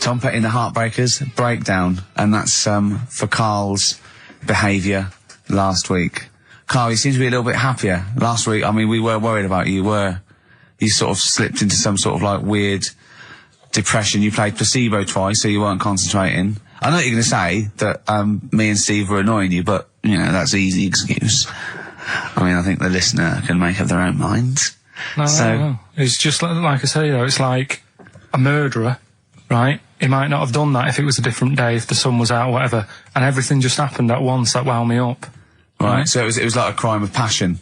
So I'm putting the Heartbreakers, Breakdown, and that's for Karl's behaviour last week. Karl, you seem to be a little bit happier. Last week, I mean, we were worried about you. You sort of slipped into some sort of like weird depression. You played placebo twice, so you weren't concentrating. I know what you're going to say, that me and Steve were annoying you, but, you know, that's an easy excuse. I mean, I think the listener can make up their own minds. No. It's just like I say, you know, it's like a murderer, right? He might not have done that if it was a different day, if the sun was out or whatever, and everything just happened at once that wound me up. Right, so it was like a crime of passion.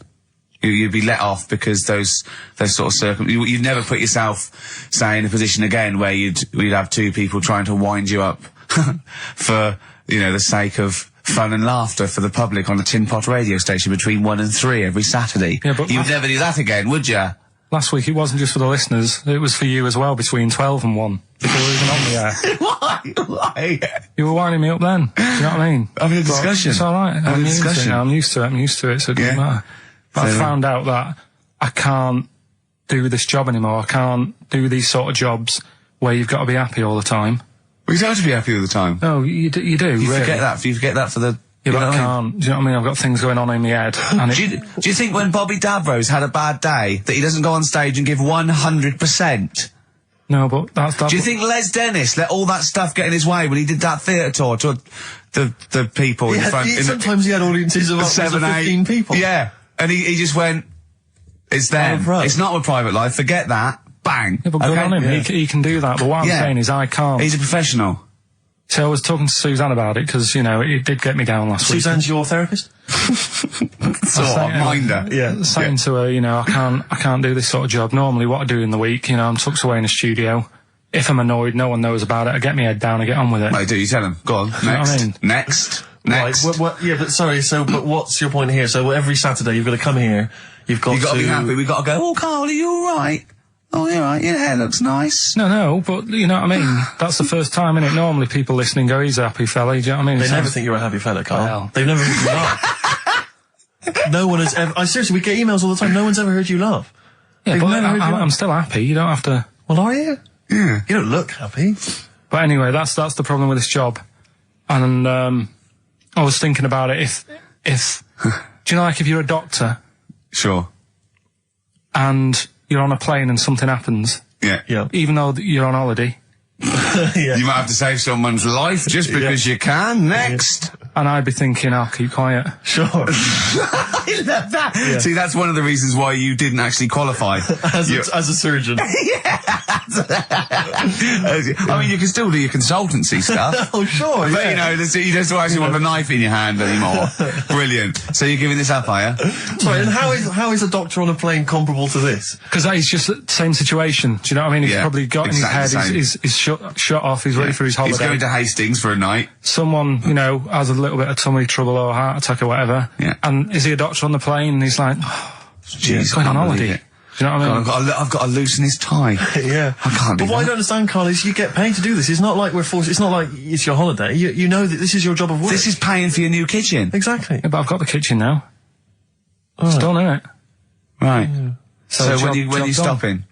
You'd be let off because those sort of you'd never put yourself, say, in a position again where you'd have two people trying to wind you up for, you know, the sake of fun and laughter for the public on a tin pot radio station between 1 and 3 every Saturday. Yeah, but you'd never do that again, would you? Last week it wasn't just for the listeners, it was for you as well, between 12 and 1. Before we were even on the air. Why? You were winding me up then. Do you know what I mean? Having a discussion. It's alright. I'm used to it, so it doesn't matter. But I found out that I can't do this job anymore. I can't do these sort of jobs where you've got to be happy all the time. Well, you don't have to be happy all the time. No, you do. You really. Forget that. You forget that for the... Yeah, but I can't. Do you know what I mean? I've got things going on in my head. And do you think when Bobby Dabrow's had a bad day that he doesn't go on stage and give 100%? No, but that's... Do you think Les Dennis let all that stuff get in his way when he did that theatre tour to the people in front? Sometimes he had audiences of 7, 15 people. Yeah, and he just went, it's them. It's not a private life. Forget that. Bang. Yeah, but good on him. Yeah. He can do that. But what I'm saying is I can't. He's a professional. So I was talking to Suzanne about it because, you know, it did get me down last week. Suzanne's your therapist? Sort of, minder. Yeah. Saying to her, you know, I can't do this sort of job. Normally what I do in the week, you know, I'm tucked away in a studio. If I'm annoyed, no one knows about it. I get my head down and get on with it. Right, do you tell them? Go on. Next. You know what I mean? Next. Right, yeah, but sorry, but what's your point here? So every Saturday you've got to come here, you've got to... be happy, we've got to go, oh, Karl, are you alright? Oh, you're right, your hair looks nice. No, but you know what I mean? That's the first time, innit? Normally people listening go, he's a happy fella, do you know what I mean? They never think you're a happy fella, Karl. Well. They've never heard you laugh. No one has ever... seriously, we get emails all the time, no one's ever heard you laugh. Yeah, but I'm still happy, you don't have to... Well, are you? Yeah. You don't look happy. But anyway, that's the problem with this job. And, I was thinking about it, if do you know, like, if you're a doctor... Sure. And you're on a plane and something happens... Yeah. Even though you're on holiday... You might have to save someone's life just because you can. Next. And I'd be thinking, I'll keep quiet. Sure. I love that. Yeah. See, that's one of the reasons why you didn't actually qualify. As a surgeon. Yeah. I mean, you can still do your consultancy stuff. Oh, sure, but, you know, you don't actually want the knife in your hand anymore. Brilliant. So you're giving this up, are you? Sorry, and how is a doctor on a plane comparable to this? Because it's just the same situation. Do you know what I mean? He's probably got in his head, he's shut off, he's ready for his holiday. He's going to Hastings for a night. Someone, you know, has a little bit of tummy trouble or heart attack or whatever. Yeah. And is he a doctor on the plane? And he's like, he's going on holiday. Do you know what I mean? I've got to loosen his tie. Yeah. I can't do that. But what I don't understand, Karl, is you get paid to do this. It's not like we're forced, it's not like it's your holiday. You know that this is your job of work. This is paying for your new kitchen. Exactly. Yeah, but I've got the kitchen now. It's done, isn't it? Right. Yeah. So when are you stopping?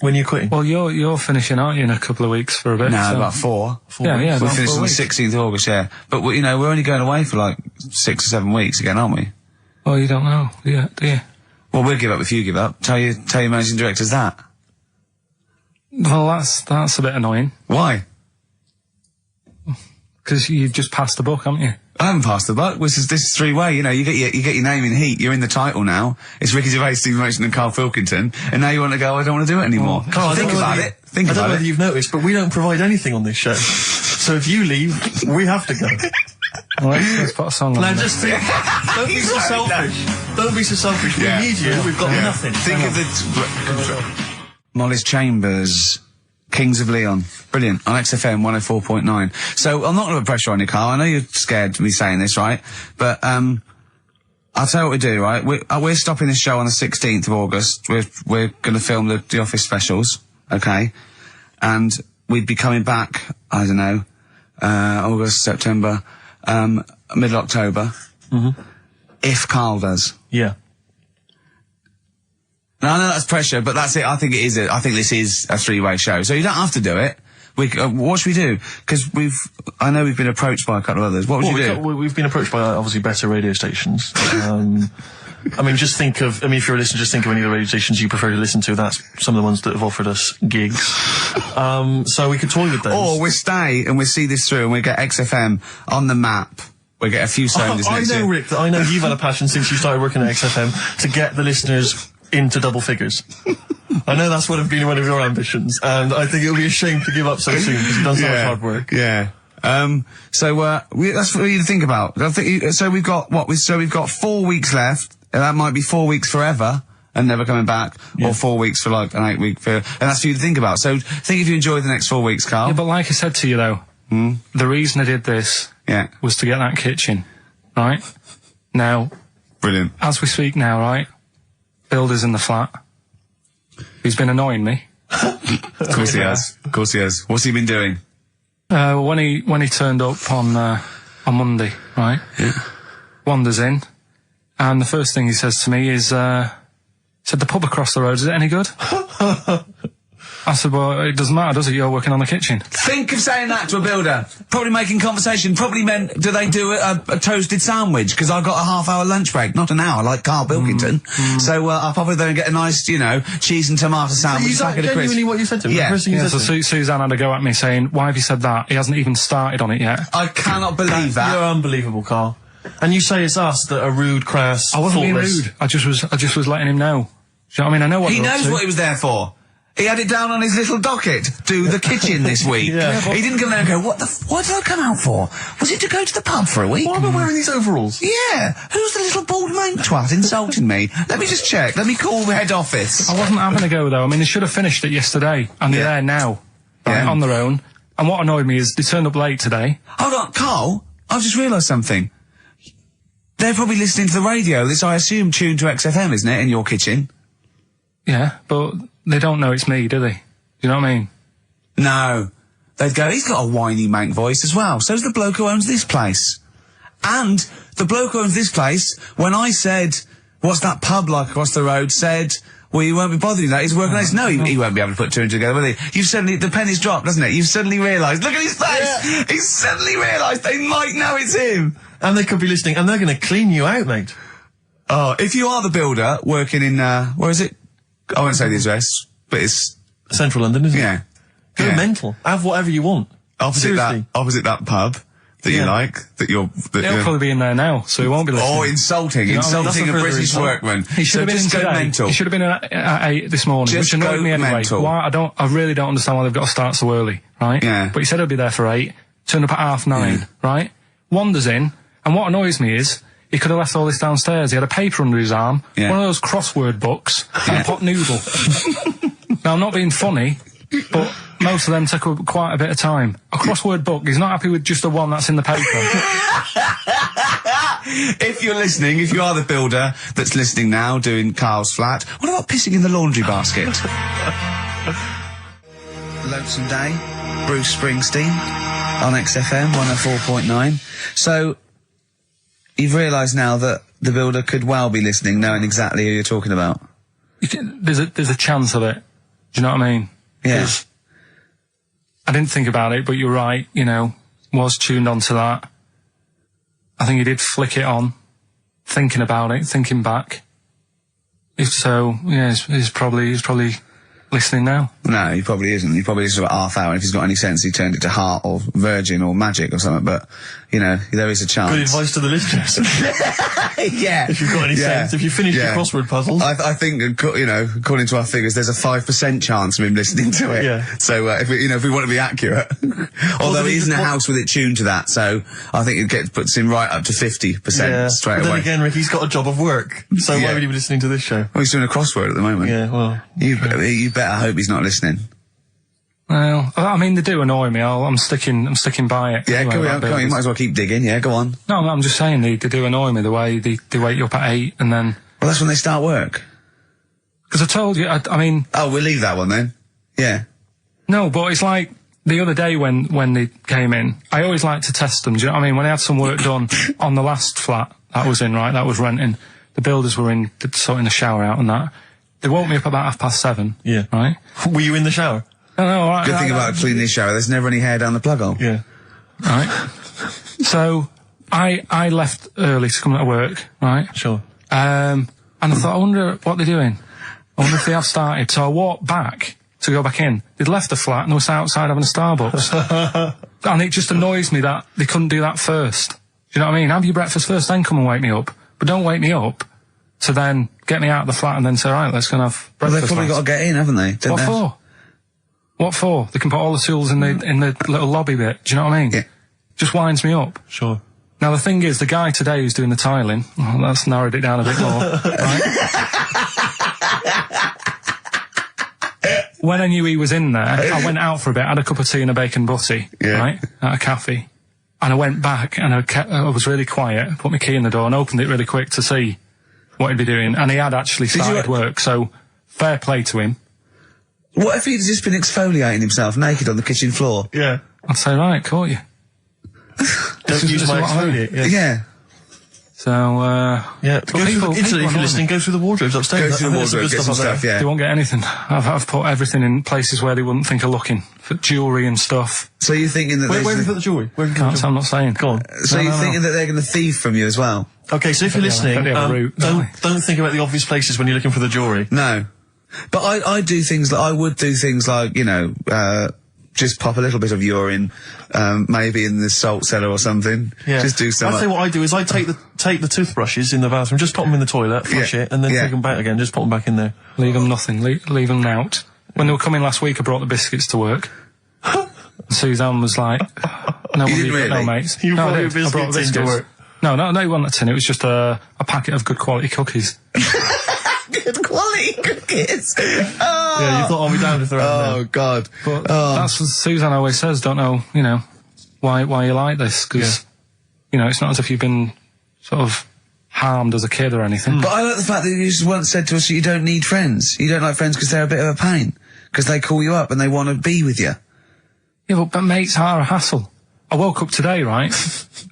When are you quitting? Well, you're finishing, aren't you, in a couple of weeks for a bit? No, about 4 weeks. Yeah, we're finishing on the 16th of August, yeah. But, you know, we're only going away for like 6 or 7 weeks again, aren't we? Well, you don't know, do you? Well, we'll give up if you give up. Tell your managing directors that. Well, that's a bit annoying. Why? Because you've just passed the buck, haven't you? I haven't passed the buck. This is three-way. You know, you get your name in heat. You're in the title now. It's Ricky Gervais, Steve Merchant, and Karl Pilkington. And now you want to go, I don't want to do it anymore. Well, Karl, think about it. Think about it. I don't know whether you've noticed, but we don't provide anything on this show. So if you leave, we have to go. Well, let's put a song on. Now just think, don't be so selfish. Don't be so selfish. Yeah. We need you. We've got nothing. Think of the... Molly's Chambers, Kings of Leon. Brilliant. On XFM 104.9. So, I'm not going to put pressure on you, Karl. I know you're scared to me saying this, right? But, I'll tell you what we do, right? We're stopping this show on the 16th of August. We're going to film the Office specials, okay? And we'd be coming back, I don't know, August, September, mid-October. Mm-hmm. If Karl does. Yeah. Now, I know that's pressure, but that's it. I think this is a three-way show. So you don't have to do it, What should we do? Because I know we've been approached by a couple of others. What would you do? We've been approached by obviously better radio stations. I mean, just think of, if you're a listener, just think of any of the radio stations you prefer to listen to. That's some of the ones that have offered us gigs. So we could toy with those. Or we stay and we see this through and we get XFM on the map. We get a few songs next year. Rick, that I know you've had a passion since you started working at XFM to get the listeners into double figures. I know that's been one of your ambitions, and I think it would be a shame to give up so soon because you've done so much hard work. Yeah. That's for you to think about. So we've got we've got 4 weeks left. That might be 4 weeks forever and never coming back, or 4 weeks for like an 8-week period. And that's for you to think about. So think if you enjoy the next 4 weeks, Carl. Yeah, but like I said to you though, the reason I did this was to get that kitchen, right? Now, brilliant. As we speak now, right? Builder's in the flat. He's been annoying me. Of course he has. Of course he has. What's he been doing? When he turned up on Monday, right? Yeah. Wanders in. And the first thing he says to me is, said, the pub across the road, is it any good? I said, well, it doesn't matter, does it? You're working on the kitchen. Think of saying that to a builder. Probably making conversation. Probably meant, do they do a toasted sandwich? Because I've got a half-hour lunch break, not an hour, like Karl Pilkington. So I'll probably then get a nice, cheese and tomato sandwich. Is that genuinely what you said to him? Yeah. So Suzanne had to go at me saying, why have you said that? He hasn't even started on it yet. I cannot believe that. You're unbelievable, Karl. And you say it's us that are rude, crass, I wasn't being thoughtless. rude. I just was letting him know. Do you know what I mean? I know what he knows what he was there for. He had it down on his little docket. Do the kitchen this week. He didn't come there and go, what did I come out for? Was it to go to the pub for a week? Why am I wearing these overalls? Yeah. Who's the little bald mate twat insulting me? Let me just check. Let me call the head office. I wasn't having a go though. I mean, they should have finished it yesterday, and they're there now, on their own. And what annoyed me is they turned up late today. Hold on, Carl. I've just realised something. They're probably listening to the radio. This, I assume, tuned to XFM, isn't it, in your kitchen? Yeah, but they don't know it's me, do they? Do you know what I mean? No. They'd go, he's got a whiny mank voice as well. So's the bloke who owns this place. And the bloke who owns this place, when I said, what's that pub like across the road, said, well, you won't be bothering that. He's working on this. No, he won't be able to put two and two together, will he? You've suddenly, the penny's dropped, doesn't it? You've suddenly realised. Look at his face! Yeah. He's suddenly realised they might know it's him. And they could be listening, and they're going to clean you out, mate. Oh, if you are the builder working in, where is it? I won't say the address, but it's Central London, isn't it? Yeah. Go mental. Have whatever you want. Opposite that pub that you like, He'll probably be in there now, so he won't be listening. Oh, insulting a British workman. He should have been in today. Mental. He should have been at 8 this morning, which annoyed me anyway. Mental. Why? I really don't understand why they've got to start so early, right? Yeah. But he said he'll be there for 8, turned up at 9:30, right? Wanders in, and what annoys me is, he could have left all this downstairs. He had a paper under his arm, one of those crossword books, and a pot noodle. Now, I'm not being funny, but most of them take quite a bit of time. A crossword book, he's not happy with just the one that's in the paper. If you're listening, if you are the builder that's listening now, doing Carl's flat, what about pissing in the laundry basket? Lonesome Day, Bruce Springsteen, on XFM 104.9. So, you've realised now that the builder could well be listening, knowing exactly who you're talking about. There's a chance of it. Do you know what I mean? Yeah. I didn't think about it, but you're right, was tuned onto that. I think he did flick it on, thinking about it, thinking back. If so, yeah, he's probably listening now. No, he probably isn't. He probably is about half hour. If he's got any sense, he turned it to Heart or Virgin or Magic or something. But, there is a chance. Good advice to the listeners. Yeah. If you've got any sense, if you finish your crossword puzzles. I think, according to our figures, there's a 5% chance of him listening to it. Yeah. So, if we want to be accurate. Although he isn't a house with it tuned to that, so I think it puts him right up to 50% straight away. But then again, Ricky's got a job of work. So why would he be listening to this show? Well, he's doing a crossword at the moment. Yeah, well. You better hope he's not listening. Well, I mean, they do annoy me. I'm sticking by it. Yeah, anyway, go on. You might as well keep digging. Yeah, go on. No, I'm just saying they do annoy me, the way they wake you up at 8 and then... Well, that's when they start work. Because I told you, I mean... Oh, we'll leave that one then. Yeah. No, but it's like the other day when they came in, I always like to test them. Do you know what I mean? When I had some work done on the last flat that was in, right, that was renting, the builders were sorting the shower out and that. They woke me up about 7:30. Yeah. Right? Were you in the shower? No, all right. Good thing about a cleaning shower, there's never any hair down the plug hole. Yeah. Right. So, I left early to come to work, right? Sure. And I thought, I wonder what they're doing. I wonder if they have started. So I walked back to go back in. They'd left the flat and they were outside having a Starbucks. And it just annoys me that they couldn't do that first. Do you know what I mean? Have your breakfast first, then come and wake me up. But don't wake me up to then get me out of the flat and then say, right, let's go and have breakfast. Well, they've probably got to get in, haven't they? What for? What for? They can put all the tools in the little lobby bit. Do you know what I mean? Yeah. Just winds me up. Sure. Now the thing is, the guy today who's doing the tiling, that's narrowed it down a bit more, right? When I knew he was in there, I went out for a bit, had a cup of tea and a bacon butty, right, at a cafe. And I went back and I was really quiet, put my key in the door and opened it really quick to see what he'd be doing. And he had actually started work, so fair play to him. What if he'd just been exfoliating himself naked on the kitchen floor? Yeah. I'd say, right, caught you. Don't use my exfoliate. Yeah. So, yeah. Go through, if you're listening, go through the wardrobes upstairs. Go through the wardrobe, get some stuff, yeah. They won't get anything. I've put everything in places where they wouldn't think of looking. For jewellery and stuff. So you're thinking that where have you put the jewellery? I'm not saying. Go on. So you're thinking that they're going to thieve from you as well? Okay, so if you're listening, don't think about the obvious places when you're looking for the jewellery. No. But I do things like, I would do things like, you know, just pop a little bit of urine, maybe in the salt cellar or something. Yeah. Just do something. I'll tell you what I do is I take the toothbrushes in the bathroom, just pop them in the toilet, flush it, and then take them back again, just pop them back in there. Leave them nothing, leave them out. When they were coming last week, I brought the biscuits to work. Suzanne was like, no, really? No, mates. You brought your I brought the biscuits into work? No, it wasn't a tin, it was just a packet of good quality cookies. Good quality cookies. Oh. Yeah, you thought I'll be down if they're out there. God. But that's what Suzanne always says, don't know, you know, why you like this, because, you know, it's not as if you've been sort of harmed as a kid or anything. But I like the fact that you just once said to us that you don't need friends. You don't like friends because they're a bit of a pain. Because they call you up and they want to be with you. Yeah, but mates are a hassle. I woke up today, right,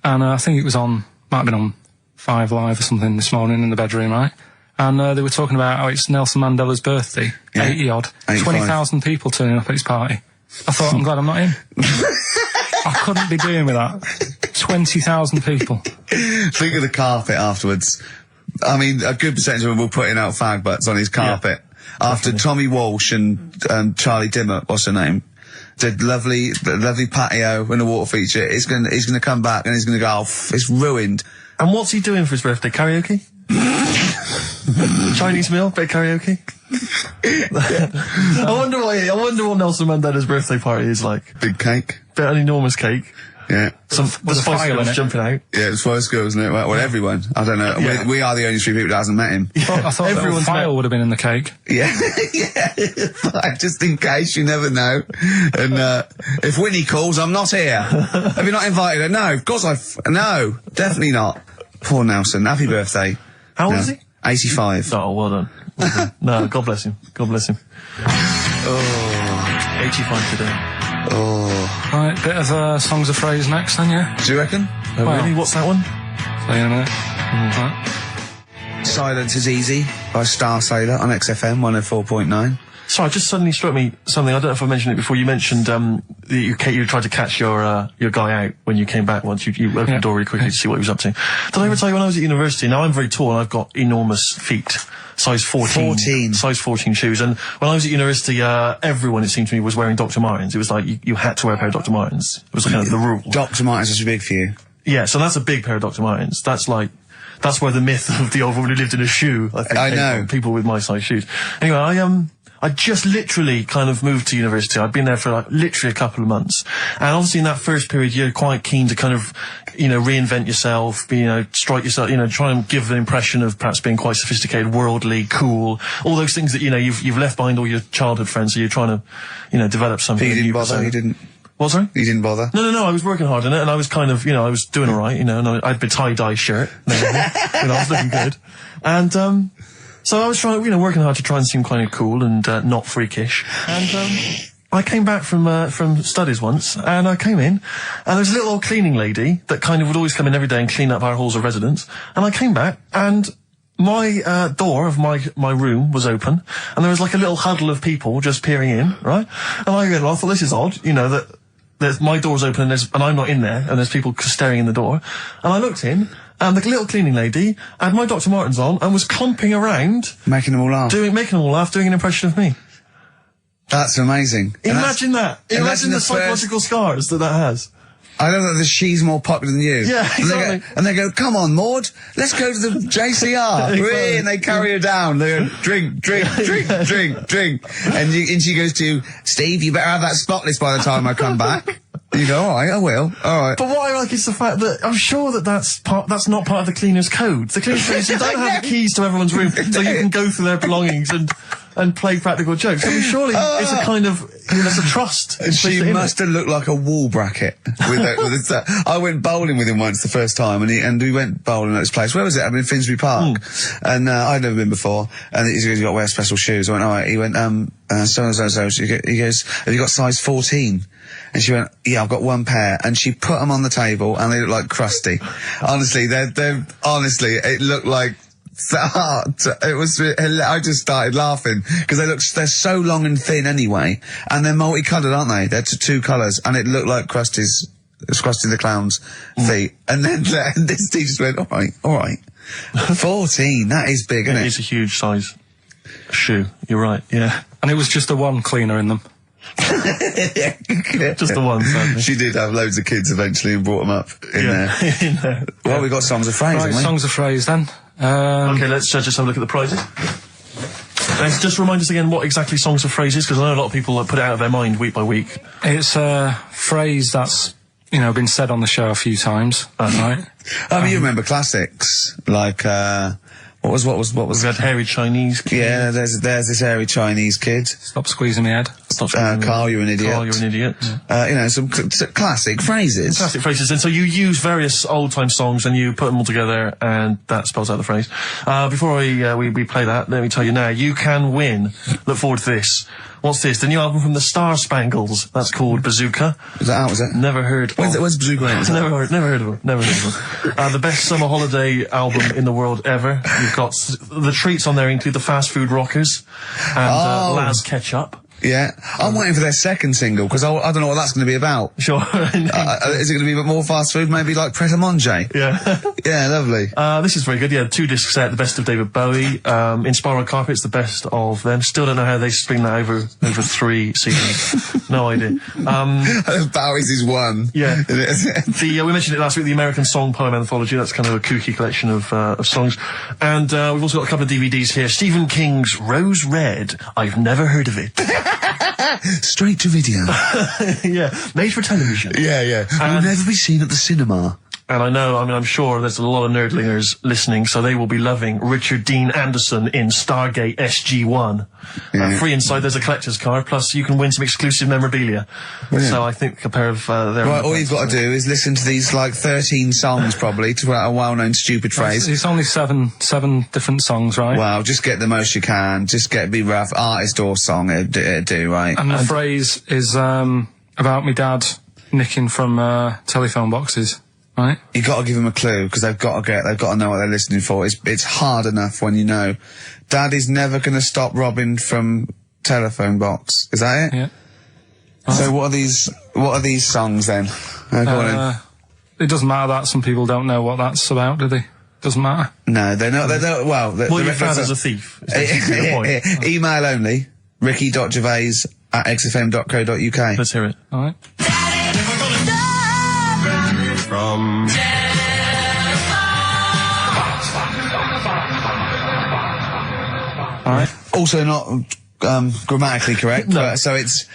and I think it was might have been on 5 Live or something this morning in the bedroom, right? And they were talking about how it's Nelson Mandela's birthday, 80-odd, 20,000 people turning up at his party. I thought, I'm glad I'm not in. I couldn't be doing with that. 20,000 people. Think of the carpet afterwards. I mean, a good percentage of them were putting out fag butts on his carpet. Yeah, after Tommy Walsh and Charlie Dimmock, what's her name, did lovely patio and a water feature. He's gonna come back and he's gonna go, it's ruined. And what's he doing for his birthday? Karaoke? Chinese meal? Bit of karaoke? I wonder what Nelson Mandela's birthday party is like. Big cake. Bit an enormous cake. Yeah. The Spice Girls jumping out. Yeah, the Spice Girls, isn't it? Well, everyone. I don't know. Yeah. We are the only 3 people that hasn't met him. I thought everyone's file would have been in the cake. Yeah. Yeah. Just in case, you never know. And, if Winnie calls, I'm not here. Have you not invited her? No, of course no, definitely not. Poor Nelson. Happy birthday. How old is he? 85. Oh, well done. Well done. No, God bless him. God bless him. Oh, 85 today. Oh. Right, bit of songs of phrase next then, yeah? Do you reckon? Oh, really? What's that one? See you in a minute. Right. Silence is Easy by Star Sailor on XFM 104.9. Sorry, it just suddenly struck me something. I don't know if I mentioned it before. You mentioned you tried to catch your guy out when you came back once. You opened the door really quickly to see what he was up to. Did I ever tell you when I was at university? Now I'm very tall and I've got enormous feet. Size 14. Size 14 shoes. And when I was at university, everyone, it seemed to me, was wearing Dr. Martens. It was like you had to wear a pair of Dr. Martens. It was kind of the rule. Dr. Martens is big for you. Yeah, so that's a big pair of Dr. Martens. That's where the myth of the old woman who lived in a shoe, I think, came from. People with my size shoes. Anyway, I just literally kind of moved to university. I'd been there for literally a couple of months. And obviously in that first period, you're quite keen to kind of, reinvent yourself, strike yourself, try and give an impression of perhaps being quite sophisticated, worldly, cool, all those things that, you've left behind all your childhood friends, so you're trying to, develop something. You didn't bother? You didn't? What, sorry? You didn't bother? No, I was working hard on it, and I was kind of, I was doing alright, and I had a tie-dye shirt, I was looking good. And, so I was trying, working hard to try and seem kind of cool and not freakish. And I came back from studies once, and I came in, and there was a little old cleaning lady that kind of would always come in every day and clean up our halls of residence. And I came back, and my door of my room was open, and there was like a little huddle of people just peering in, right? And I thought, this is odd, you know, that my door's open and I'm not in there, and there's people staring in the door. And I looked in, and the little cleaning lady had my Dr. Martens on and was clumping around, making them all laugh, doing an impression of me. That's amazing. Imagine that. Imagine the psychological scars that has. I know that she's more popular than you. Yeah, exactly. And they go, come on, Maud, let's go to the JCR. Exactly. And they carry her down. They go, drink. And she goes to, Steve, you better have that spotless by the time I come back. And you go, all right, I will. All right. But what I like is the fact that I'm sure that's not part of the cleaner's code. The cleaner's code is you don't have the keys to everyone's room, so you can go through their belongings and play practical jokes. I mean, surely it's a kind of, it's a trust. And she must have looked like a wall bracket with it. I went bowling with him once the first time, and we went bowling at this place. Where was it? I mean, Finsbury Park. And I'd never been before. And he goes, you got to wear special shoes. I went, all right. He went, so. He goes, have you got size 14? And she went, yeah, I've got one pair. And she put them on the table, and they look like crusty. Honestly, honestly, it looked like, it was, I just started laughing because they're so long and thin anyway, and they're multicoloured, aren't they? They're two colours, and it looked like Krusty the Clown's feet. And then this teacher went, all right, 14, that is big, isn't it? It is a huge size shoe. You're right, yeah. And it was just the one cleaner in them. Just the one, sadly. She did have loads of kids eventually and brought them up in there. Well, we got songs of phrase, right, haven't we? Songs of phrase then. Okay, let's just have a look at the prizes. Let's just remind us again what exactly songs of phrases, because I know a lot of people put it out of their mind week by week. It's a phrase that's, been said on the show a few times, right? I mean, you remember classics, like, what was We had hairy Chinese kid. Yeah, there's this hairy Chinese kid. Stop squeezing my head. Carl, you're an idiot. Carl, you're an idiot. Some classic phrases. Classic phrases. And so you use various old-time songs and you put them all together, and that spells out the phrase. Before we play that, let me tell you now, you can win. Look forward to this. What's this? The new album from the Star Spangles. That's called Bazooka. Is that out, is it? Never heard of it. When's Bazooka out? Never heard of it. The best summer holiday album in the world ever. You've got the treats on there include the Fast Food Rockers and Laz Ketchup. Yeah, I'm waiting for their second single, because I don't know what that's going to be about. Sure. Is it going to be a bit more fast food, maybe like Pret a Manger? Yeah. Yeah, lovely. This is very good. Yeah, 2 disc set, the best of David Bowie. Inspiral Carpets, the best of them. Still don't know how they string that over 3 seasons. No idea. Bowie's is one. Yeah. We mentioned it last week, the American Song Poem Anthology. That's kind of a kooky collection of songs. And we've also got a couple of DVDs here. Stephen King's Rose Red. I've never heard of it. Straight to video. Yeah, made for television. Yeah. Will never be seen at the cinema. And I'm sure there's a lot of nerdlingers listening, so they will be loving Richard Dean Anderson in Stargate SG-1. Yeah. Free inside, there's a collector's card, plus you can win some exclusive memorabilia. Brilliant. So I think a pair of their... Right, all you've got to do is listen to these, 13 songs, probably, to a well-known stupid phrase. It's only seven different songs, right? Well, just get the most you can. Just be rough. Artist or song, it'd do, right? And the phrase is about me dad nicking from telephone boxes. Right. You got to give them a clue, because they've got to know what they're listening for. It's hard enough when you know. Daddy's never going to stop robbing from telephone box. Is that it? Yeah. So what are these songs then? Go on in. It doesn't matter that some people don't know what that's about, do they? Doesn't matter. No, they don't. Well, your father's a thief. Email only. ricky.gervais@xfm.co.uk. Let's hear it. All right. From... Alright. Also not grammatically correct, no. So it's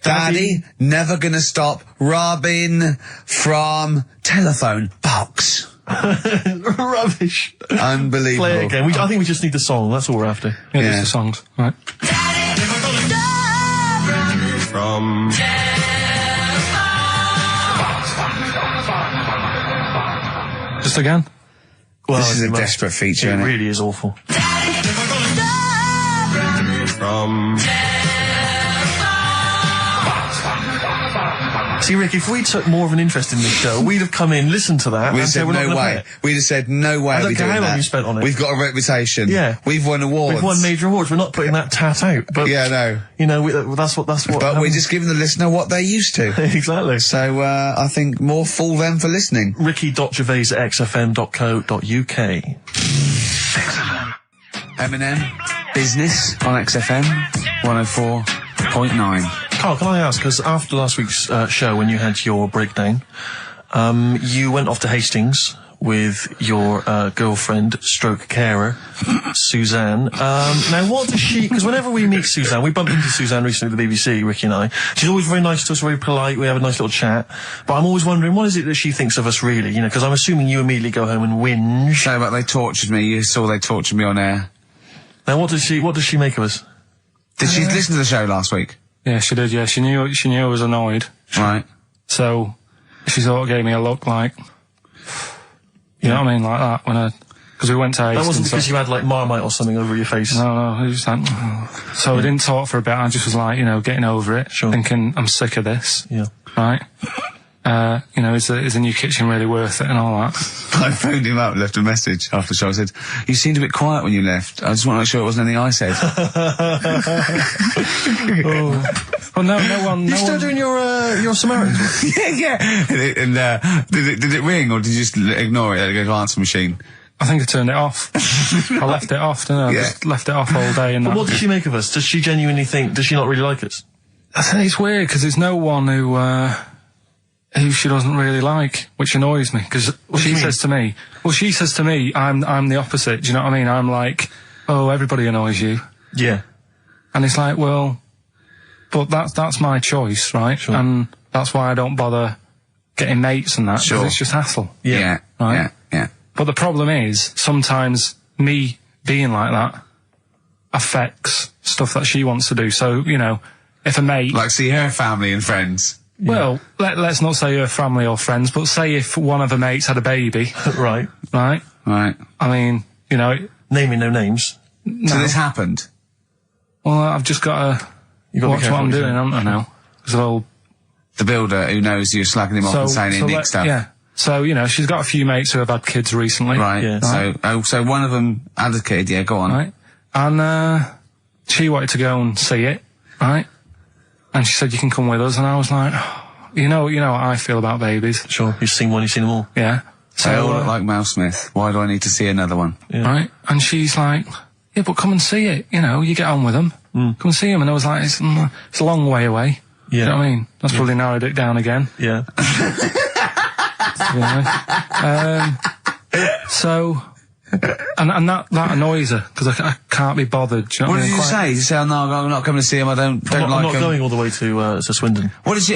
Daddy never gonna stop robbing from telephone box. Rubbish. Unbelievable. Play it again. I think we just need the song. That's all we're after. Yeah, just the songs. All right. From... Just again? Well, this is a desperate feature, It isn't it? really is awful. From... See, Rick, if we took more of an interest in this show, we'd have come in, listened to that, We'd and have said said we're not no going to way. pay it. We'd have said no way. I don't we're care doing how long that. you spent on it. We've got a reputation. Yeah. We've won awards. We've won major awards. We're not putting that tat out. But, Yeah, no. You know, that's what. But we're just giving the listener what they're used to. Exactly. So, I think more fool them for listening. Ricky.gervais@xfm.co.uk. XFM. Eminem, Business on XFM 104.9. Carl, can I ask, because after last week's show, when you had your breakdown, you went off to Hastings with your girlfriend, stroke carer, Suzanne. Now, what does she... Because whenever we meet Suzanne, we bumped into Suzanne recently at the BBC, Ricky and I. She's always very nice to us, very polite. We have a nice little chat. But I'm always wondering, what is it that she thinks of us, really? You know, because I'm assuming you immediately go home and whinge. So, but they tortured me. You saw they tortured me on air. Now, what does she make of us? Did she listen to the show last week? Yeah, she did, yeah. She knew I was annoyed. Right. So, she sort of gave me a look like... You know what I mean? Like that, because we went to Hastings. That wasn't because you had, like, Marmite or something over your face. No, it was like... So we didn't talk for a bit. I just was like, you know, getting over it. Sure. Thinking, I'm sick of this. Yeah. Right? You know, is the new kitchen really worth it and all that? I phoned him up, left a message after the show. I said, you seemed a bit quiet when you left. I just want to make sure it wasn't anything I said. Well, no one... You still doing your Samaritan work? yeah. And did it ring, or did you just ignore it? Let it go to answer machine? I think I turned it off. I left it off, didn't I? Yeah. Just left it off all day. And But what does she make of us? Does she genuinely think... Does she not really like us? I think it's weird, because there's no one who she doesn't really like, which annoys me, because she says to me, I'm the opposite, do you know what I mean? I'm like, oh, everybody annoys you. Yeah. And it's like, well, but that's my choice, right? Sure. And that's why I don't bother getting mates and that, because Sure. it's just hassle. Yeah. Right? Yeah. But the problem is, sometimes me being like that affects stuff that she wants to do. So, you know, if a mate... Like see her family and friends. Well, let's not say her family or friends, but say if one of her mates had a baby. Right. Right? Right. I mean, you know... Naming no names. So this happened? Well, I've just got to watch what I'm doing, haven't I, now? So, The builder who knows you're slagging him off and saying he nicks stuff. Yeah. So, you know, she's got a few mates who have had kids recently. Right. Yeah. So one of them had a kid, yeah, go on. Right? And she wanted to go and see it, right? And she said, you can come with us. And I was like, oh, you know what I feel about babies. Sure. You've seen one, you've seen them all. Yeah. They all look like Mel Smith. Why do I need to see another one? Yeah. Right? And she's like, yeah, but come and see it. You know, you get on with them. Come and see them. And I was like, it's a long way away. Yeah. You know what I mean? That's probably narrowed it down again. Yeah. You know? So, and that annoys her, because I can't be bothered. Do you know What I did mean? you say? Did you say, oh, no, I'm not coming to see him, I don't I'm like not him? going all the way to Swindon. What is he,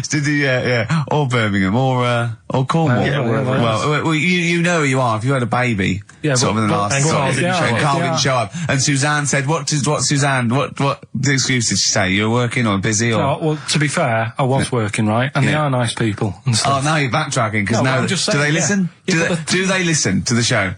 did he, yeah, or Birmingham, or Cornwall. Yeah, well, you know who you are, if you had a baby, Yeah, sort of in the but- last, and Carl didn't show up. Carl didn't show up, and Suzanne said, what the excuse did she say? You were working or busy or? No, well, to be fair, I was working, right? And they Yeah. are nice people and Oh, stuff. now you're backtracking, because No, now, I'm just do saying, they yeah. listen? Yeah, Do they listen to the show?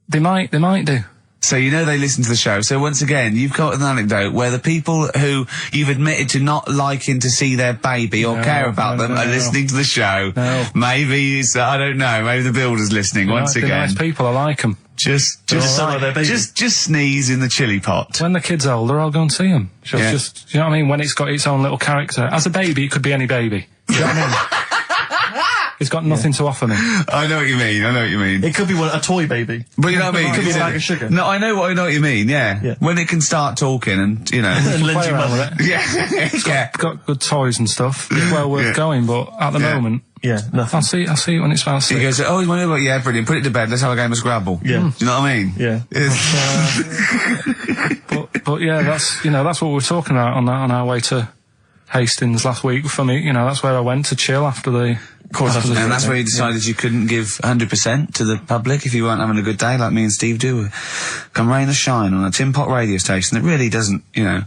They might do. So you know they listen to the show. So once again, you've got an anecdote where the people who you've admitted to not liking to see their baby or No, care about no, them no, are no. listening to the show. No. Maybe it's, I don't know, maybe the builder's listening once They're again. nice people, I like them. Just sound like their baby. just sneeze in the chili pot. When the kid's older, I'll go and see them. Yeah. Just, you know what I mean? When it's got its own little character. As a baby, it could be any baby. Do you know what I mean? It's got nothing to offer me. I know what you mean. It could be a toy baby. But you know what I mean? It could be a bag of sugar. No, I know what you mean, yeah. Yeah. When it can start talking and, you know. And lend Play you around money. with it. yeah. yeah. Got good toys and stuff. It's well worth Yeah. going, but at the Yeah. moment, Yeah, nothing. I'll see it when it's about He 6. goes, oh, you want to know what? Yeah, brilliant. Put it to bed. Let's have a game of Scrabble. Yeah. Do you know what I mean? Yeah. But yeah, that's what we were talking about on our way to Hastings last week. For me, you know, that's where I went to chill after the. Of course, after the And that's where you decided you couldn't give 100% to the public if you weren't having a good day, like me and Steve do. Come rain or shine on a tin pot radio station that really doesn't, you know,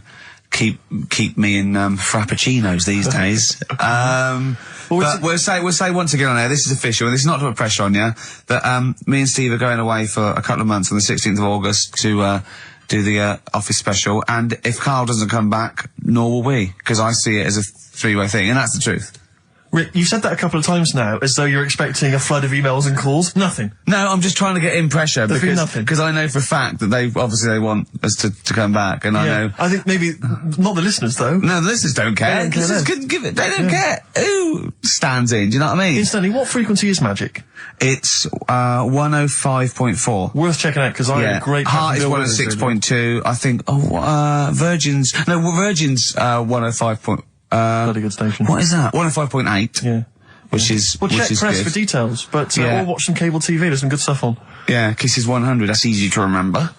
keep me in frappuccinos these days. But we'll say once again on air, this is official, and this is not to put pressure on you, that me and Steve are going away for a couple of months on the 16th of August to do the Office special, and if Carl doesn't come back, nor will we, because I see it as a three-way thing, and that's the truth. Rick, you've said that a couple of times now, as though you're expecting a flood of emails and calls. Nothing. No, I'm just trying to get in pressure because I know for a fact that they want us to come back, and I know. I think maybe not the listeners though. No, the listeners don't care. They don't care. They don't care. Who stands in? Do you know what I mean? Instantly, what frequency is Magic? It's 105.4. Worth checking out because I had a great. Heart is 106.2. I think. Virgin's 105. Bloody good station. What is that? 105.8. Yeah. Which is check press good for details, but or watch some cable TV. There's some good stuff on. Yeah, Kisses 100. That's easy to remember.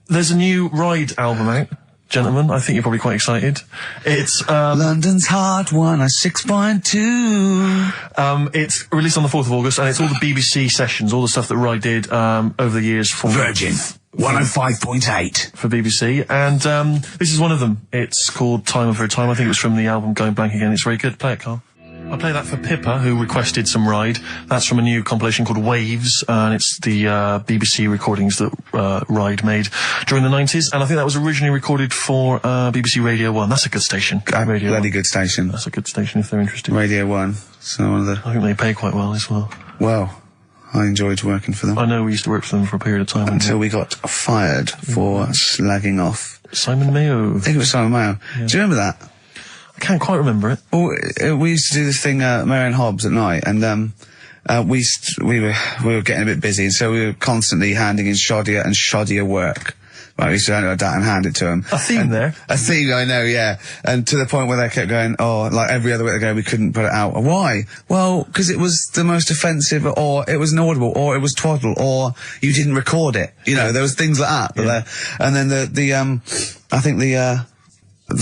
There's a new Ride album out, gentlemen. I think you're probably quite excited. It's London's Heart 106.2. It's released on the 4th of August, and it's all the BBC sessions, all the stuff that Ride did over the years for Virgin 105.8 for BBC, and this is one of them. It's called Time Over Time. I think it was from the album Going Blank Again. It's very good. Play it, Carl. I play that for Pippa, who requested some Ride. That's from a new compilation called Waves, and it's the BBC recordings that Ride made during the 90s, and I think that was originally recorded for BBC Radio 1. That's a good station. Radio bloody 1. good station. That's a good station if they're interested. Radio 1. So one of the... I think they pay quite well as well. Well, I enjoyed working for them. I know we used to work for them for a period of time. Until we got fired for slagging off. Simon Mayo. I think it was Simon Mayo. Yeah. Do you remember that? I can't quite remember it. Well, we used to do this thing, Marion Hobbs at night, and we were getting a bit busy, and so we were constantly handing in shoddier and shoddier work. Right, we used to hand it like that and hand it to them. A theme there. A theme, I know, yeah. And to the point where they kept going, like every other week they go, we couldn't put it out. Why? Well, because it was the most offensive, or it was inaudible, or it was twaddle, or you didn't record it. You know, there was things like that. Yeah. And then I think the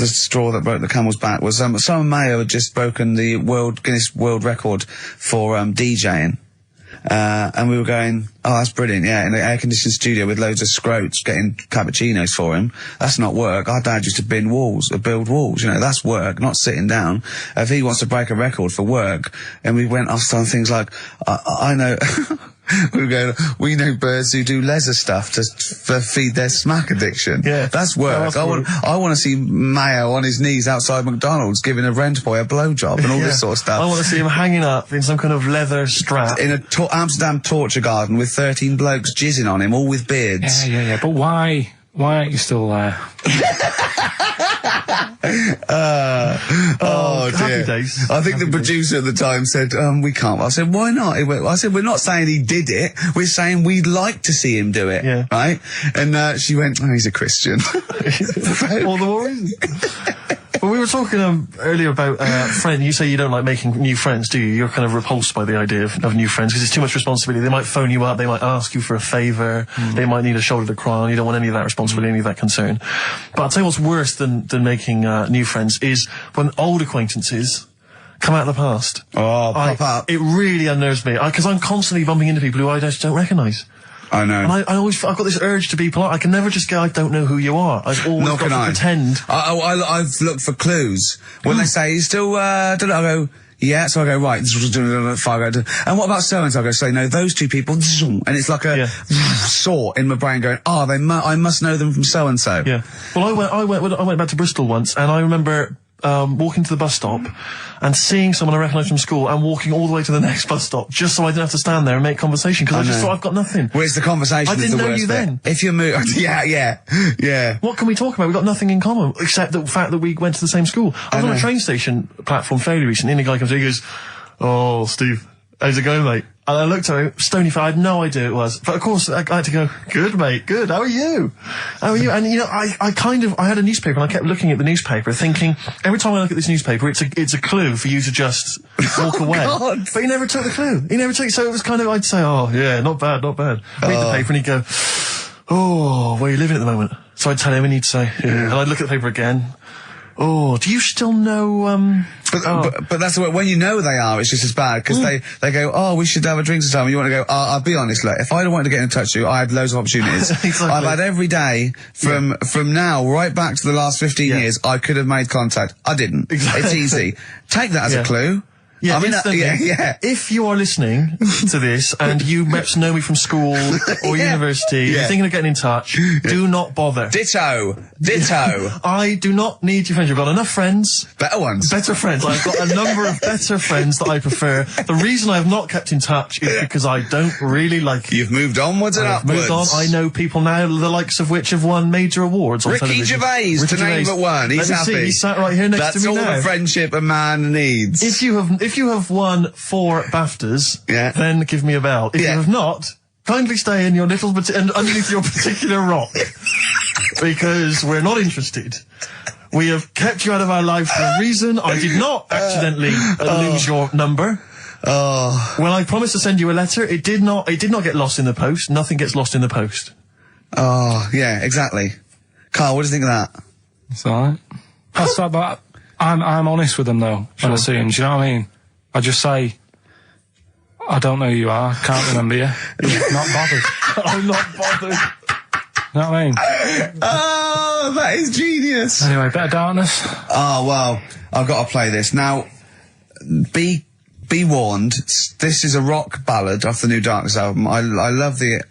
straw that broke the camel's back was Simon Mayo had just broken the Guinness World Record for DJing. And we were going, oh, that's brilliant, yeah, in the air-conditioned studio with loads of scrotes getting cappuccinos for him. That's not work. Our dad used to build walls, you know, that's work, not sitting down. If he wants to break a record for work, and we went off on things like, I know... we know birds who do leisure stuff to feed their smack addiction. Yeah. That's work. I want to see Mayo on his knees outside McDonald's giving a rent boy a blowjob and all this sort of stuff. I want to see him hanging up in some kind of leather strap. In a Amsterdam torture garden with 13 blokes jizzing on him, all with beards. Yeah. But why aren't you still there? Oh dear. Happy days. I think the producer at the time said, we can't. I said, why not? I said, we're not saying he did it. We're saying we'd like to see him do it. Yeah. Right? And she went, oh, he's a Christian. All the more reason. Well, we were talking earlier about friends. You say you don't like making new friends, do you? You're kind of repulsed by the idea of new friends because it's too much responsibility. They might phone you up, they might ask you for a favour, they might need a shoulder to cry on. You don't want any of that responsibility, any of that concern. But I'll tell you what's worse than making new friends is when old acquaintances come out of the past. Oh, pop up. It really unnerves me because I'm constantly bumping into people who I just don't recognise. I know. And I've got this urge to be polite. I can never just go, I don't know who you are. I've always got to pretend. I've looked for clues. When they say, you still, don't know, I go, yeah, so I go, right, and what about so-and-so? I go, say, no, those two people, and it's like a saw in my brain going, I must know them from so-and-so. Yeah. Well, I went back to Bristol once, and I remember walking to the bus stop and seeing someone I recognised from school and walking all the way to the next bus stop just so I didn't have to stand there and make conversation because I just thought I've got nothing. Well, it's the conversation. I didn't know you then. If you move, yeah. What can we talk about? We've got nothing in common except the fact that we went to the same school. I was on a train station platform fairly recently and the guy comes in and he goes, "Oh, Steve, how's it going, mate?" And I looked at him, stony faced, I had no idea who it was. But of course, I had to go, "Good, mate, good, how are you? How are you?" And you know, I had a newspaper and I kept looking at the newspaper thinking, every time I look at this newspaper, it's a clue for you to just walk away. God. But he never took the clue. So it was kind of, I'd say, "Oh, yeah, not bad. Read the paper and he'd go, "Oh, where are you living at the moment?" So I'd tell him and he'd say, yeah. And I'd look at the paper again. "Oh, do you still know, But that's the way, when you know they are, it's just as bad, because they go, "Oh, we should have a drink sometime," and you want to go, "I'll be honest, look, if I'd wanted to get in touch with you, I had loads of opportunities." Exactly. I've had every day, from now right back to the last 15 years, I could have made contact. I didn't. Exactly. It's easy. Take that as a clue. Yeah, I mean, yeah. If you are listening to this and you perhaps know me from school or university, you're thinking of getting in touch, do not bother. Ditto. I do not need your friendship. I've got enough friends. Better ones. Better friends. I've got a number of better friends that I prefer. The reason I have not kept in touch is because I don't really like you. You've moved onwards and upwards. Moved on. I know people now, the likes of which have won major awards on Ricky television. Gervais, to name but one. He's happy. See, he's sat right here next to me now. That's all the friendship a man needs. If you have won 4 BAFTAs, then give me a bell. If you have not, kindly stay in your little underneath your particular rock, because we're not interested. We have kept you out of our life for a reason. I did not accidentally lose your number. When I promised to send you a letter, it did not get lost in the post. Nothing gets lost in the post. Oh, yeah, exactly. Carl, what do you think of that? It's alright. That's that, but I'm honest with them though, when I see them, do you know what I mean? I just say, I don't know who you are, can't remember you. Not bothered. I'm not bothered. You know what I mean? Oh, that is genius. Anyway, Bit of Darkness. Oh, well, I've got to play this. Now, be warned, this is a rock ballad off the new Darkness album. I love the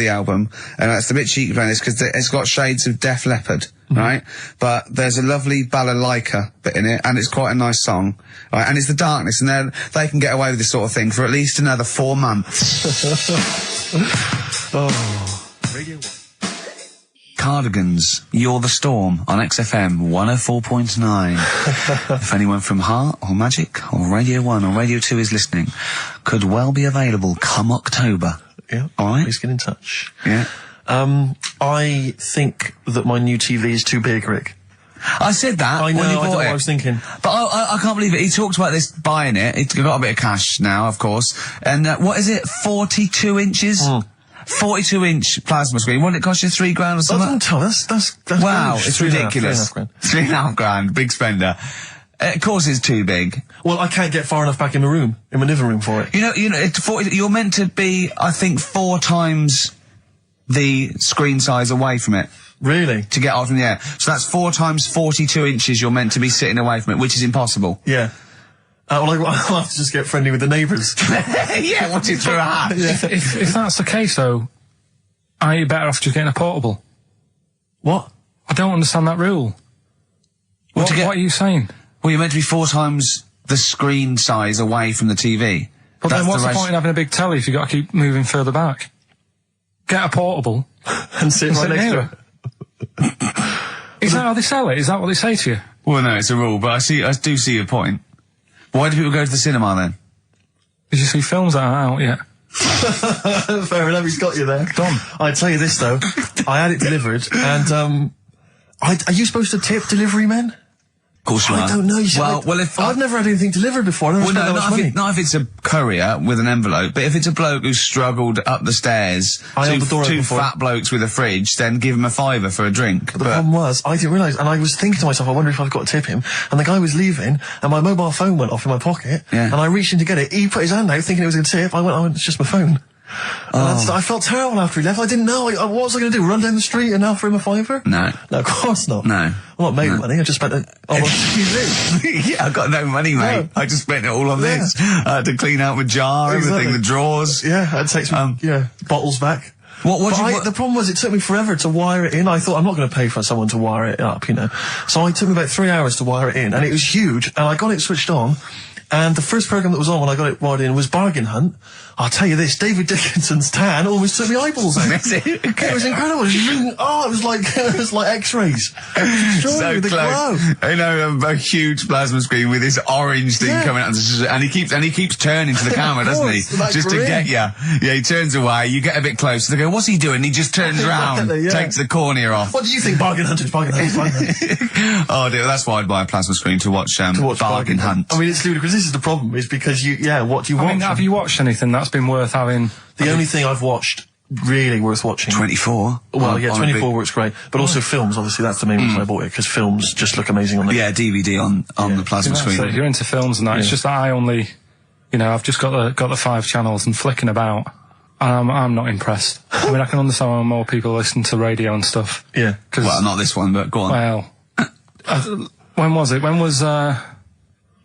album, and it's a bit cheeky playing this because it's got shades of Def Leppard, right? But there's a lovely balalaika bit in it, and it's quite a nice song, right? And it's the Darkness, and they can get away with this sort of thing for at least another 4 months. Radio 1. Cardigans, You're the Storm on XFM 104.9. If anyone from Heart or Magic or Radio 1 or Radio 2 is listening, could well be available come October. Yeah. Alright? Please get in touch. Yeah. I think that my new TV is too big, Rick. I said that I know, when you I bought know it. what I was thinking. But I can't believe it. He talked about this buying it. He's got a bit of cash now, of course. And what is it? 42 inches? 42-inch plasma screen. What did it cost you? $3,000 or something? That's wow, huge. it's ridiculous. $3,500. Big spender. Of course it's too big. Well, I can't get far enough back in my living room for it. You know, you're meant to be, I think, 4 times the screen size away from it. Really? To get off in the air. So that's 4 times 42 inches you're meant to be sitting away from it, which is impossible. Yeah. Well, I'll have to just get friendly with the neighbours. Yeah, watch it through a hat. Yeah. If that's the case, though, are you better off just getting a portable? What? I don't understand that rule. What are you saying? Well, you're meant to be 4 times the screen size away from the TV. But then what's the point in having a big telly if you've got to keep moving further back? Get a portable. and sit right next to it. Is that how they sell it? Is that what they say to you? Well, no, it's a rule, but I do see your point. Why do people go to the cinema then? Did you see films that are out yet? Fair enough, he's got you there. Done. I tell you this though, I had it delivered, and are you supposed to tip delivery men? Of course you are. I don't know. If I've never had anything delivered before. I don't know not if it's a courier with an envelope, but if it's a bloke who's struggled up the stairs, two fat blokes with a fridge, then give him a £5 for a drink. But the problem was, I didn't realise, and I was thinking to myself, I wonder if I've got to tip him. And the guy was leaving, and my mobile phone went off in my pocket, and I reached in to get it. He put his hand out, thinking it was a tip. I went, it's just my phone. I felt terrible after he left. I didn't know. What was I going to do? Run down the street and offer him a £5? No, of course not. No, I'm not made money. I just spent it on TV. Yeah, I got no money, mate. I just spent it all on this. To clean out my jar, everything, the drawers. Yeah, I'd take some bottles back. The problem was, it took me forever to wire it in. I thought, I'm not going to pay for someone to wire it up, you know. So it took me about 3 hours to wire it in, and it was huge. And I got it switched on. And the first programme that was on when I got it wired in was Bargain Hunt. I'll tell you this, David Dickinson's tan almost took my eyeballs out. It was incredible. It was like X-rays. So close. You know, a huge plasma screen with this orange thing coming out, and he keeps turning to the camera, doesn't he? Just to get you. Yeah, he turns away. You get a bit closer. They go, "What's he doing?" He just turns around, takes the cornea off. What do you think? Bargain Hunt is Bargain Hunt. Oh dear, that's why I'd buy a plasma screen to watch Bargain Hunt. I mean, it's ludicrous. This is the problem, is because what do you watch? I mean, have you watched anything that's been worth having? The only thing I've watched really worth watching. 24. Well, 24 works great, but also films. Obviously, that's the main reason I bought it, because films just look amazing on the DVD on the plasma screen. So you're into films and that. It's just that I only, I've just got the 5 channels and flicking about. I'm not impressed. I mean, I can understand why more people listen to radio and stuff. Yeah. Well, not this one, but go on. Well, when was it? When was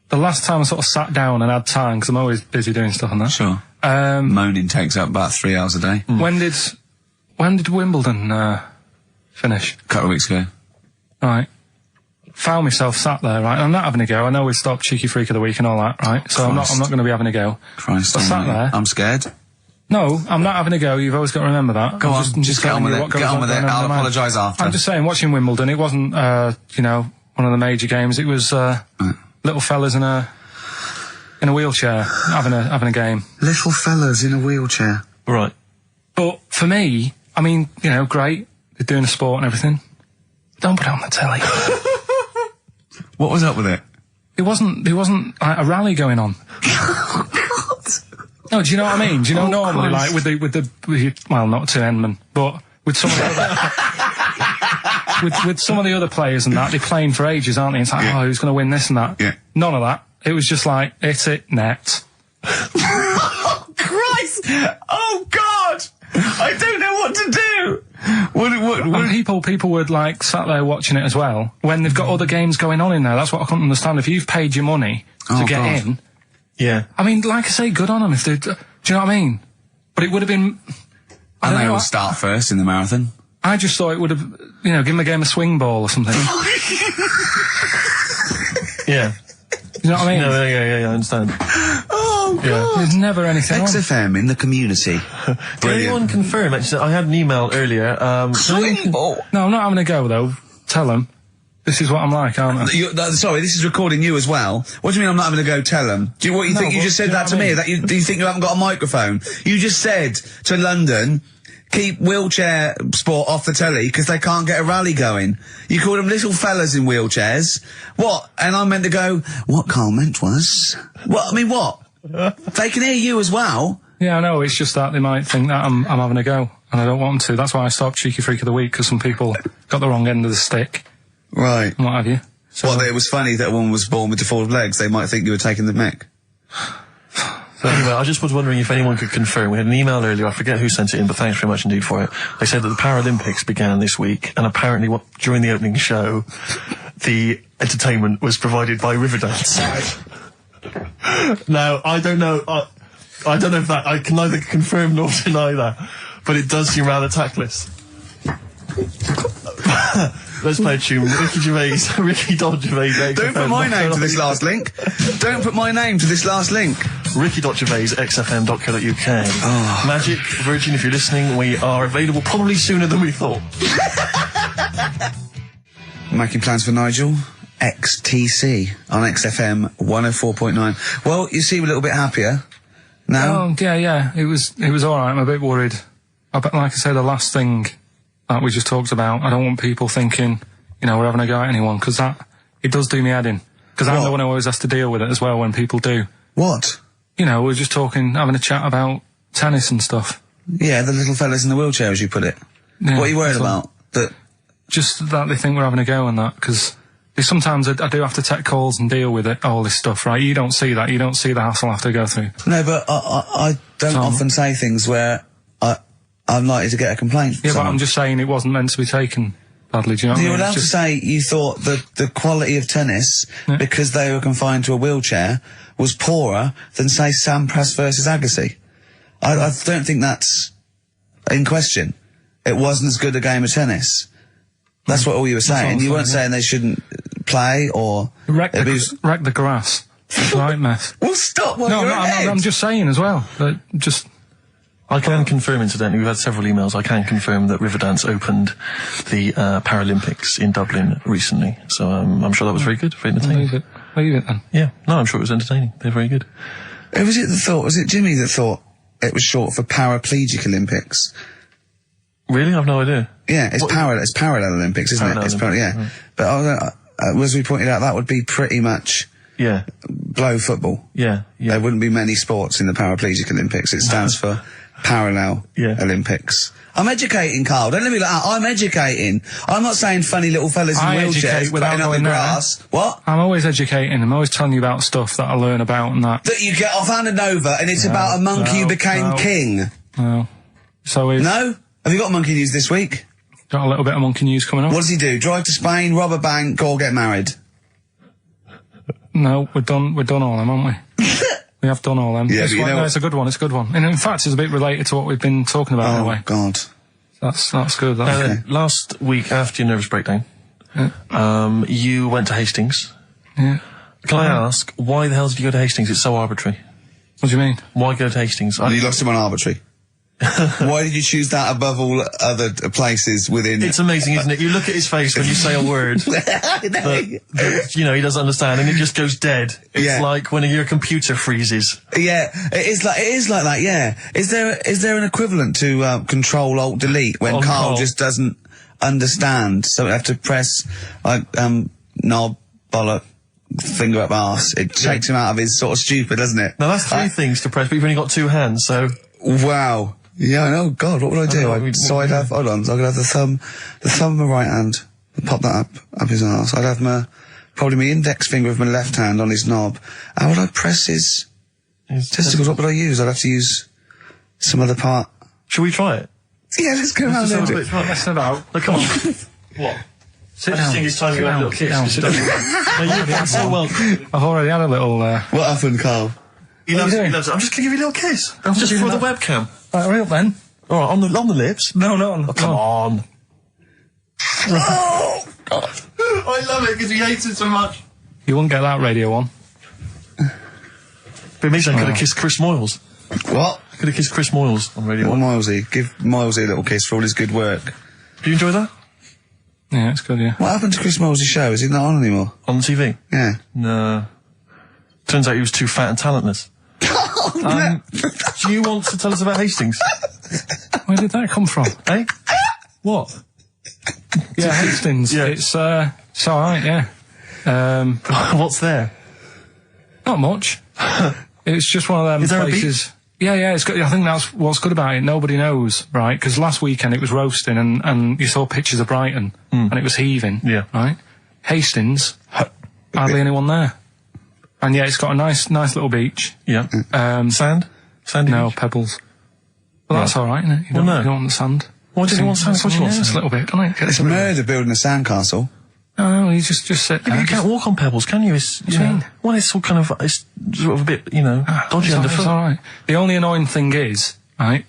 the last time I sort of sat down and had time, because I'm always busy doing stuff and that. Sure. Moaning takes up about 3 hours a day. When did Wimbledon finish? A couple of weeks ago. Right. Found myself sat there, right? I'm not having a go. I know we stopped Cheeky Freak of the Week and all that, right? So I'm not going to be having a go. Christ, I sat there. I'm scared. No, I'm not having a go. You've always got to remember that. Go on, just get on with it. Get on with it. I'll apologise after. I'm just saying, watching Wimbledon, it wasn't, you know, one of the major games. It was little fellas in a wheelchair having a game. Little fellas in a wheelchair. Right. But for me, I mean, you know, great. They're doing a sport and everything. Don't put it on the telly. What was up with it? There wasn't like, a rally going on. No, do you know what I mean? Do you know normally, Christ. like with well, not to Enman, but with some of the other, with some of the other players and that, they're playing for ages, aren't they? It's like, oh, who's going to win this and that? Yeah. None of that. It was just like, hit it, net. Oh, Christ! Oh, God! I don't know what to do! And people were like sat there watching it as well, when they've got other games going on in there. That's what I couldn't understand. If you've paid your money to get in, yeah. I mean, like I say, good on them if they, do you know what I mean? But it would have been, I don't And they know, will start first in the marathon. I just thought it would have, you know, give them a game of swing ball or something. Yeah. You know what I mean? No, yeah, I understand. Oh, God! Yeah. There's never anything on. XFM in the community. Can anyone confirm, actually, I had an email earlier, Swing ball! No, I'm not having a go, though. Tell them. This is what I'm like, aren't I? Sorry, this is recording you as well. What do you mean I'm not having a go? Tell them. Do you think you just said that to me? That do you think you haven't got a microphone? You just said to London, keep wheelchair sport off the telly because they can't get a rally going. You called them little fellas in wheelchairs. What? And I meant to go, what Carl meant was... What? I mean, what? They can hear you as well. Yeah, I know. It's just that they might think that I'm having a go, and I don't want to. That's why I stopped Cheeky Freak of the Week, because some people got the wrong end of the stick. Right. And what have you. So, Well, it was funny that a woman was born with deformed legs. They might think you were taking the mic. So anyway, I just was wondering if anyone could confirm. We had an email earlier, I forget who sent it in, but thanks very much indeed for it. They said that the Paralympics began this week, and apparently during the opening show, the entertainment was provided by Riverdance. Now, I don't know if that, I can neither confirm nor deny that, but it does seem rather tactless. Let's play a tune. Ricky Gervais. Don't put my name to this last link. Don't put my name to this last link. Ricky.Gervais, XFM.co.uk. Oh. Magic, Virgin, if you're listening, we are available probably sooner than we thought. Making plans for Nigel. XTC on XFM 104.9. Well, you seem a little bit happier now. Oh, yeah. It was alright. I'm a bit worried. Like I say, the last thing that we just talked about, I don't want people thinking, you know, we're having a go at anyone, because it does do me head in. Because I'm the one who always has to deal with it as well when people do. What? You know, we're just having a chat about tennis and stuff. Yeah, the little fellas in the wheelchair, as you put it. Yeah, what are you worried about? Just that they think we're having a go and that, because sometimes I do have to take calls and deal with all this stuff, right? You don't see that. You don't see the hassle I have to go through. No, but I don't often say things where I'm likely to get a complaint. Yeah, but I'm just saying it wasn't meant to be taken badly, do you know what I mean? You're allowed to say you thought the quality of tennis, because they were confined to a wheelchair, was poorer than, say, Sampras versus Agassi. I don't think that's in question. It wasn't as good a game of tennis. That's what all you were saying. You weren't saying they shouldn't play or... Wreck the grass. Right, mess. Well, stop while No, you're ahead. I'm just saying as well. I can confirm, incidentally, we've had several emails, I can confirm that Riverdance opened the Paralympics in Dublin recently. So I'm sure that was very good, very entertaining. Leave it then. Yeah, no, I'm sure it was entertaining. They're very good. Who was it that thought? Was it Jimmy that thought it was short for Paraplegic Olympics? Really? I've no idea. Yeah, it's parallel Olympics, isn't it? It's yeah. Right. But as we pointed out, that would be pretty much blow football. Yeah. There wouldn't be many sports in the Paraplegic Olympics. It stands for Parallel Olympics. I'm educating, Carl. Don't let me like that. I'm educating. I'm not saying funny little fellas in wheelchairs playing up the grass. What? I'm always educating. I'm always telling you about stuff that I learn about and that. That you get off-handed over, and it's about a monkey who became king. No. So No? Have you got monkey news this week? Got a little bit of monkey news coming up. What does he do? Drive to Spain, rob a bank, or get married? No, we've done all them, haven't we? We have done all them. Yeah, It's a good one. It's a good one. And in fact, it's a bit related to what we've been talking about in a way. Oh, God. That's good. Okay. Last week, after your nervous breakdown, you went to Hastings. Yeah. Can I ask, why the hell did you go to Hastings? It's so arbitrary. What do you mean? Why go to Hastings? You lost him on arbitrary. Why did you choose that above all other places within... It's amazing, isn't it? You look at his face when you say a word that, you know, he doesn't understand, and it just goes dead. It's like when your computer freezes. Yeah, it is like that, yeah. Is there an equivalent to Control-Alt-Delete when Carl just doesn't understand, so we have to press, like, knob, bollock, finger up arse. It takes him out of his sort of stupid, doesn't it? Now, that's three things to press, but you've only got two hands, so... Wow. Yeah, I know. God, what would I do? I'd have, hold on, so I could have the thumb of my right hand, and pop that up his arse. I'd have probably my index finger of my left hand on his knob. How would I press his testicles? What would I use? I'd have to use some other part. Shall we try it? Yeah, let's go around there. Let's about. Look, come on. What? Sit I down. just think it's time you had a little kiss. Sit down. No, you've done so well. I've already had a little, What happened, Carl? He loves it. I'm just going to give you a little kiss. Just for the webcam. Right, hurry up then. All right, on the lips. No, not on the... Oh, come on. Oh, God. I love it because he hates it so much. You wouldn't get that radio on. But it means I could have kissed Chris Moyles. What? I could have kissed Chris Moyles on Radio 1. Milesy. Give Milesy a little kiss for all his good work. Do you enjoy that? Yeah, it's good, yeah. What happened to Chris Miles's show? Is he not on anymore? On TV? Yeah. No. Turns out he was too fat and talentless. Do you want to tell us about Hastings? Where did that come from? Eh? What? Yeah, Hastings. Yeah. It's alright, yeah. What's there? Not much. It's just one of them Is there places... Yeah, it's good. I think that's what's good about it. Nobody knows, right? Because last weekend it was roasting and you saw pictures of Brighton and it was heaving, right? Hastings, hardly anyone there. And yeah, it's got a nice little beach. Yeah. Sand? Sandy No, beach? pebbles. Well, that's alright, isn't it? You don't want the sand. Why does he want sand? What do you want Just sand? a little bit, don't it? It's murder building a sandcastle. No, you just sit there. Yeah, you can't walk on pebbles, can you? It's, you know, well, it's all kind of, it's sort of a bit, you know, dodgy underfoot. It's alright. The only annoying thing is, right,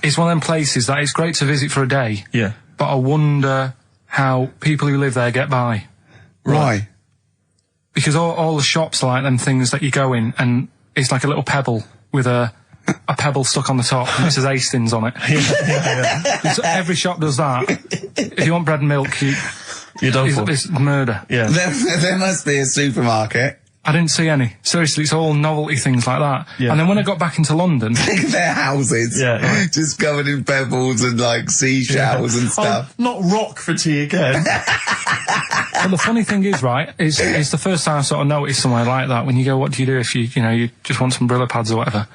it's one of them places that it's great to visit for a day. Yeah. But I wonder how people who live there get by. Why? Because all the shops are like them things that you go in and it's like a little pebble with a pebble stuck on the top and it says Hastings on it. Yeah. So every shop does that. If you want bread and milk, You're done for. It's murder. Yeah. There must be a supermarket. I didn't see any. Seriously, it's all novelty things like that. Yeah. And then when I got back into London... Their houses. Yeah. Just covered in pebbles and, like, seashells and stuff. Oh, not rock for tea again. Well, the funny thing is, right, it's the first time I sort of noticed somewhere like that when you go, what do you do if you just want some Brillo pads or whatever?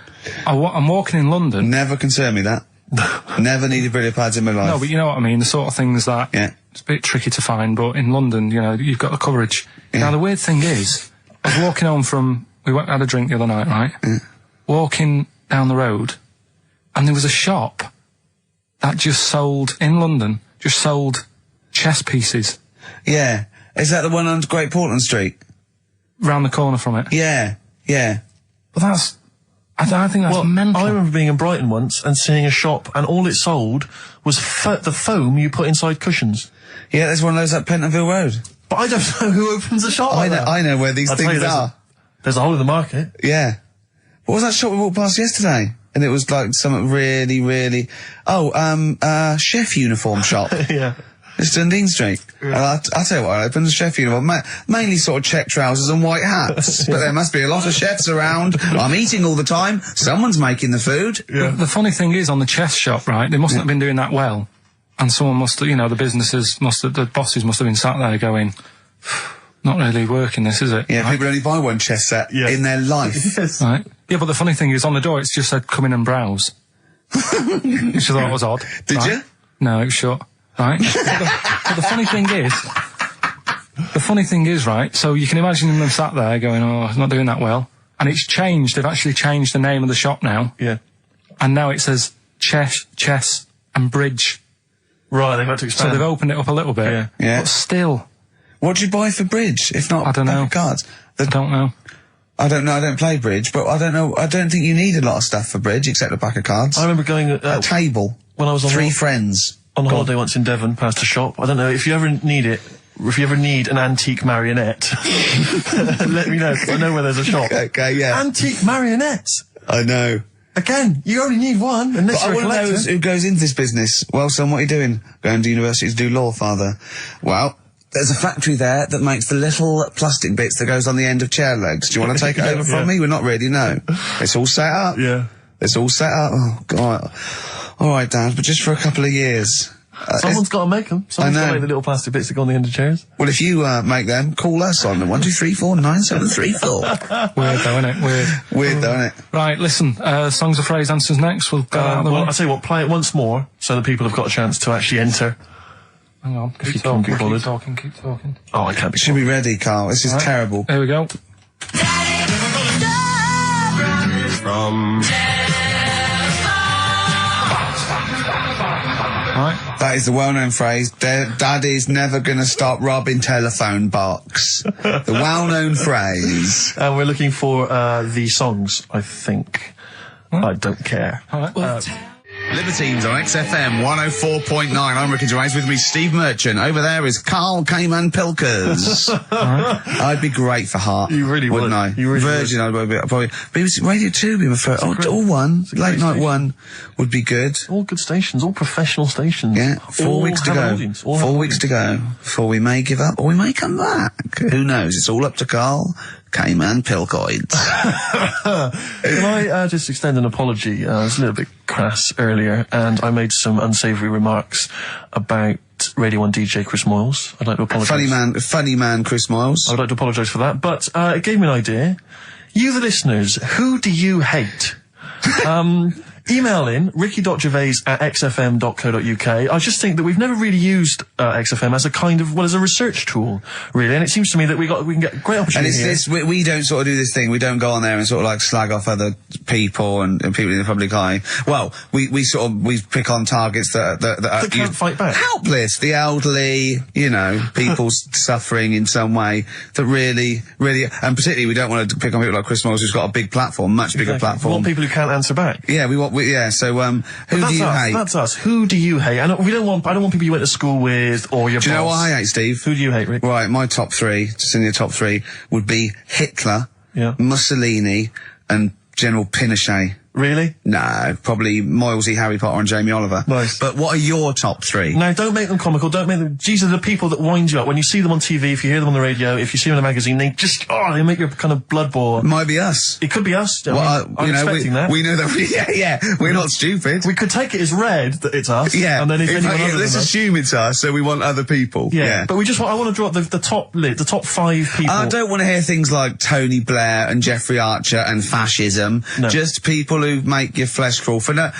I'm walking in London... Never concerned me, that. Never needed Brillo pads in my life. No, but you know what I mean, the sort of things that... Yeah. It's a bit tricky to find, but in London, you've got the coverage. Yeah. Now, the weird thing is, I was walking home from... We had a drink the other night, right? Yeah. Walking down the road, and there was a shop that just sold, in London, chess pieces. Yeah. Is that the one on Great Portland Street? Round the corner from it. Yeah. Yeah. But that's... I think that's mental. I remember being in Brighton once and seeing a shop, and all it sold was the foam you put inside cushions. Yeah, there's one of those at Pentonville Road. But I don't know who opens a shop like that. I know where these things are. There's a hole in the market. Yeah. What was that shop we walked past yesterday? And it was like something really, really... chef uniform shop. Yeah. It's Dundee Street. Yeah. I'll tell you what, I opened a chef uniform. Mainly sort of check trousers and white hats. But there must be a lot of chefs around. I'm eating all the time. Someone's making the food. Yeah. The funny thing is, on the chess shop, right, they mustn't have been doing that well. And someone the bosses must have been sat there going, not really working this, is it? Yeah, right? people only buy one chess set in their life. Yes. Right. Yeah, but the funny thing is, on the door, it's just said, come in and browse. Which I thought was odd. Did you? No, it was shut. Right? but the funny thing is, right, so you can imagine them sat there going, oh, it's not doing that well. And it's changed. They've actually changed the name of the shop now. Yeah. And now it says chess and bridge. Right, they've had to expand. So they've opened it up a little bit. Yeah. Yeah. But still. What do you buy for bridge, if not I don't know. cards? I don't know. I don't know, I don't play bridge, but I don't know, I don't think you need a lot of stuff for bridge, except a pack of cards. I remember going a table. When I was on three friends. On holiday once in Devon, past a shop. I don't know, if you ever need it, if you ever need an antique marionette, let me know, 'cause I know where there's a shop. Okay, yeah. Antique marionettes! I know. Again, you only need one, unless But I you're a want to know collector. who goes into this business. Well, son, what are you doing? Going to university to do law, father. Well, there's a factory there that makes the little plastic bits that goes on the end of chair legs. Do you want to take it over from me? We're not really, no. It's all set up. Yeah. It's all set up. Oh, God. All right, Dad, but just for a couple of years. Someone's got to make them. Someone's got to know. make the little plastic bits that go on the end of chairs. Well, if you make them, call us on 123497734. Weird though, isn't it? Weird though, isn't it? Right, listen, songs of phrase answers next. We'll go out of the Well, way. I'll tell you what, play it once more, so that people have got a chance to actually enter. Hang on, If you keep can't talking, be bothered. keep talking. Oh, I can't be Should be ready, Carl. This is terrible. Here we go. Right. That is the well-known phrase, Daddy's never gonna stop robbing telephone box. The well-known phrase. And we're looking for the songs, I think. I don't care. All right. Libertines on XFM 104.9. I'm Ricky Gervais, with me Steve Merchant. Over there is Karl Pilkington. I'd be great for Heart. You really would. Wouldn't I? You really Virgin, I'd probably. But it was Radio 2 be my first. Or one. Late night one would be good. All good stations, all professional stations. Yeah, 4 All weeks to have an go. audience, all 4 have an weeks to go before we may give up or we may come back. Who knows? It's all up to Karl Pilkington. Can I just extend an apology? I was a little bit crass earlier, and I made some unsavoury remarks about Radio 1 DJ Chris Moyles. I'd like to apologise. Funny man Chris Moyles. I would like to apologise for that, but it gave me an idea. You, the listeners, who do you hate? Email in ricky.gervais@xfm.co.uk. I just think that we've never really used XFM as a kind of, well, as a research tool, really, and it seems to me that we can get great opportunity. And it's here. this, we don't sort of do this thing, we don't go on there and sort of like slag off other people and people in the public eye. Well, we pick on targets that can't fight back. Helpless, the elderly, you know, people suffering in some way that really, and particularly we don't want to pick on people like Chris Moyles, who's got a big platform, much bigger platform. We want people who can't answer back. Yeah, so, who do you hate? That's us. Who do you hate? I don't want people you went to school with or your Do you know boss. what I hate, Steve? Who do you hate, Rick? Right, my top three, just in the top three, would be Hitler, Mussolini, and General Pinochet. Really? No, probably Moylesy, Harry Potter, and Jamie Oliver. Nice. But what are your top three? Now, don't make them comical. Don't make them. These are the people that wind you up when you see them on TV. If you hear them on the radio, if you see them in a magazine, they just they make your kind of blood boil. It might be us. It could be us. Well, I'm expecting that. We know that. We're not stupid. We could take it as read that it's us. Yeah. And then if anyone other let's than us, assume it's us, so we want other people. Yeah. But I want to draw up the top five people. I don't want to hear things like Tony Blair and Jeffrey Archer and fascism. No. Just people who make your flesh crawl for no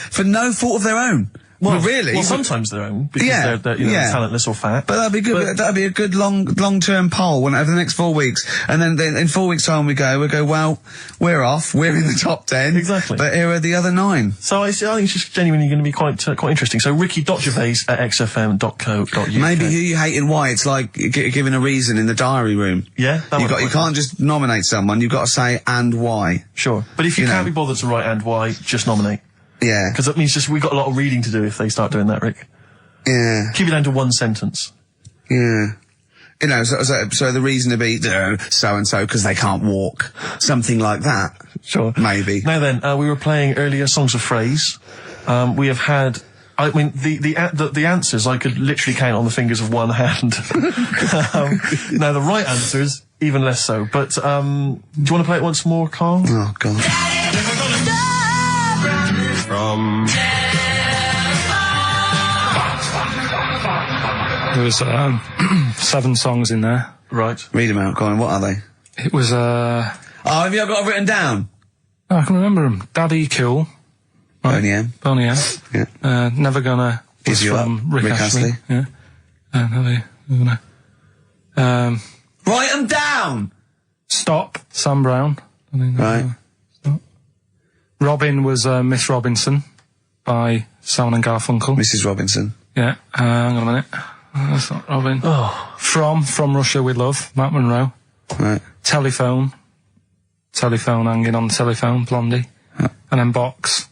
fault of their own. Well, really? Well, sometimes their own, because they're talentless or fat. But that'd be good. That'd be a good long-term poll over the next 4 weeks. And then in 4 weeks' time we go, well, we're off. We're in the top 10. Exactly. But here are the other 9. So I think it's just genuinely going to be quite interesting. So ricky.gervais@xfm.co.uk. Maybe who you hate and why. It's like giving a reason in the diary room. Yeah. You can't just nominate someone. You've got to say and why. Sure. But if you can't be bothered to write and why, just nominate. Yeah. Because that means we've got a lot of reading to do if they start doing that, Rick. Yeah. Keep it down to one sentence. Yeah. You know, so the reason to be so-and-so because they can't walk. Something like that. Sure. Maybe. Now then, we were playing earlier songs of phrase. We have had, I mean, the answers I could literally count on the fingers of one hand. Now the right answers, even less so. But, do you want to play it once more, Karl? Oh, God. There was 7 songs in there. Right. Read them out, Colin. What are they? It was Oh, have you got it written down? Oh, I can remember them. Daddy Cool. Right. Boney M. Boney M. Yeah. Never Gonna. Give You Up. Rick Astley. Yeah. Never Gonna. Write them down! Stop. Sam Brown. Right. Stop. Robin was Miss Robinson by Simon and Garfunkel. Mrs. Robinson. Yeah. Hang on a minute. That's not Robin. Oh. From Russia with Love, Matt Monroe. Right. Telephone hanging on the telephone, Blondie. Yeah. And then Box,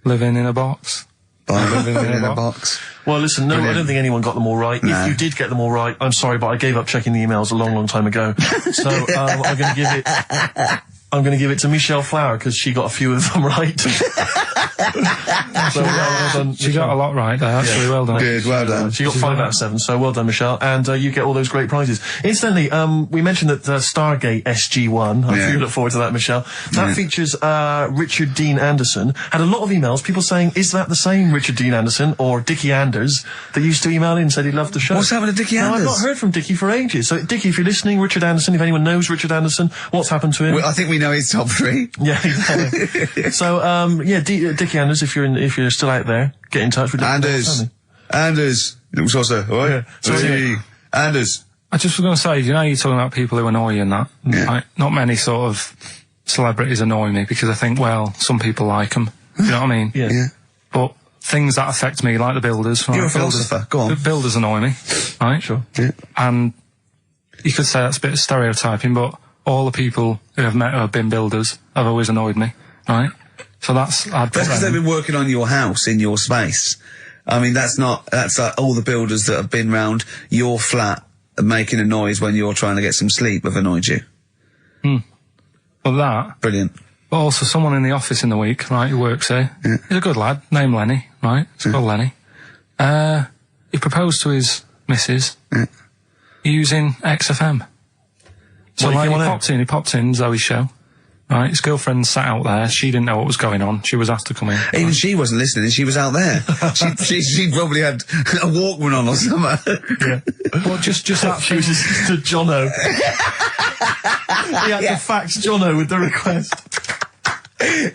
living in a box. Living in a box. Well, listen, no, I don't think anyone got them all right. No. If you did get them all right, I'm sorry, but I gave up checking the emails a long, long time ago. So I'm going to give it to Michelle Flower because she got a few of them right. So well done. She got a lot right there, actually. Well done. Good, well done. She got 5 out of 7, so well done, Michelle. And you get all those great prizes. Incidentally, we mentioned that Stargate SG-1, I'm sure you look forward to that, Michelle. That features Richard Dean Anderson. Had a lot of emails, people saying, is that the same Richard Dean Anderson or Dickie Anders that used to email in and said he loved the show? What's happened to Dickie No, Anders? I've not heard from Dickie for ages. So, Dickie, if you're listening, Richard Anderson, if anyone knows Richard Anderson, what's happened to him? I think we know his top 3. Yeah, exactly. So, Dickie Anders, if you're still out there, get in touch with Anders. It was also, oh yeah. Sorry. Anders. I just was going to say, you know, you're talking about people who annoy you and that. Yeah. Right? Not many sort of celebrities annoy me because I think, well, some people like them. You know what I mean? Yeah. But things that affect me, like the builders. Right? You're a philosopher. Go on. The builders annoy me, right? Sure. Yeah. And you could say that's a bit of stereotyping, but all the people who I've met who have been builders have always annoyed me, right? So that's because they've been working on your house in your space. I mean, that's like all the builders that have been round your flat making a noise when you're trying to get some sleep have annoyed you. Well, that. Brilliant. But also someone in the office in the week, right, who works here. Yeah. He's a good lad, named Lenny, right? It's called Lenny. He proposed to his missus using XFM. So like, he popped in Zoe's show. Right, his girlfriend sat out there. She didn't know what was going on. She was asked to come in. Even she wasn't listening. She was out there. she probably had a Walkman on or something. Yeah. Well, just that. She was just to Jono. He had to fax Jono with the request.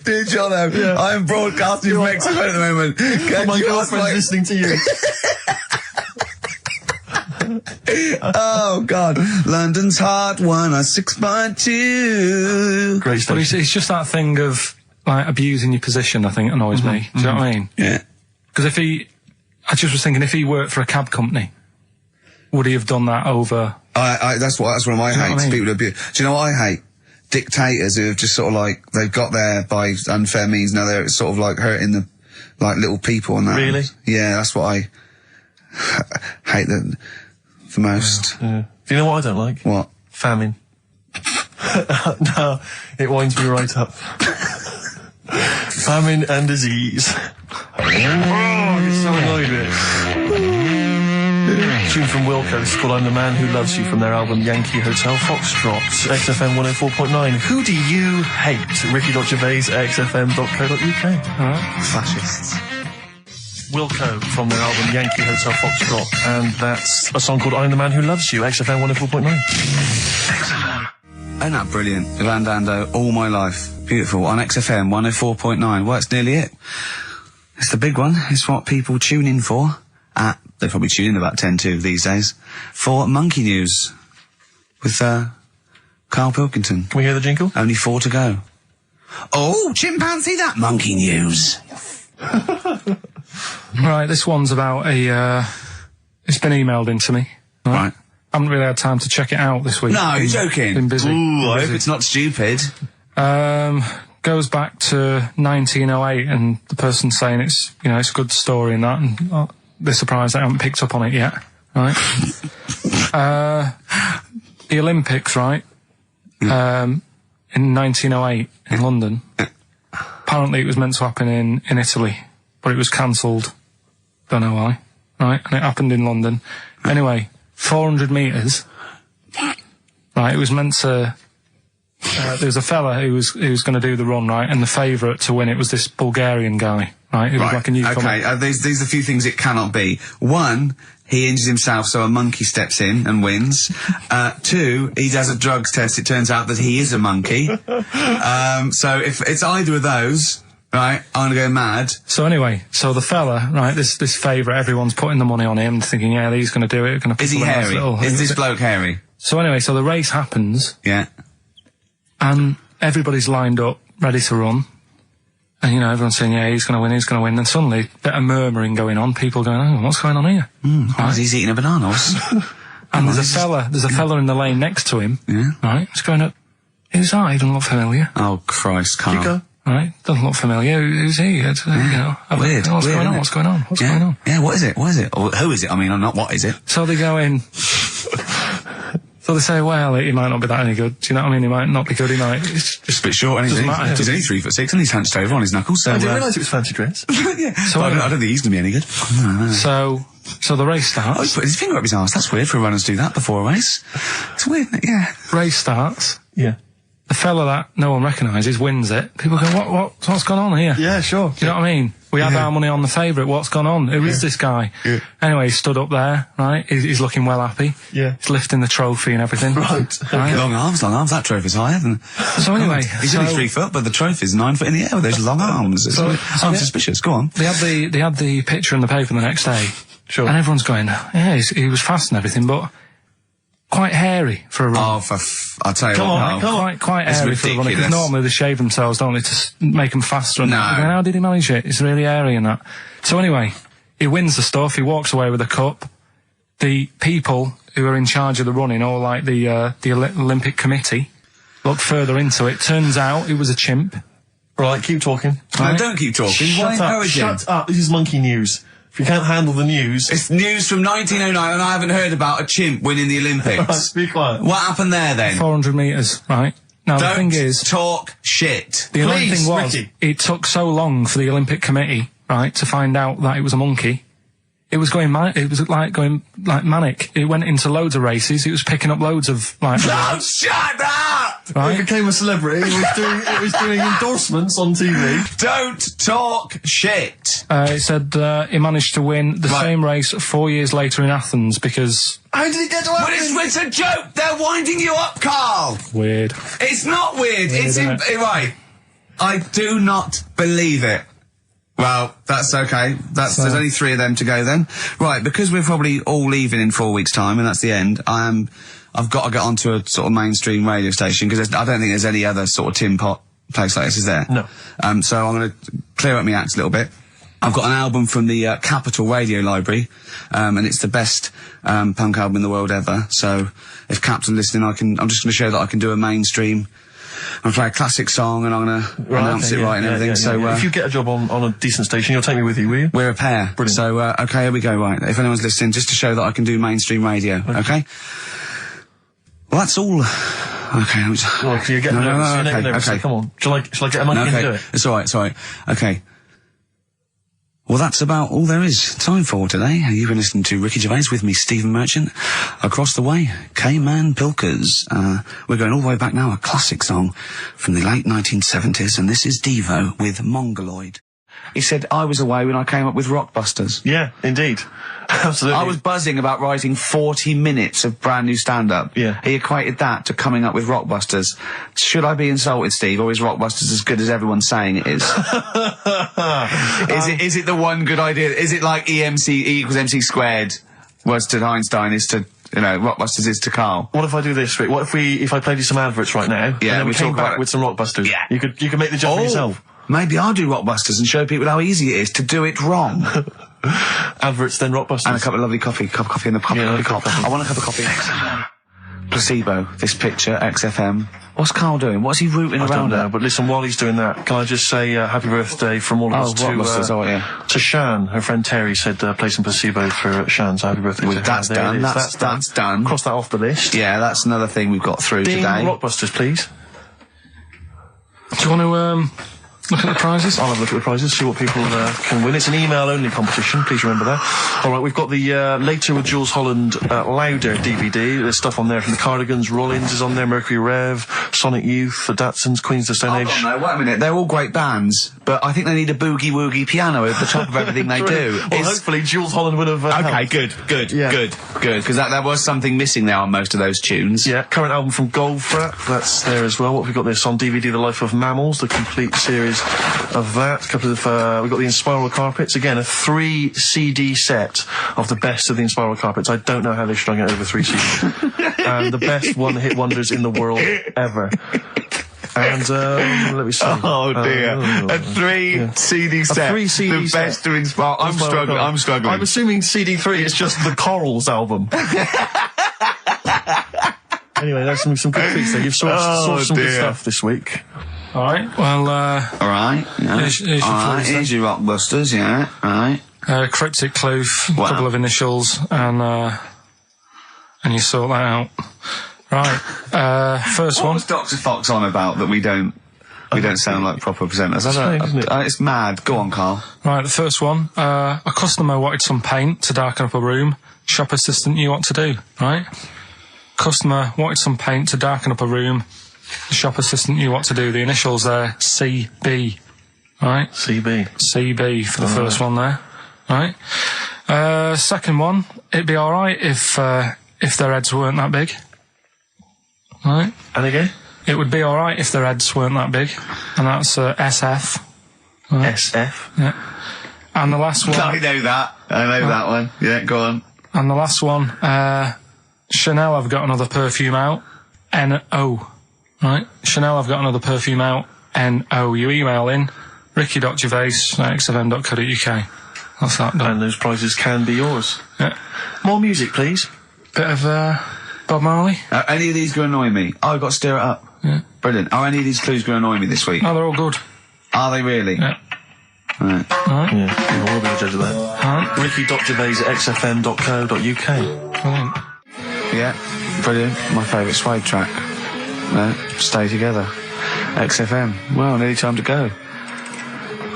Dear Jono, I am broadcasting from XFM at the moment. Can my you girlfriend's listening to you. Oh God, London's Hot 106.2. Great stuff. But it's just that thing of like abusing your position. I think annoys me. Do you know what I mean? Yeah. Because I just was thinking, if he worked for a cab company, would he have done that over? That's one of my hates. People who abuse. Do you know what I hate? Dictators who have just sort of like they've got there by unfair means. Now they're sort of like hurting the like little people and that. Really? Yeah, that's what I hate the most. Yeah. Do you know what I don't like? What? Famine. No, it winds me right up. Famine and disease. Oh, I get so annoyed with it. Tune from Wilco. It's called I'm the Man Who Loves You from their album Yankee Hotel Foxtrot. XFM 104.9. Who do you hate? Ricky.Gervais, xfm.co.uk. Fascists. Wilco from their album Yankee Hotel Foxtrot, and that's a song called I'm the Man Who Loves You, XFM 104.9. XFM. Isn't that brilliant? Van Dando, All My Life. Beautiful. On XFM 104.9. Well, it's nearly it. It's the big one. It's what people tune in for. They probably tune in about 10-2 these days. For Monkey News. With, Karl Pilkington. Can we hear the jingle? Only 4 to go. Oh, chimpanzee, that Monkey News. Right, this one's about it's been emailed into me. Right. I haven't really had time to check it out this week. No, you're joking. Been busy. Ooh, I hope it's not stupid. Goes back to 1908, and the person's saying it's a good story and that, and they're surprised I haven't picked up on it yet. Right. The Olympics, right? In 1908 in London. Apparently it was meant to happen in Italy, but it was cancelled. Don't know why. Right, and it happened in London. Anyway, 400 metres. Right, it was meant to. There was a fella who was going to do the run, right, and the favourite to win it was this Bulgarian guy, right? Who was like a newcomer. Okay, these are a few things it cannot be. One, he injures himself, so a monkey steps in and wins. 2, he does a drugs test. It turns out that he is a monkey. So if it's either of those, right, I'm gonna go mad. So anyway, so the fella, right, this favourite, everyone's putting the money on him, thinking, yeah, he's going to do it. Is he hairy? Is this bloke hairy? So anyway, so the race happens. Yeah. And everybody's lined up, ready to run. And, you know, everyone's saying, yeah, he's going to win, he's going to win. Then suddenly, a bit of murmuring going on, people going, oh, what's going on here? Right. He's eating a banana. And there's a fella in the lane next to him. Yeah. Right? He's going up, who's that? He doesn't look familiar. Oh, Christ, Carl. Right? Doesn't look familiar. Who's he? It's, you know, weird. What's going on? What's going on? What's going on? Yeah, what is it? What is it? Or who is it? I mean, not what is it? So they go in. So they say, well, he might not be that any good. Do you know what I mean? He might not be good. He might. It's just a bit short, and he's only 3'6", and he's hunched over on his knuckles. So I didn't realise it was fancy dress. Yeah. So I don't think he's going to be any good. No. So the race starts. Oh, he's put his finger up his arse. That's weird for runners to do that before a race. It's weird, isn't it? Yeah. Race starts. Yeah. The fella that no one recognises wins it. People go, what's gone on here? Yeah, sure. Do you know what I mean? We had our money on the favourite. What's gone on? Who is this guy? Yeah. Anyway, he stood up there, right? He's looking well happy. Yeah. He's lifting the trophy and everything. Right. Long arms. That trophy's higher than... So anyway... He's only 3 foot, but the trophy's 9 foot in the air with those long arms. I'm suspicious. Go on. They had the picture in the paper the next day. Sure. And everyone's going, yeah, he was fast and everything, but... quite hairy for a run. Oh, I'll tell you what. Quite hairy for a run. Because normally they shave themselves, don't they, to make them faster. And that. How did he manage it? It's really hairy and that. So anyway, he wins the stuff. He walks away with a cup. The people who are in charge of the running, or like the Olympic Committee, look further into it. Turns out it was a chimp. Right, keep talking. No, don't keep talking. Shut up. This is monkey news. If you can't handle the news... It's news from 1909 and I haven't heard about a chimp winning the Olympics. Be quiet. What happened there then? 400 metres, right? Now the thing is... talk shit. The only thing was, Ricky. It took so long for the Olympic Committee, right, to find out that it was a monkey. It was going going manic. It went into loads of races. It was picking up loads of like. No, shut up! Right? He became a celebrity. It was doing endorsements on TV. Don't talk shit. It said he managed to win the same race 4 years later in Athens because. How did he get to Athens? But it's a joke. They're winding you up, Carl. Weird. It's not weird. Right. I do not believe it. Well, that's okay. There's only 3 of them to go then. Right, because we're probably all leaving in 4 weeks' time, and that's the end, I've got to get onto a sort of mainstream radio station, because I don't think there's any other sort of tin pot place like this, is there? No. So I'm going to clear up my act a little bit. I've got an album from the Capitol Radio Library, and it's the best punk album in the world ever. So if Cap's listening, I'm just going to show that I can do a mainstream. I'm play a classic song and I'm going to announce it right and everything. So if you get a job on a decent station, you'll take me with you, will you? We're a pair. Brilliant. So, okay, here we go, right. If anyone's listening, just to show that I can do mainstream radio, okay? Well, that's all. Okay. Well, you're getting nervous. Okay. Come on. Shall I get a monkey and do it? It's alright. Okay. Well, that's about all there is time for today. You've been listening to Ricky Gervais with me, Stephen Merchant. Across the way, K-Man Pilkers. We're going all the way back now, a classic song from the late 1970s, and this is Devo with Mongoloid. He said I was away when I came up with Rockbusters. Yeah, indeed. Absolutely. I was buzzing about writing 40 minutes of brand new stand-up. Yeah. He equated that to coming up with Rockbusters. Should I be insulted, Steve, or is Rockbusters as good as everyone's saying it is? Is it the one good idea? Is it like E equals MC squared was to Einstein is to, Rockbusters is to Carl? What if I do this, Rick? What if I played you some adverts right now? Yeah, and then we came back with some Rockbusters? Yeah. You could make the jump for yourself. Maybe I'll do Rockbusters and show people how easy it is to do it wrong. Adverts, then Rockbusters. And a cup of lovely coffee. Cup of coffee in the cup. Yeah, I want a cup of coffee. Placebo, this picture, XFM. What's Carl doing? What's he rooting around I don't know, at? but listen, while he's doing that, can I just say happy birthday from all of us to Shan. Her friend Terry said play some Placebo for Shan, so happy birthday to her. That's done. That's done. Cross that off the list. Yeah, that's another thing we've got through today. Rockbusters, please. Do you want to look at the prizes? I'll have a look at the prizes, see what people can win. It's an email-only competition, please remember that. All right, we've got the Later with Jules Holland Louder DVD. There's stuff on there from the Cardigans, Rollins is on there, Mercury Rev, Sonic Youth, the Datsuns, Queens of Stone Age. Oh, no, wait a minute. They're all great bands, but I think they need a boogie-woogie piano over the top of everything they do. Well, hopefully Jules Holland would have okay, helped. good, because that was something missing there on most of those tunes. Yeah, current album from Goldfrapp, that's there as well. What have we got this on DVD? The Life of Mammals, the complete series of that. A couple of we've got the Inspiral Carpets, again a 3 CD set of the best of the Inspiral Carpets. I don't know how they strung it over 3 CDs. And the best one-hit wonders in the world ever. And let me see. Oh dear. A 3 CD set. A 3 CD the set. best to inspire. I'm struggling. I'm assuming CD3 is just the Corals album. Anyway, that's some good things there. You've sourced some good stuff this week. All right. Well. All right. Yeah. Here's your clues, Here's your Rockbusters. Yeah. Right. Cryptic clue, a couple of initials, and you sort that out. Right. First What one. was Dr. Fox on about that we don't sound like proper presenters? It's mad. Go on, Carl. Right. The first one. A customer wanted some paint to darken up a room. Shop assistant knew what to do. Right. Customer wanted some paint to darken up a room. The shop assistant knew what to do. The initials there, CB. Right? CB for the first one there. Right? Second one, it'd be alright if their heads weren't that big. Right? And again? It would be alright if their heads weren't that big. And that's SF. Right? SF? Yeah. And the last one... I know that. That one. Yeah, go on. And the last one, Chanel have got another perfume out. N-O. Right? Chanel have got another perfume out. N-O. You email in ricky.gervais@xfm.co.uk. That's that done. And those prizes can be yours. Yeah. More music, please. Bit of Bob Marley. Any of these going to annoy me? Oh, I've got to stir it up. Yeah. Brilliant. Are any of these clues going to annoy me this week? No, they're all good. Are they really? Yeah. Right. Alright. Yeah, we'll be the judge of that. Alright. ricky.gervais@xfm.co.uk. Brilliant. Yeah. Brilliant. My favourite Suede track. Stay Together. XFM. Well, nearly time to go.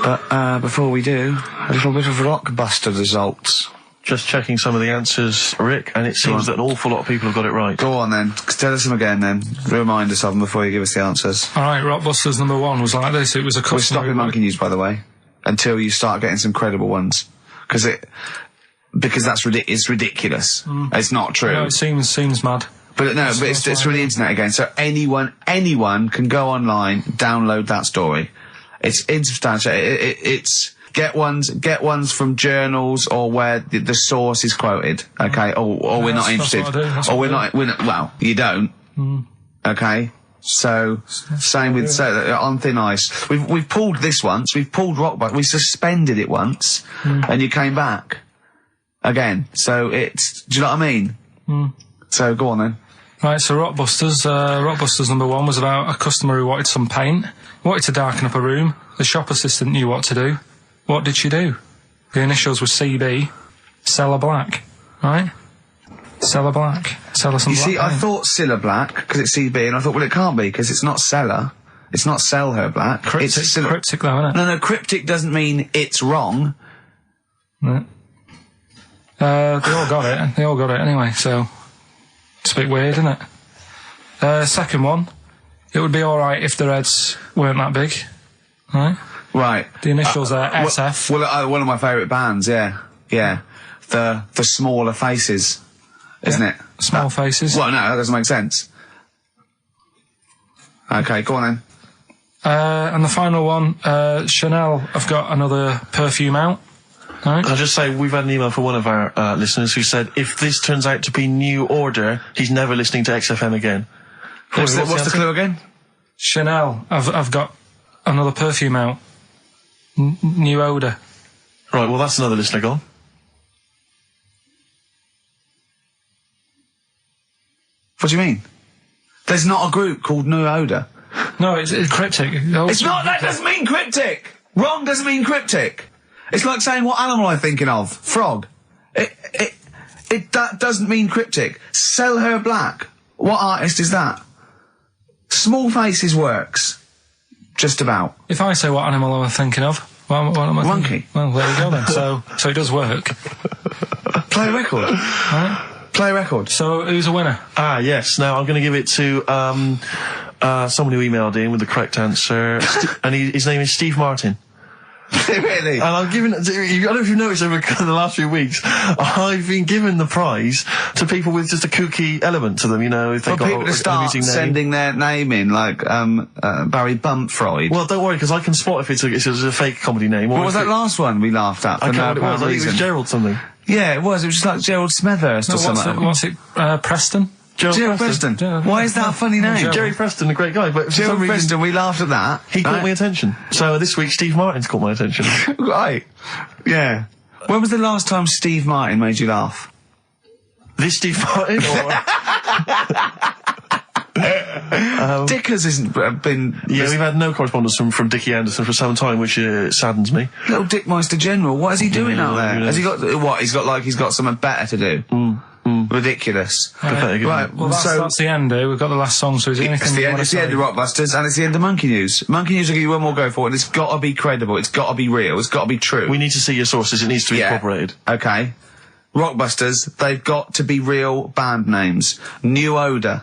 But before we do, a little bit of Rockbuster results. Just checking some of the answers, Rick, and it seems that an awful lot of people have got it right. Go on then. Tell us them again then. Remind us of them before you give us the answers. Alright, Rockbusters number 1 was like this. It was a customer... We're stopping monkey news, by the way, until you start getting some credible ones. Because that's it's ridiculous. It's not true. No, it seems mad. But no, but it's from the internet again. So anyone can go online, download that story. It's insubstantial. It's get ones from journals or where the source is quoted. Okay, or we're not interested. Or we're not. Well, you don't. Okay. So same with on thin ice. We've pulled this once. We've pulled Rockbuster. We suspended it once, and you came back again. So it's. Do you know what I mean? So go on then. Right, so Rockbusters number 1 was about a customer who wanted some paint, wanted to darken up a room. The shop assistant knew what to do. What did she do? The initials were CB, Cellar Black, right? Cellar Black. Sell her some You black see, I paint. thought Cellar Black, because it's CB, and I thought, well, it can't be, because it's not Cellar. It's not Sell Her Black. Cryptic, It's cryptic though, isn't it? No, cryptic doesn't mean it's wrong. Right. They all got it. They all got it anyway, so... It's a bit weird, isn't it? Second one, it would be alright if their heads weren't that big. Right? Right. The initials are SF. Well, one of my favourite bands, yeah. Yeah. The Smaller Faces, isn't it? Small Faces. Well, no, that doesn't make sense. Okay, go on then. And the final one, Chanel have got another perfume out. Right. I'll just say, we've had an email from one of our listeners who said, if this turns out to be New Order, he's never listening to XFM again. What's the clue again? Chanel have got another perfume out. New odour. Right, well, that's another listener gone. What do you mean? There's not a group called New Odour. No, it's cryptic. It's not, that doesn't mean cryptic! Wrong doesn't mean cryptic. It's like saying what animal I'm thinking of. Frog. That doesn't mean cryptic. Sell Her Black. What artist is that? Small Faces works. Just about. If I say what animal I'm thinking of, what am I Monkey. thinking? Well, there you go then. So it does work. Play a record. Right? Play a record. So who's a winner? Ah, yes. Now, I'm going to give it to someone who emailed in with the correct answer. And his name is Steve Martin. Really? And I'm giving, I don't know if you've noticed over the last few weeks, I've been giving the prize to people with just a kooky element to them, you know, if they've got people to start amusing name. sending their name in, like, Barry Bumpfreud. Well, don't worry, because I can spot if it's a fake comedy name. Or what was that last one we laughed at? I can't remember what it was. I think it was Gerald something. Yeah, it was just like Gerald Smethurst or something. What's it, Preston? Gerald Preston. Why is that a funny name? Jerry Preston, a great guy, but for Gerald some reason, Preston, we laughed at that. he caught my attention. So this week, Steve Martin's caught my attention. Right. Yeah. When was the last time Steve Martin made you laugh? This Steve Martin, or... Dickers hasn't been... Yeah, we've had no correspondence from Dickie Anderson for some time, which saddens me. Little Dickmeister General, what is he doing out there? Has he got... What, he's got something better to do? Ridiculous. Pathetic, isn't Right, it? Well, that's the end. We've got the last song, so is there anything it's the end of Rockbusters, and it's the end of Monkey News. Monkey News will give you one more go for it, and it's got to be credible, it's got to be real, it's got to be true. We need to see your sources, it needs to be corroborated. Okay. Rockbusters, they've got to be real band names. New Odour.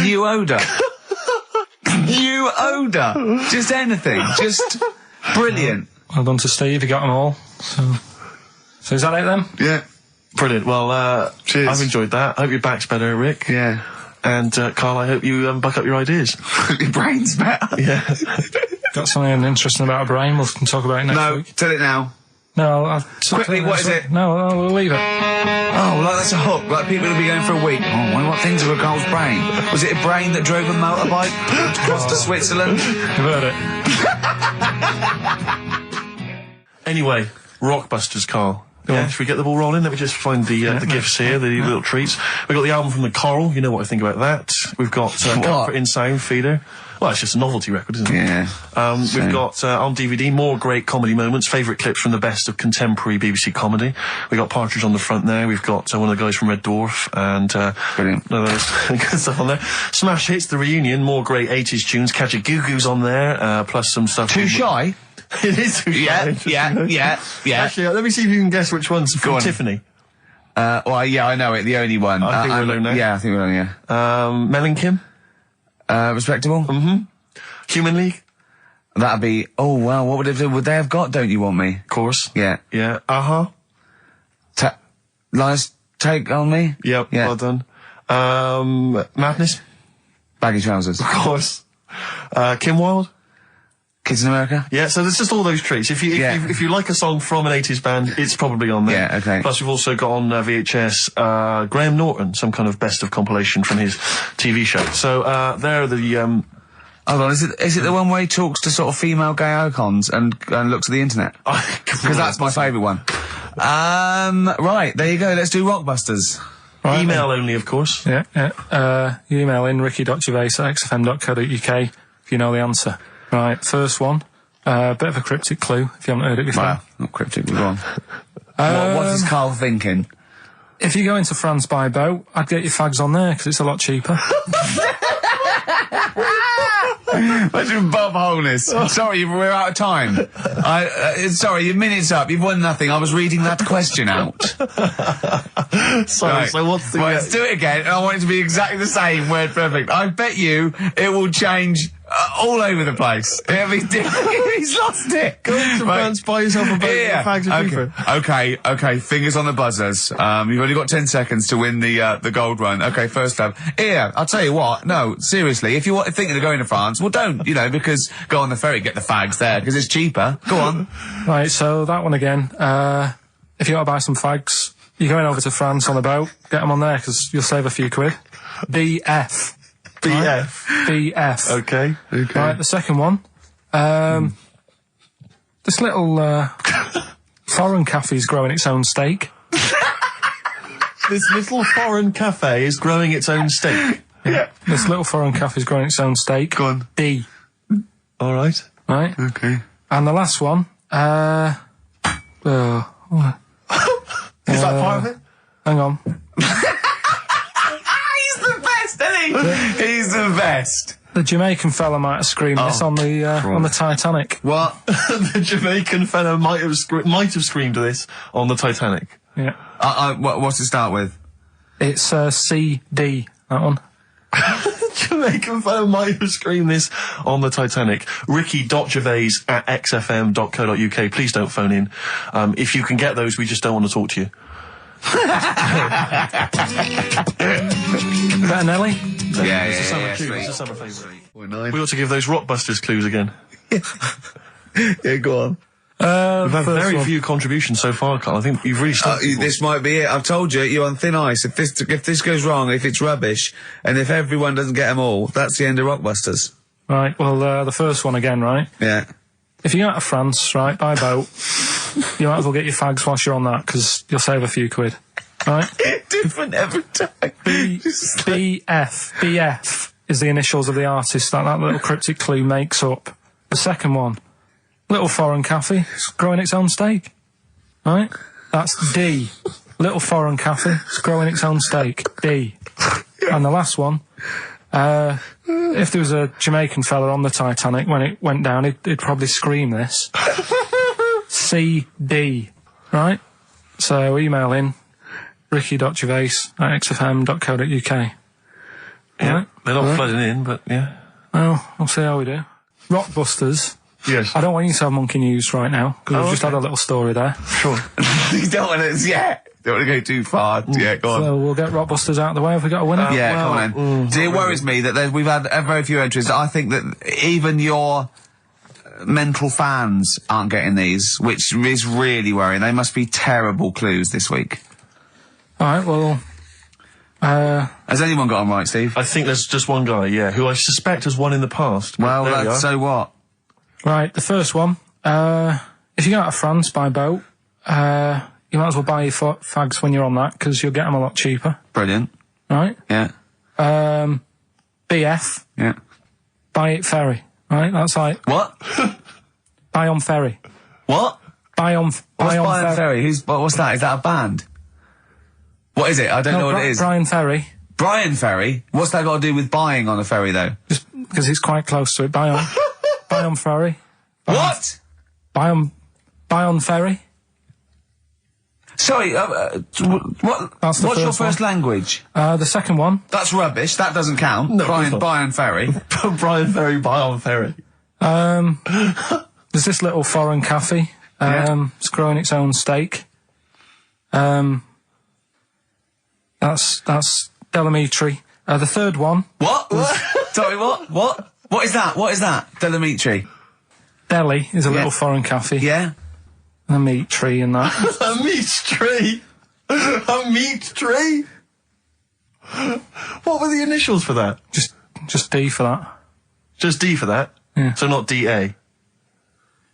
New Odour. New Odour. Just anything. Just brilliant. Well done to Steve, he got them all. So is that it then? Yeah. Brilliant. Well, cheers. I've enjoyed that. I hope your back's better, Rick. Yeah. And, Carl, I hope you buck up your ideas. Your brain's better. Yeah. Got something interesting about a brain, we'll talk about it next week. Tell it now. No, I'll Quickly, what is it? No, we'll leave it. Oh, like that's a hook. Like people will be going for a week. Oh, I wonder what things are a Carl's brain. Was it a brain that drove a motorbike across to Switzerland? You've heard it. Anyway, Rockbusters, Carl. Should we get the ball rolling? Let me just find the gifts here, the little treats. We've got the album from the Coral, you know what I think about that. We've got Comfort in Sound Feeder. Well, it's just a novelty record, isn't it? Yeah. We've got on DVD more great comedy moments, favourite clips from the best of contemporary BBC comedy. We've got Partridge on the front there. We've got one of the guys from Red Dwarf and brilliant. Good stuff on there. Smash Hits, the reunion, more great 80s tunes. Catch a Goo Goo's on there, plus some stuff. Too Shy? It is Too Shy. Yeah. Actually, let me see if you can guess which one's from Tiffany. Well, yeah, I know it. The only one. I think we're alone now. Yeah, I think we're alone, yeah. Mel and Kim. Respectable? Mm-hmm. Human League. That'd be... Oh, wow, what would they have got, Don't You Want Me? Of course. Yeah. Yeah. Lies Take On Me? Yep, yeah. Well done. Madness. Baggy Trousers. Of course. Kim Wilde. Kids in America? Yeah, so there's just all those treats. If you like a song from an 80s band, it's probably on there. Yeah, okay. Plus we've also got on VHS, Graham Norton, some kind of best of compilation from his TV show. So, there are the, Hold on, is it the one where he talks to sort of female gay icons and looks at the internet? Because that's my favourite one. Right, there you go, let's do Rockbusters. Right, email only, of course. Yeah. You email in ricky.gervais@xfm.co.uk if you know the answer. Right, first one. Bit of a cryptic clue, if you haven't heard it before. Well, not cryptic, we're wrong. What is Carl thinking? If you go into France by boat, I'd get your fags on there, because it's a lot cheaper. Imagine Bob Holness. Sorry, we're out of time. Sorry, your minute's up. You've won nothing. I was reading that question out. Sorry, right. So what's the... Right, let's do it again, and I want it to be exactly the same, word perfect. I bet you it will change all over the place. It'll be different. He's lost it. Go to France, buy yourself a boat, yeah. Fags are cheaper. Okay, fingers on the buzzers. You've only got 10 seconds to win the gold run. Okay, first up. Here, I'll tell you what, no, seriously, if you're thinking of going to France, well don't, because go on the ferry, get the fags there, because it's cheaper. Go on. Right, so that one again. If you want to buy some fags, you're going over to France on a boat, get them on there, because you'll save a few quid. BF. BF. Okay. Right, the second one. This little foreign cafe's growing its own steak. This little foreign cafe is growing its own steak. Yeah. This little foreign cafe's growing its own steak. Go on. D. All right. Right. Okay. And the last one. Is that part of it? Hang on. He's the best, isn't he? He's the best. The Jamaican fella might have screamed this on the Titanic. What? The Jamaican fella might have screamed this on the Titanic. Yeah. What's it start with? It's CD, that one. Jamaican fella might have screamed this on the Titanic. Ricky.gervais@xfm.co.uk. Please don't phone in. If you can get those, we just don't want to talk to you. Better Nelly? Yeah, It's a summer tune. It's a summer favourite. We ought to give those Rockbusters clues again. Yeah, go on. We've had very few contributions so far, Carl. I think you've really started. This might be it. I've told you, you're on thin ice. If this goes wrong, if it's rubbish, and if everyone doesn't get them all, that's the end of Rockbusters. Right, well, the first one again, right? Yeah. If you go out of France, right, by boat, you might as well get your fags whilst you're on that, because you'll save a few quid. Right? Different every time. BF is the initials of the artist that little cryptic clue makes up. The second one, little foreign cafe, it's growing its own steak. Right? That's D. Little foreign cafe, it's growing its own steak. D. And the last one, if there was a Jamaican fella on the Titanic when it went down, he'd probably scream this. CD. Right? So email in ricky.gervais@xfm.co.uk. Yeah, right? They're not flooding in, but yeah. Well, we'll see how we do. Rockbusters. Yes. I don't want you to have monkey news right now, because we've just had a little story there. Sure. You don't want to, don't want to go too far. Yeah, go on. So we'll get Rockbusters out of the way. Have we got a winner? Yeah, come on then. See, it worries me that we've had very few entries. I think that even your mental fans aren't getting these, which is really worrying. They must be terrible clues this week. Alright, well... Has anyone got them right, Steve? I think there's just one guy, yeah, who I suspect has won in the past. Well, so what? Right, the first one. If you go out of France by boat, you might as well buy your fags when you're on that, because you'll get them a lot cheaper. Brilliant. Right? Yeah. BF. Yeah. Buy it ferry. Right? That's like... What? Buy on ferry. What? Buy on ferry. What's that? Is that a band? What is it? I don't know what it is. Brian Ferry. Brian Ferry? What's that got to do with buying on a ferry, though? Just because he's quite close to it. Buy on ferry. What? Buy on ferry. Sorry, what's your first language? The second one. That's rubbish. That doesn't count. No, Brian Ferry. Brian Ferry, buy on ferry. There's this little foreign cafe. It's growing its own steak. That's Delamitri. The third one. What? Sorry, what? What is that? What is that? Delamitri. Delhi is a little foreign cafe. Yeah. A meat tree and that. A meat tree? A meat tree? What were the initials for that? Just D for that. Just D for that? Yeah. So not DA?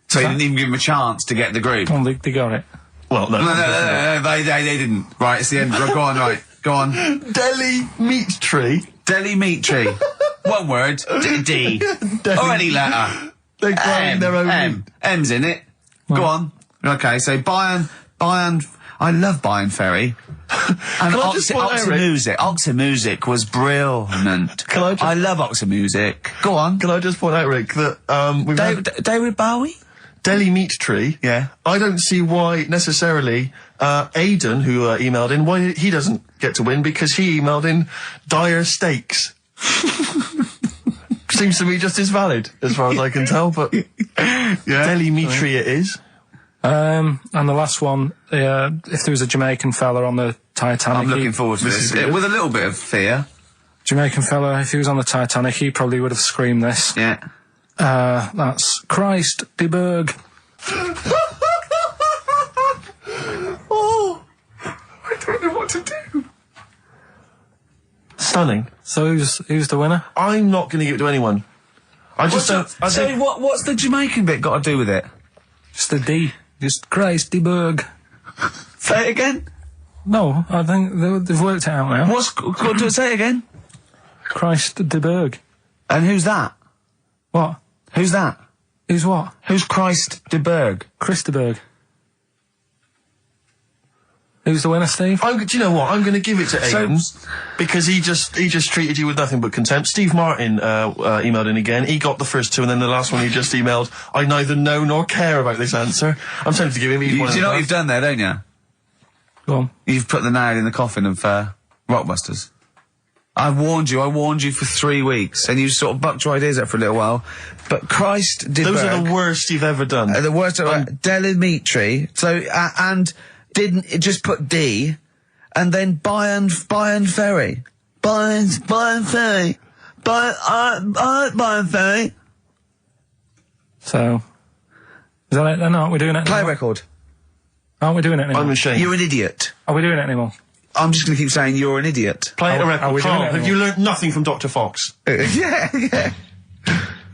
So you didn't even give them a chance to get the group? Well, they got it. Well, no. No, they didn't. Right, it's the end. Go on, right. Go on. Delhi meat tree? Delhi meat tree. One word. D. Or any letter. They're growing their own meat. M's in it. Go on. Okay, so Bayern, I love Bayern Ferry. And Oxymusic was brilliant. I love Oxymusic. Go on. Can I just point out, Rick, that, we've David Bowie? Delhi meat tree. Yeah. I don't see why necessarily, Aidan, who, emailed in, why he doesn't get to win, because he emailed in dire steaks. Seems to me just as valid, as far as I can tell, but Delhi meat tree it is. And the last one, if there was a Jamaican fella on the Titanic... I'm looking forward to this. With a little bit of fear. Jamaican fella, if he was on the Titanic, he probably would have screamed this. Yeah. That's Christ de Berg. Oh, I don't know what to do. Stunning. So who's the winner? I'm not going to give it to anyone. I just don't... what's the Jamaican bit got to do with it? Just the D. Just Christ de Berg. Say it again? No, I think they've worked it out now. Say it again? Christ de Berg. And who's that? What? Who's that? Who's what? Who's Christ de Berg? Chris de Berg. Who's the winner, Steve? Do you know what? I'm going to give it to Aidan, because he just treated you with nothing but contempt. Steve Martin emailed in again. He got the first two, and then the last one he just emailed, I neither know nor care about this answer. I'm tempted to give him each one. Do you know what you've done there, don't you? Go on. You've put the nail in the coffin of Rockbusters. I warned you for 3 weeks, and you sort of bucked your ideas up for a little while. But Christ de Berg... Those are the worst you've ever done. The worst... Delamitri. So, and... Didn't it just put D, and then Bayern Ferry. Bayern Ferry. Bayern Ferry. So, Is that it then? Aren't we doing it Play a anymore? record. Aren't we doing it anymore? I'm ashamed. You're an idiot. Are we doing it anymore? I'm just going to keep saying you're an idiot. Play a Are record. we doing Carl, it have you learnt nothing from Dr. Fox? Yeah.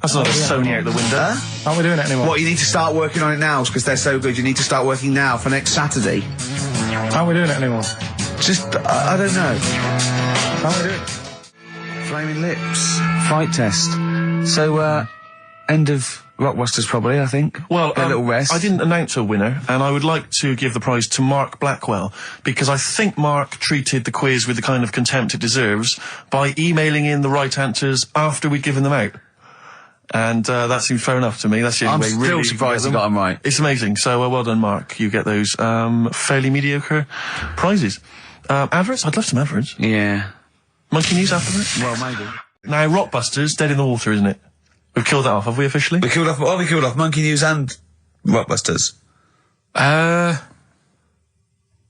That's not a Sony out the window. Aren't we doing it anymore? What, you need to start working on it now because they're so good. You need to start working now for next Saturday. Aren't we doing it anymore? Just, I don't know. Aren't we doing it? Flaming Lips. Fright test. So, end of Rockbusters probably, I think. Well, a little rest. I didn't announce a winner, and I would like to give the prize to Mark Blackwell, because I think Mark treated the quiz with the kind of contempt it deserves by emailing in the right answers after we'd given them out. And that seems fair enough to me. That's the only way I'm really still you can surprised get you them. got them right. It's amazing. So well done, Mark. You get those fairly mediocre prizes. Adverts? I'd love some adverts. Yeah. Monkey News afterwards? Well, maybe. Now, Rockbusters, dead in the water, isn't it? We've killed that off, have we officially? We killed off Monkey News and Rockbusters.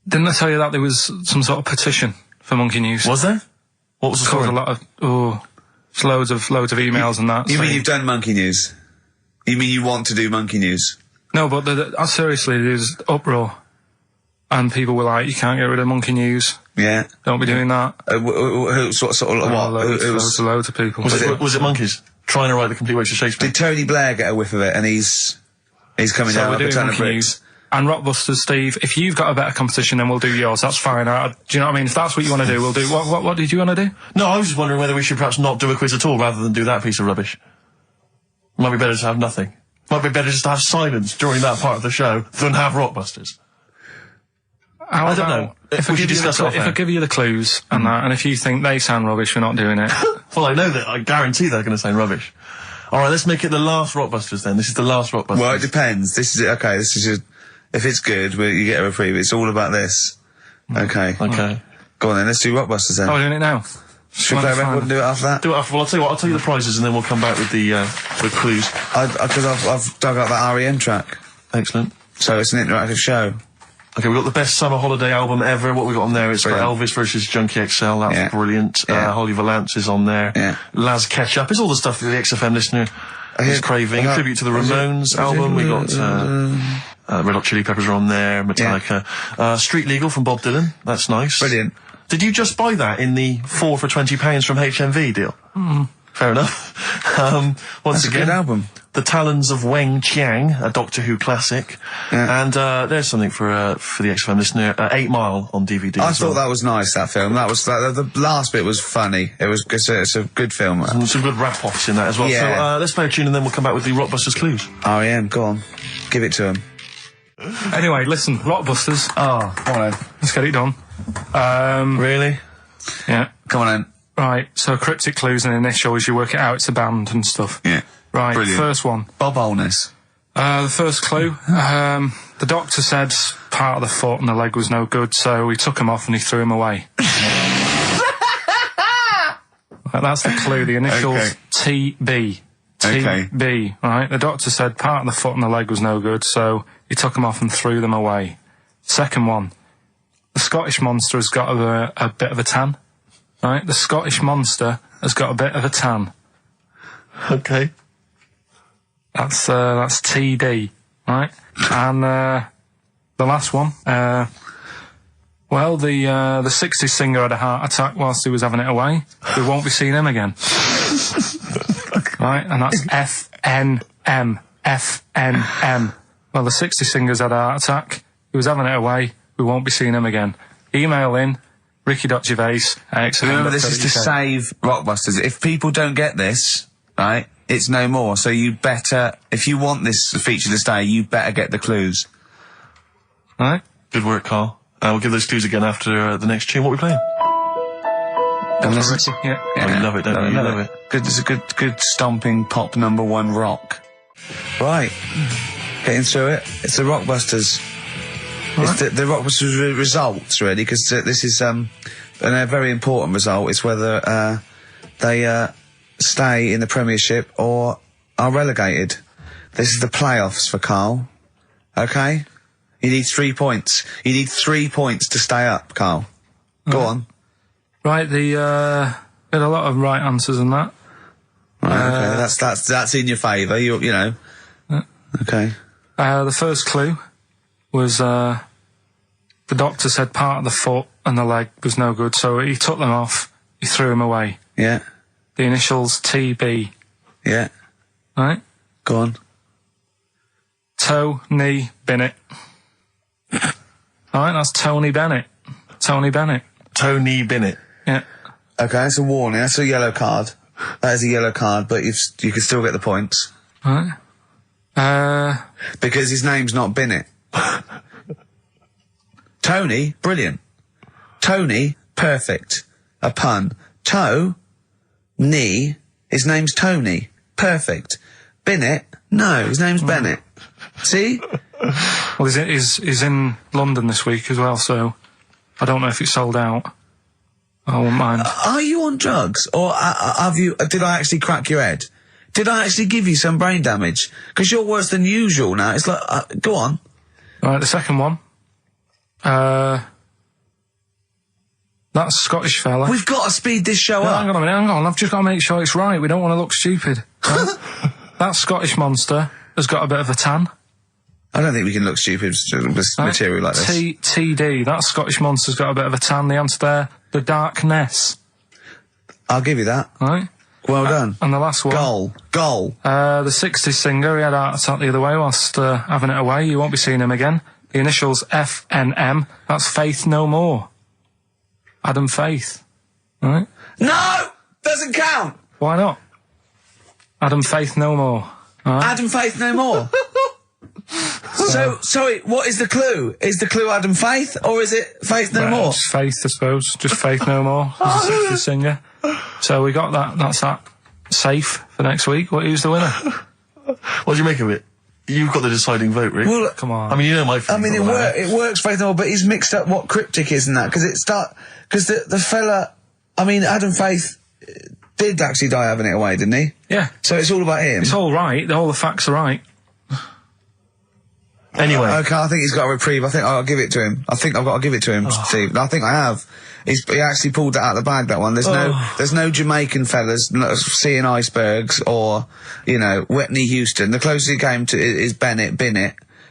Didn't I tell you that there was some sort of petition for Monkey News? Was there? What was the Caused story? a lot of just loads of emails and that. You mean saying- you've done Monkey News? You mean you want to do Monkey News? No, but seriously, there's uproar, and people were like, "You can't get rid of Monkey News. Yeah. Don't be doing that." Loads Loads of people. Was it monkeys trying to write the complete works of Shakespeare? Did Tony Blair get a whiff of it and he's coming So down we're like a doing ton of Monkey bricks? News. And Rockbusters, Steve, if you've got a better competition, then we'll do yours. That's fine. Do you know what I mean? If that's what you want to do, we'll do. What did you want to do? No, I was just wondering whether we should perhaps not do a quiz at all rather than do that piece of rubbish. Might be better to have nothing. Might be better just to have silence during that part of the show than have Rockbusters. I don't know. If We I should give you discuss it off if I air. give you the clues and that, and if you think they sound rubbish, we're not doing it. Well, I know that. I guarantee they're going to sound rubbish. All right, let's make it the last Rockbusters then. This is the last Rockbusters. Well, it depends. This is okay. This is just, if it's good, you get a reprieve. It's all about this. Okay. Okay. Go on then. Let's do Rockbusters then. Oh, we're doing it now. Should we play a record and do it after that? Do it after. Well, I'll tell you what. I'll tell you the prizes and then we'll come back with the clues. Because I've dug up that REM track, Excellent. so it's an interactive show. Okay, we've got the best summer holiday album ever. What we got on there? It's got Brilliant. Elvis versus Junkie XL. That's Yeah. brilliant. Yeah. Holly Valance is on there. Yeah. Laz Ketchup. It's all the stuff that the XFM listener is craving. A tribute to the Ramones album. We got Red Hot Chili Peppers are on there. Metallica. Street Legal from Bob Dylan. That's nice. Brilliant. Did you just buy that in the 4 for £20 from HMV deal? Fair enough. Once That's a again, good album. The Talons of Weng Chiang, a Doctor Who classic. Yeah. And there's something for the XFM listener, 8 Mile on DVD. I as thought well. that was nice, that film. That was the last bit was funny. It's a good film. Some good rap-offs in that as well. Yeah. So let's play a tune and then we'll come back with the Rockbusters clues. REM, go on. Give it to him. Anyway, listen, Rockbusters. Oh, come on then. Let's get it done. Really? Yeah. Come on then. Right. So cryptic clues and initial as you work it out. It's a band and stuff. Yeah. Right. Brilliant. First one. Bob Holness. The first clue. The doctor said part of the foot and the leg was no good, so he took him off and he threw him away. Right, that's the clue. The initials Okay. TB. Okay. TB. Right. The doctor said part of the foot and the leg was no good, so he took them off and threw them away. Second one. The Scottish monster has got a bit of a tan. Right. The Scottish monster has got a bit of a tan. Okay. That's TD, right? And the last one, well, the 60s singer had a heart attack whilst he was having it away. We won't be seeing him again. Right? And that's FNM. FNM. Well, the 60s singer's had a heart attack. He was having it away. We won't be seeing him again. Email in ricky.gervais@xfm.co.uk. Remember, this is to save Rockbusters. If people don't get this, right, it's no more. So you better, if you want this feature to stay, you better get the clues. Right? Good work, Carl. We'll give those clues again after the next tune. What are we playing? And listen, Yeah. Oh, you love it, don't you? You love it. Good, it's a good stomping pop #1 rock. Right. Getting through it. It's the Rockbusters. It's the Rockbusters results, really, because this is a very important result. It's whether they stay in the Premiership or are relegated. This is the playoffs for Carl. Okay? You need 3 points. You need 3 points to stay up, Carl. Go on. Right, we had a lot of right answers in that. Right, okay. That's in your favour. You know. Okay. The first clue was, the doctor said part of the foot and the leg was no good, so he took them off, he threw them away. Yeah. The initials TB. Yeah. Right? Go on. Tony Bennett. Alright, that's Tony Bennett. Tony Bennett. Tony Bennett. Yeah. Okay, that's a warning. That's a yellow card. That is a yellow card, but you can still get the points. Right. Because his name's not Bennett. Tony, brilliant. Tony, perfect. A pun. Knee, his name's Tony. Perfect. Bennett, no, his name's Bennett. See? Well, he's in London this week as well, so I don't know if it's sold out. I won't mind. Are you on drugs? Or did I actually crack your head? Did I actually give you some brain damage? Because you're worse than usual now. It's like, go on. Right, the second one. That's a Scottish fella. We've got to speed this show up. Hang on a minute, hang on. I've just got to make sure it's right. We don't want to look stupid. Right? That Scottish monster has got a bit of a tan. I don't think we can look stupid with material like this. TD, that Scottish monster's got a bit of a tan. The answer there, the Darkness. I'll give you that. Right. Well done. And the last one. Goal. The 60s singer, he had a heart attack the other way whilst having it away. You won't be seeing him again. The initials FNM. That's Faith No More. Adam Faith. Right? No! Doesn't count! Why not? Adam Faith No More. Right? Adam Faith No More. So, sorry, what is the clue? Is the clue Adam Faith, or is it Faith No More? Just Faith, I suppose. Just Faith No More. He's a 60s singer. So we got that. That's that. Safe for next week. Who's the winner? What do you make of it? You've got the deciding vote, Rick. Well, come on. I mean, you know my feelings. I mean, it works, Faith No More, but he's mixed up what cryptic is and that, because the fella, I mean, Adam Faith did actually die having it away, didn't he? Yeah. So it's all about him. It's all right. All the facts are right. Anyway. Okay, I think he's got a reprieve. I think I'll give it to him. I think I've got to give it to him, Steve. I think I have. He actually pulled that out of the bag, that one. There's no Jamaican fellas seeing icebergs or, Whitney Houston. The closest he came to is Bennett,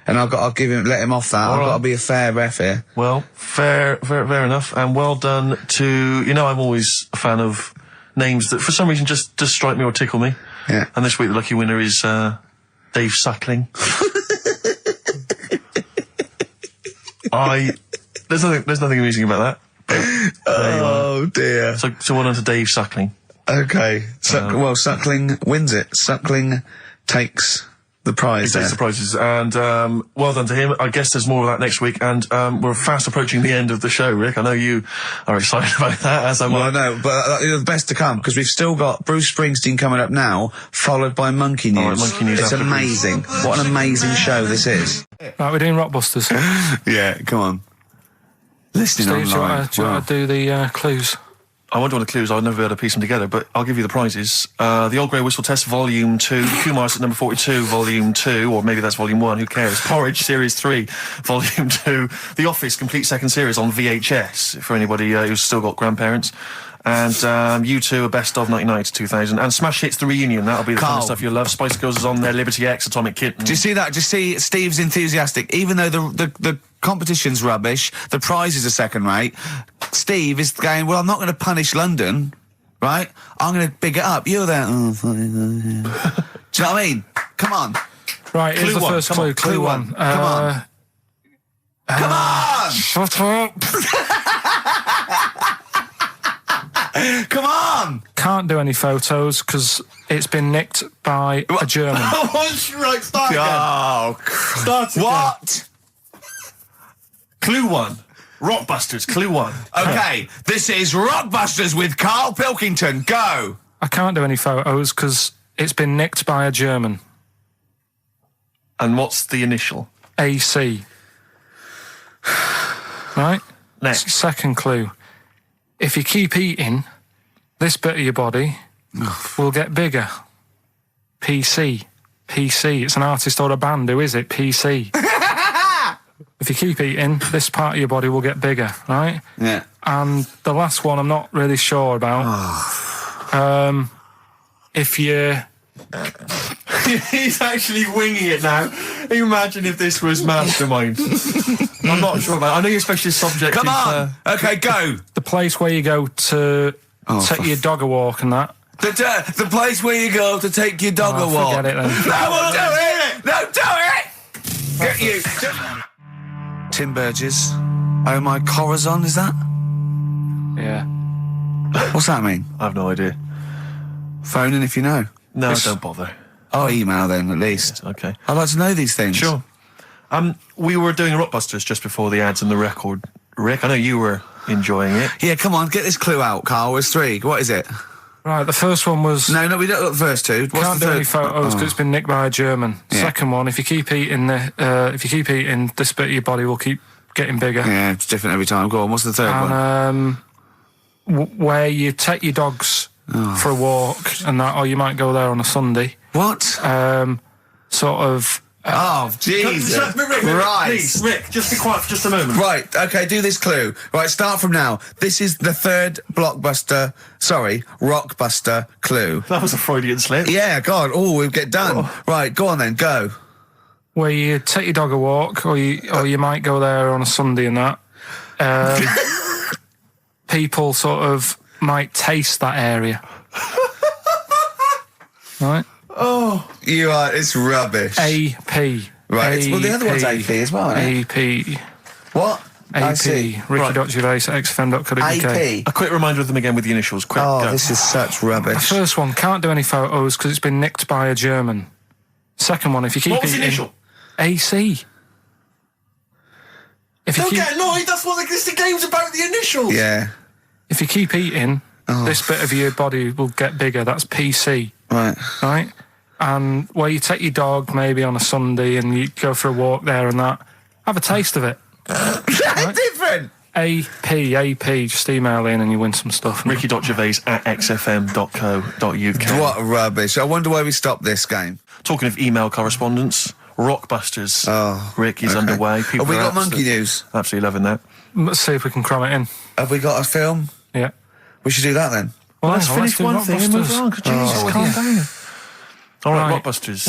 and I'll let him off that. I've got to be a fair ref here. Well, fair enough, and well done to, I'm always a fan of names that for some reason just strike me or tickle me. Yeah. And this week the lucky winner is, Dave Suckling. There's nothing amusing about that. Oh dear. So well done to Dave Suckling. Okay. Suckling wins it. Suckling takes the prize. He takes the prizes, and well done to him. I guess there's more of that next week, and we're fast approaching the end of the show, Rick. I know you are excited about that, as am I. Well, I know, but the best to come, because we've still got Bruce Springsteen coming up now, followed by Monkey News. All right, Monkey News. It's amazing. What an amazing show this is. Right, we're doing Rockbusters. Yeah, come on. Listening Steve, online. do you want to do the clues? I won't do the clues, I'll never be able to piece them together, but I'll give you the prizes. The Old Grey Whistle Test, Volume 2, Kumar's at number 42, Volume 2, or maybe that's Volume 1, who cares? Porridge, Series 3, Volume 2, The Office, complete second series on VHS, for anybody who's still got grandparents, and U2, a best of 99 to 2000, and Smash Hits, the reunion, that'll be the kind of stuff you'll love. Spice Girls is on there, Liberty X, Atomic Kitten. Do you see that? Do you see Steve's enthusiastic? Even though the competition's rubbish, the prizes are second rate, Steve is going, well, I'm not going to punish London, right? I'm going to big it up. You're there. Oh, funny. Do you know what I mean? Come on. Right, here's the first clue. Clue one. Come on. Come on! Shut up! Come on! Can't do any photos because it's been nicked by a German. Right, start again. Oh, Start again. what? Clue 1. Rockbusters, Clue 1. Okay, this is Rockbusters with Karl Pilkington. Go! I can't do any photos because it's been nicked by a German. And what's the initial? AC. Right? Next. Second clue. If you keep eating, this bit of your body will get bigger. PC. PC. It's an artist or a band. Who is it? PC. If you keep eating, this part of your body will get bigger, right? Yeah. And the last one I'm not really sure about. If you... He's actually winging it now. Imagine if this was Mastermind. I'm not sure, man. I know your specialist subject Come is... on! Okay, go! The place where you go to take your dog a walk and that. The place where you go to take your dog a walk. Forget it then. No, we'll do it! No, do it! Get you. Tim Burgess. Oh my Corazon, is that? Yeah. What's that mean? I have no idea. Phone in if you know. No, don't bother. Oh, email then, at least. Okay. I'd like to know these things. Sure. We were doing Rockbusters just before the ads and the record. Rick, I know you were enjoying it. Yeah, come on, get this clue out, Carl. There's 3. What is it? Right, the first one was... No, we don't got the first 2. What's Can't the do third? any photos because it's been nicked by a German. Yeah. Second one, if you keep eating this bit of your body will keep getting bigger. Yeah, it's different every time. Go on, what's the third one? And where you take your dogs for a walk and that, or you might go there on a Sunday. What? Sort of... oh, Jesus. Rick, Right. please, Rick, just be quiet for just a moment. Right, okay, do this clue. Right, start from now. This is the 3rd Rockbuster clue. That was a Freudian slip. Yeah, God, we'll get done. Right, go on then, go. Where you take your dog a walk, or you might go there on a Sunday and that. People sort of might taste that area. Right? Oh, it's rubbish. AP. Right, well, the other one's AP as well, isn't it? AP. What? I AP. see. Ricky.Gervais at XFM.co.uk. AP. A quick reminder of them again with the initials. Quick, Oh, go. this is such The rubbish. first one, can't do any photos because it's been nicked by a German. Second one, if you keep What was the eating... initial? AC. If you Don't keep, get annoyed, that's what the game's about, the initials. Yeah, if you keep eating, this bit of your body will get bigger. That's PC, right. right? And where you take your dog maybe on a Sunday and you go for a walk there and that, have a taste of it. Right? Different. AP, just email in and you win some stuff. Ricky.Gervais at xfm.co.uk. What rubbish. I wonder why we stopped this game. Talking of email correspondence, Rockbusters. Oh, Rick is okay. underway. People Have we are got monkey news? Absolutely loving that. Let's see if we can cram it in. Have we got a film? Yeah. We should do that then. Well, Let's hang on, finish one do thing and move Rockbusters. on. Jesus, calm down. All right, Right. Rockbusters.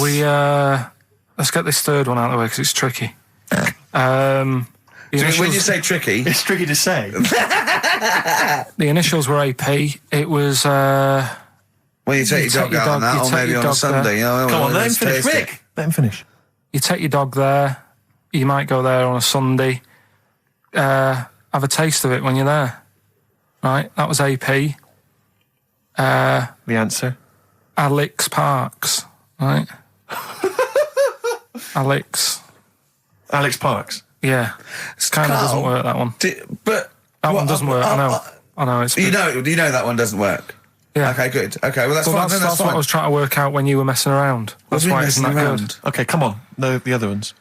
Let's get this third one out of the way because it's tricky. The So when initials, you say tricky, It's tricky to say. the initials were AP. It was... when you take your dog out on that, you or take maybe your on a dog Sunday, there. you know, Come on, let him let's finish. taste it. Rick, let him finish. You take your dog there. You might go there on a Sunday. Have a taste of it when you're there. Right? That was AP. The answer. Alex Parks. Right? Alex. Alex Parks. Yeah. It kind of Carl, doesn't work, that one. But That one doesn't work, I know. I know, it's... You know that one doesn't work. Yeah. Okay, good. Okay, well that's Well, fine. that's what I was trying to work out when you were messing around. That's why it's not good. Okay, come on. No, the other ones.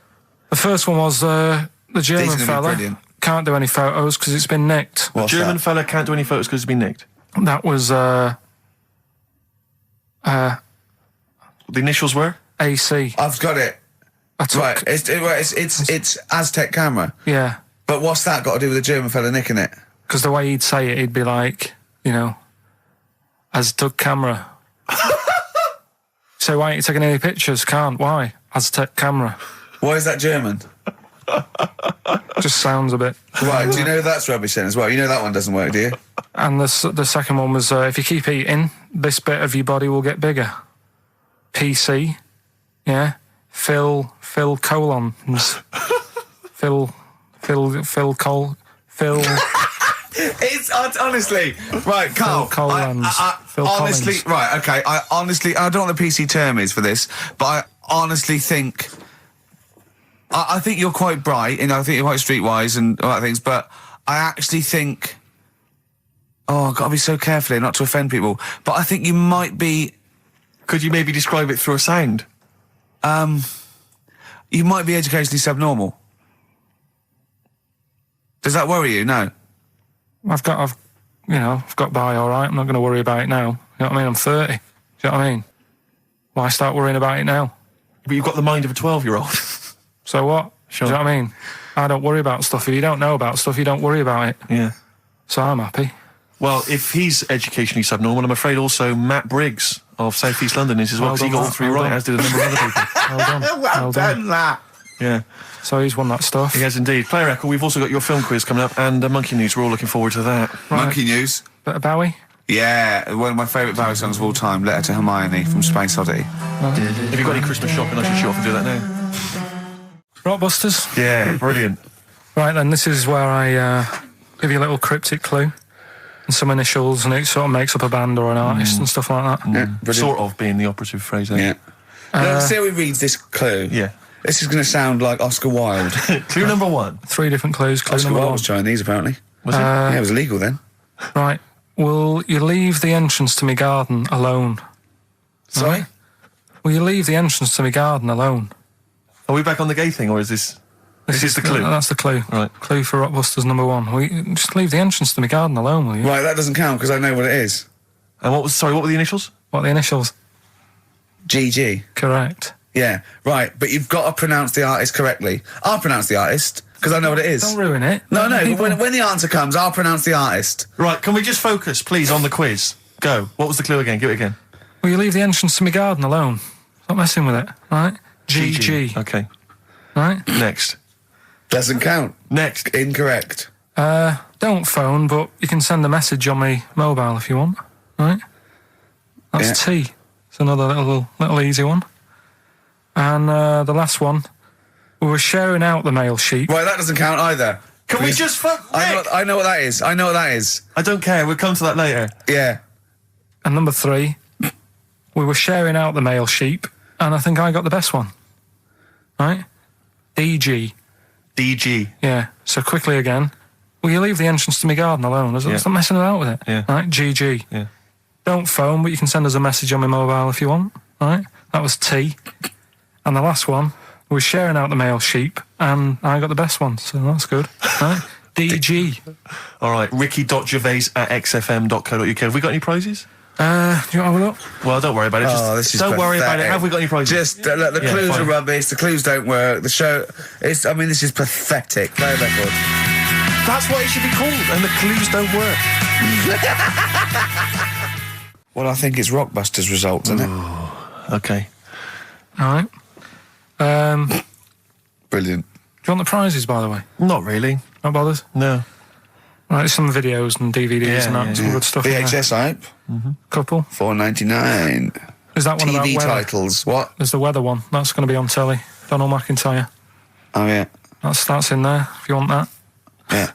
The first one was the German These are gonna be fella. brilliant. Can't do any photos because it's been nicked. What's German that? fella can't do any photos because it's been nicked. That was The initials were? AC. I've got it. I took, Right, it's Aztec camera. Yeah. But what's that got to do with the German fella nicking it? Because the way he'd say it, he'd be like, you know, Aztec camera. So why ain't you taking any pictures? Can't. Why? Aztec camera. Why is that German? Just sounds a bit. Right, do you know that's rubbish then as well? You know that one doesn't work, do you? And the second one was, if you keep eating, this bit of your body will get bigger. PC. Yeah. Phil colons. Phil. It's honestly right, Carl. Phil Collins. Phil honestly, Collins. right, okay. I don't know what the PC term is for this, but I honestly think. I think you're quite bright, and I think you're quite streetwise and all that things. But I actually think. Oh, I've got to be so careful here not to offend people. But I think you might be. Could you maybe describe it through a sound? You might be educationally subnormal. Does that worry you? No. I've got by all right. I'm not going to worry about it now. You know what I mean? I'm 30. Do you know what I mean? Why start worrying about it now? But you've got the mind of a 12-year-old. So what? Sure. Do you know what I mean? I don't worry about stuff. If you don't know about stuff, you don't worry about it. Yeah. So I'm happy. Well, if he's educationally subnormal, I'm afraid also Matt Briggs of South East London is as well, because he got all 3 right, as did a number of other people. Well done. Well done, that. Yeah. So he's won that stuff. He has indeed. Play Record, we've also got your film quiz coming up, and Monkey News, we're all looking forward to that. Right. Monkey News. Bit of Bowie. Yeah, one of my favourite Bowie songs of all time, Letter to Hermione from Space Oddity. Have you got any Christmas shopping? I should show off and do that now. Rockbusters. Yeah, brilliant. Right then, this is where I give you a little cryptic clue and some initials, and it sort of makes up a band or an artist and stuff like that. Yeah, brilliant. Sort of being the operative phrase there. Yeah. Now, see how he reads this clue. Yeah. This is going to sound like Oscar Wilde. Clue number 1. 3 different clues. Clue Oscar number Wilde 1. was Chinese, apparently. Was it? Yeah, it was illegal then. Right. Will you leave the entrance to my garden alone? Sorry? Will you leave the entrance to my garden alone? Are we back on the gay thing, or is this... This is the clue? That's the clue. Right. Clue for Rockbusters number 1. Will you just leave the entrance to my garden alone, will you? Right, that doesn't count because I know what it is. And what were the initials? What are the initials? GG. Correct. Yeah, right, but you've got to pronounce the artist correctly. I'll pronounce the artist because I know what it is. Don't ruin it. No, People- but when the answer comes, I'll pronounce the artist. Right, can we just focus, please, on the quiz? Go. What was the clue again? Give it again. Will you leave the entrance to my garden alone? Stop messing with it, right? GG. Okay. Right? Next. Doesn't count. Next. Incorrect. Don't phone, but you can send a message on my mobile if you want, right? That's Yeah. T. It's another little easy one. And the last one, we were sharing out the male sheep. Right, that doesn't count either. Can we just I know what that is. I know what that is. I don't care. We'll come to that later. Yeah. And number 3, we were sharing out the male sheep, and I think I got the best one. Right? DG. DG. Yeah. So quickly again, will you leave the entrance to my garden alone? Stop messing about with it. Yeah. Right? GG. Yeah. Don't phone, but you can send us a message on my mobile if you want. Right? That was T. And the last one, we were sharing out the male sheep, and I got the best one, so that's good. Right? DG. All right. Ricky.gervais@xfm.co.uk. Have we got any prizes? Do you want to have a look? Well, don't worry about it. This is don't worry about it. pathetic. Have we got any prizes? Just look, the clues fine. are rubbish. The clues don't work. The show is. I mean, this is pathetic. Play a record. That's what it should be called. And the clues don't work. Well, I think it's Rockbusters results, isn't it? Okay. All right. Brilliant. Do you want the prizes, by the way? Not really. Not bothered? No. Right, there's some videos and DVDs and that, yeah, some good stuff in there. VHS hype. Couple. $4.99. Is that one about TV weather? titles. What? There's the weather one. That's going to be on telly. Donald McIntyre. Oh yeah. That's in there, if you want that. Yeah.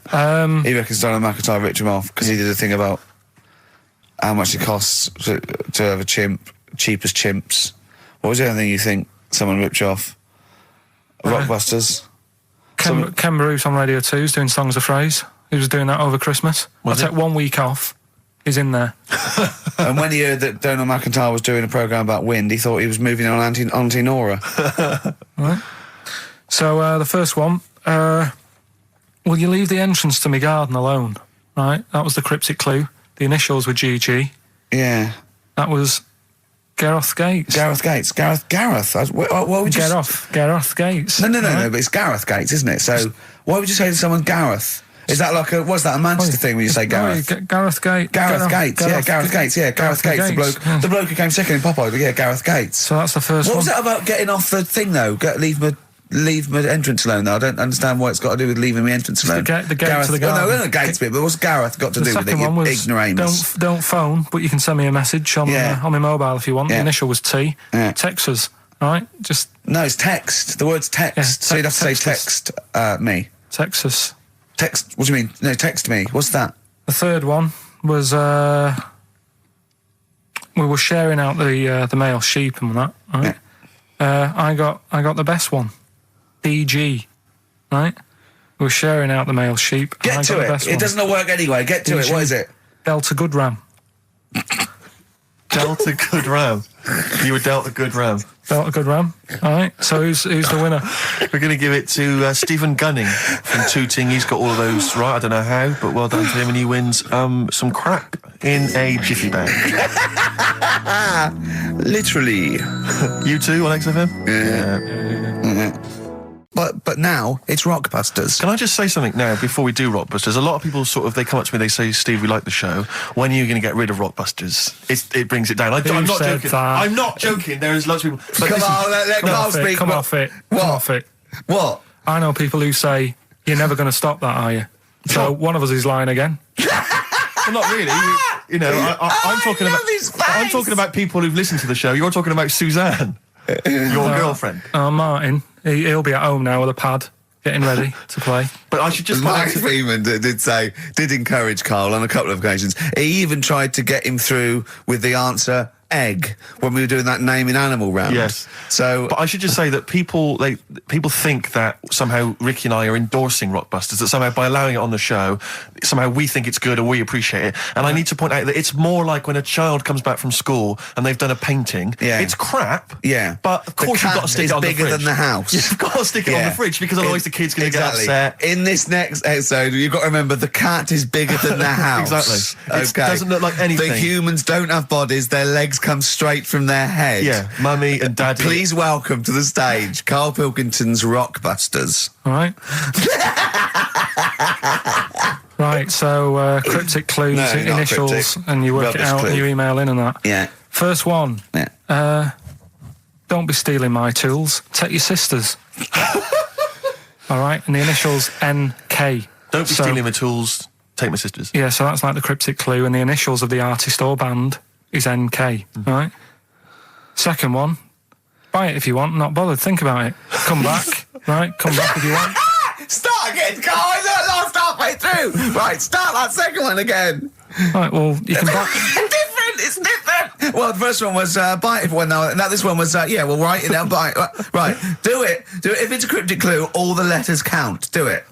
He reckons Donald McIntyre ripped him off because he did a thing about how much it costs to have a chimp, cheap as chimps. What was the other thing you think someone ripped you off? Rockbusters. Ken Bruce on Radio 2 is doing Songs of Phrase. He was doing that over Christmas. I took 1 week off. He's in there. And when he heard that Donald McIntyre was doing a programme about wind, he thought he was moving on Auntie Nora. Right. So the first one, will you leave the entrance to my garden alone? Right, that was the cryptic clue. The initials were GG. Yeah. That was Gareth Gates. Gareth Gates. Gareth. What would you Gareth Gates. No, but it's Gareth Gates, isn't it? So why would you say to someone Gareth? Is that like what's that, a Manchester thing when you say Gareth? Gareth Gates. Gareth Gates, the bloke who came second in Popeye, yeah, Gareth Gates. So that's the first one. What was that about getting off the thing, though? Leave my entrance alone, though. I don't understand what it's got to do with leaving my entrance alone. The gate to the garden. No, the gates bit, but what's Gareth got to do with it, one you was ignoramus? Don't phone, but you can send me a message on my mobile if you want. Yeah. The initial was T. Yeah. Text us, right? Just... No, it's text. The word's text. Yeah, so you'd have to say text me. Text us. Text, what do you mean? No, text me. What's that? The third one was we were sharing out the male sheep and that, right? Yeah. I got the best one. DG, right? We were sharing out the male sheep. Get to it. It doesn't work anyway. Get to it. What is it? Delta Good Ram. Delta Good Ram. You were dealt a good ram. Delta Good Ram. All right. So who's the winner? We're going to give it to Stephen Gunning from Tooting. He's got all of those right. I don't know how, but well done to him. And he wins some crap in a jiffy bag. Literally. You too on XFM? Yeah. but now it's Rockbusters. Can I just say something now before we do Rockbusters? A lot of people they come up to me, they say, Steve, we like the show. When are you going to get rid of Rockbusters? It brings it down. I'm not joking. That? I'm not joking. There is lots of people. But Come on, let Carl speak. Come off it. What? Come off it. What? I know people who say, you're never going to stop that, are you? So one of us is lying again. Well, not really. You know, I'm talking about people who've listened to the show. You're talking about Suzanne, your girlfriend. Martin, he'll be at home now with a pad, getting ready to play. But I should just... Mike Freeman did encourage Carl on a couple of occasions. He even tried to get him through with the answer egg when we were doing that naming animal round. Yes. So, but I should just say that people think that somehow Ricky and I are endorsing Rockbusters, that somehow by allowing it on the show, somehow we think it's good or we appreciate it. And I need to point out that it's more like when a child comes back from school and they've done a painting. Yeah. It's crap. Yeah. But of course you've got to stick it on the fridge. It's bigger than the house. You've got to stick it on the fridge because otherwise the kid's going to get upset. In this next episode, you've got to remember the cat is bigger than the house. Exactly. Okay. It doesn't look like anything. The humans don't have bodies. Their legs come straight from their head. Yeah, Mummy and Daddy. Please welcome to the stage Karl Pilkington's Rockbusters. All right. Right, so cryptic clues, initials, cryptic. And you work it out and you email in and that. Yeah. First one. Yeah. Don't be stealing my tools. Take your sister's. All right, and the initials NK. Don't be stealing my tools. Take my sister's. Yeah, so that's like the cryptic clue, and the initials of the artist or band is NK. Right. Second one. Buy it if you want. Not bothered. Think about it. Come back. Right. Come back if you want. Start again, Carl. I lost halfway through. Right. Start that second one again. Right. Well, you can buy. It's different. Well, the first one was buy it if you want. Now this one was yeah. Well, write it down. Buy it. Right. Do it. If it's a cryptic clue, all the letters count. Do it.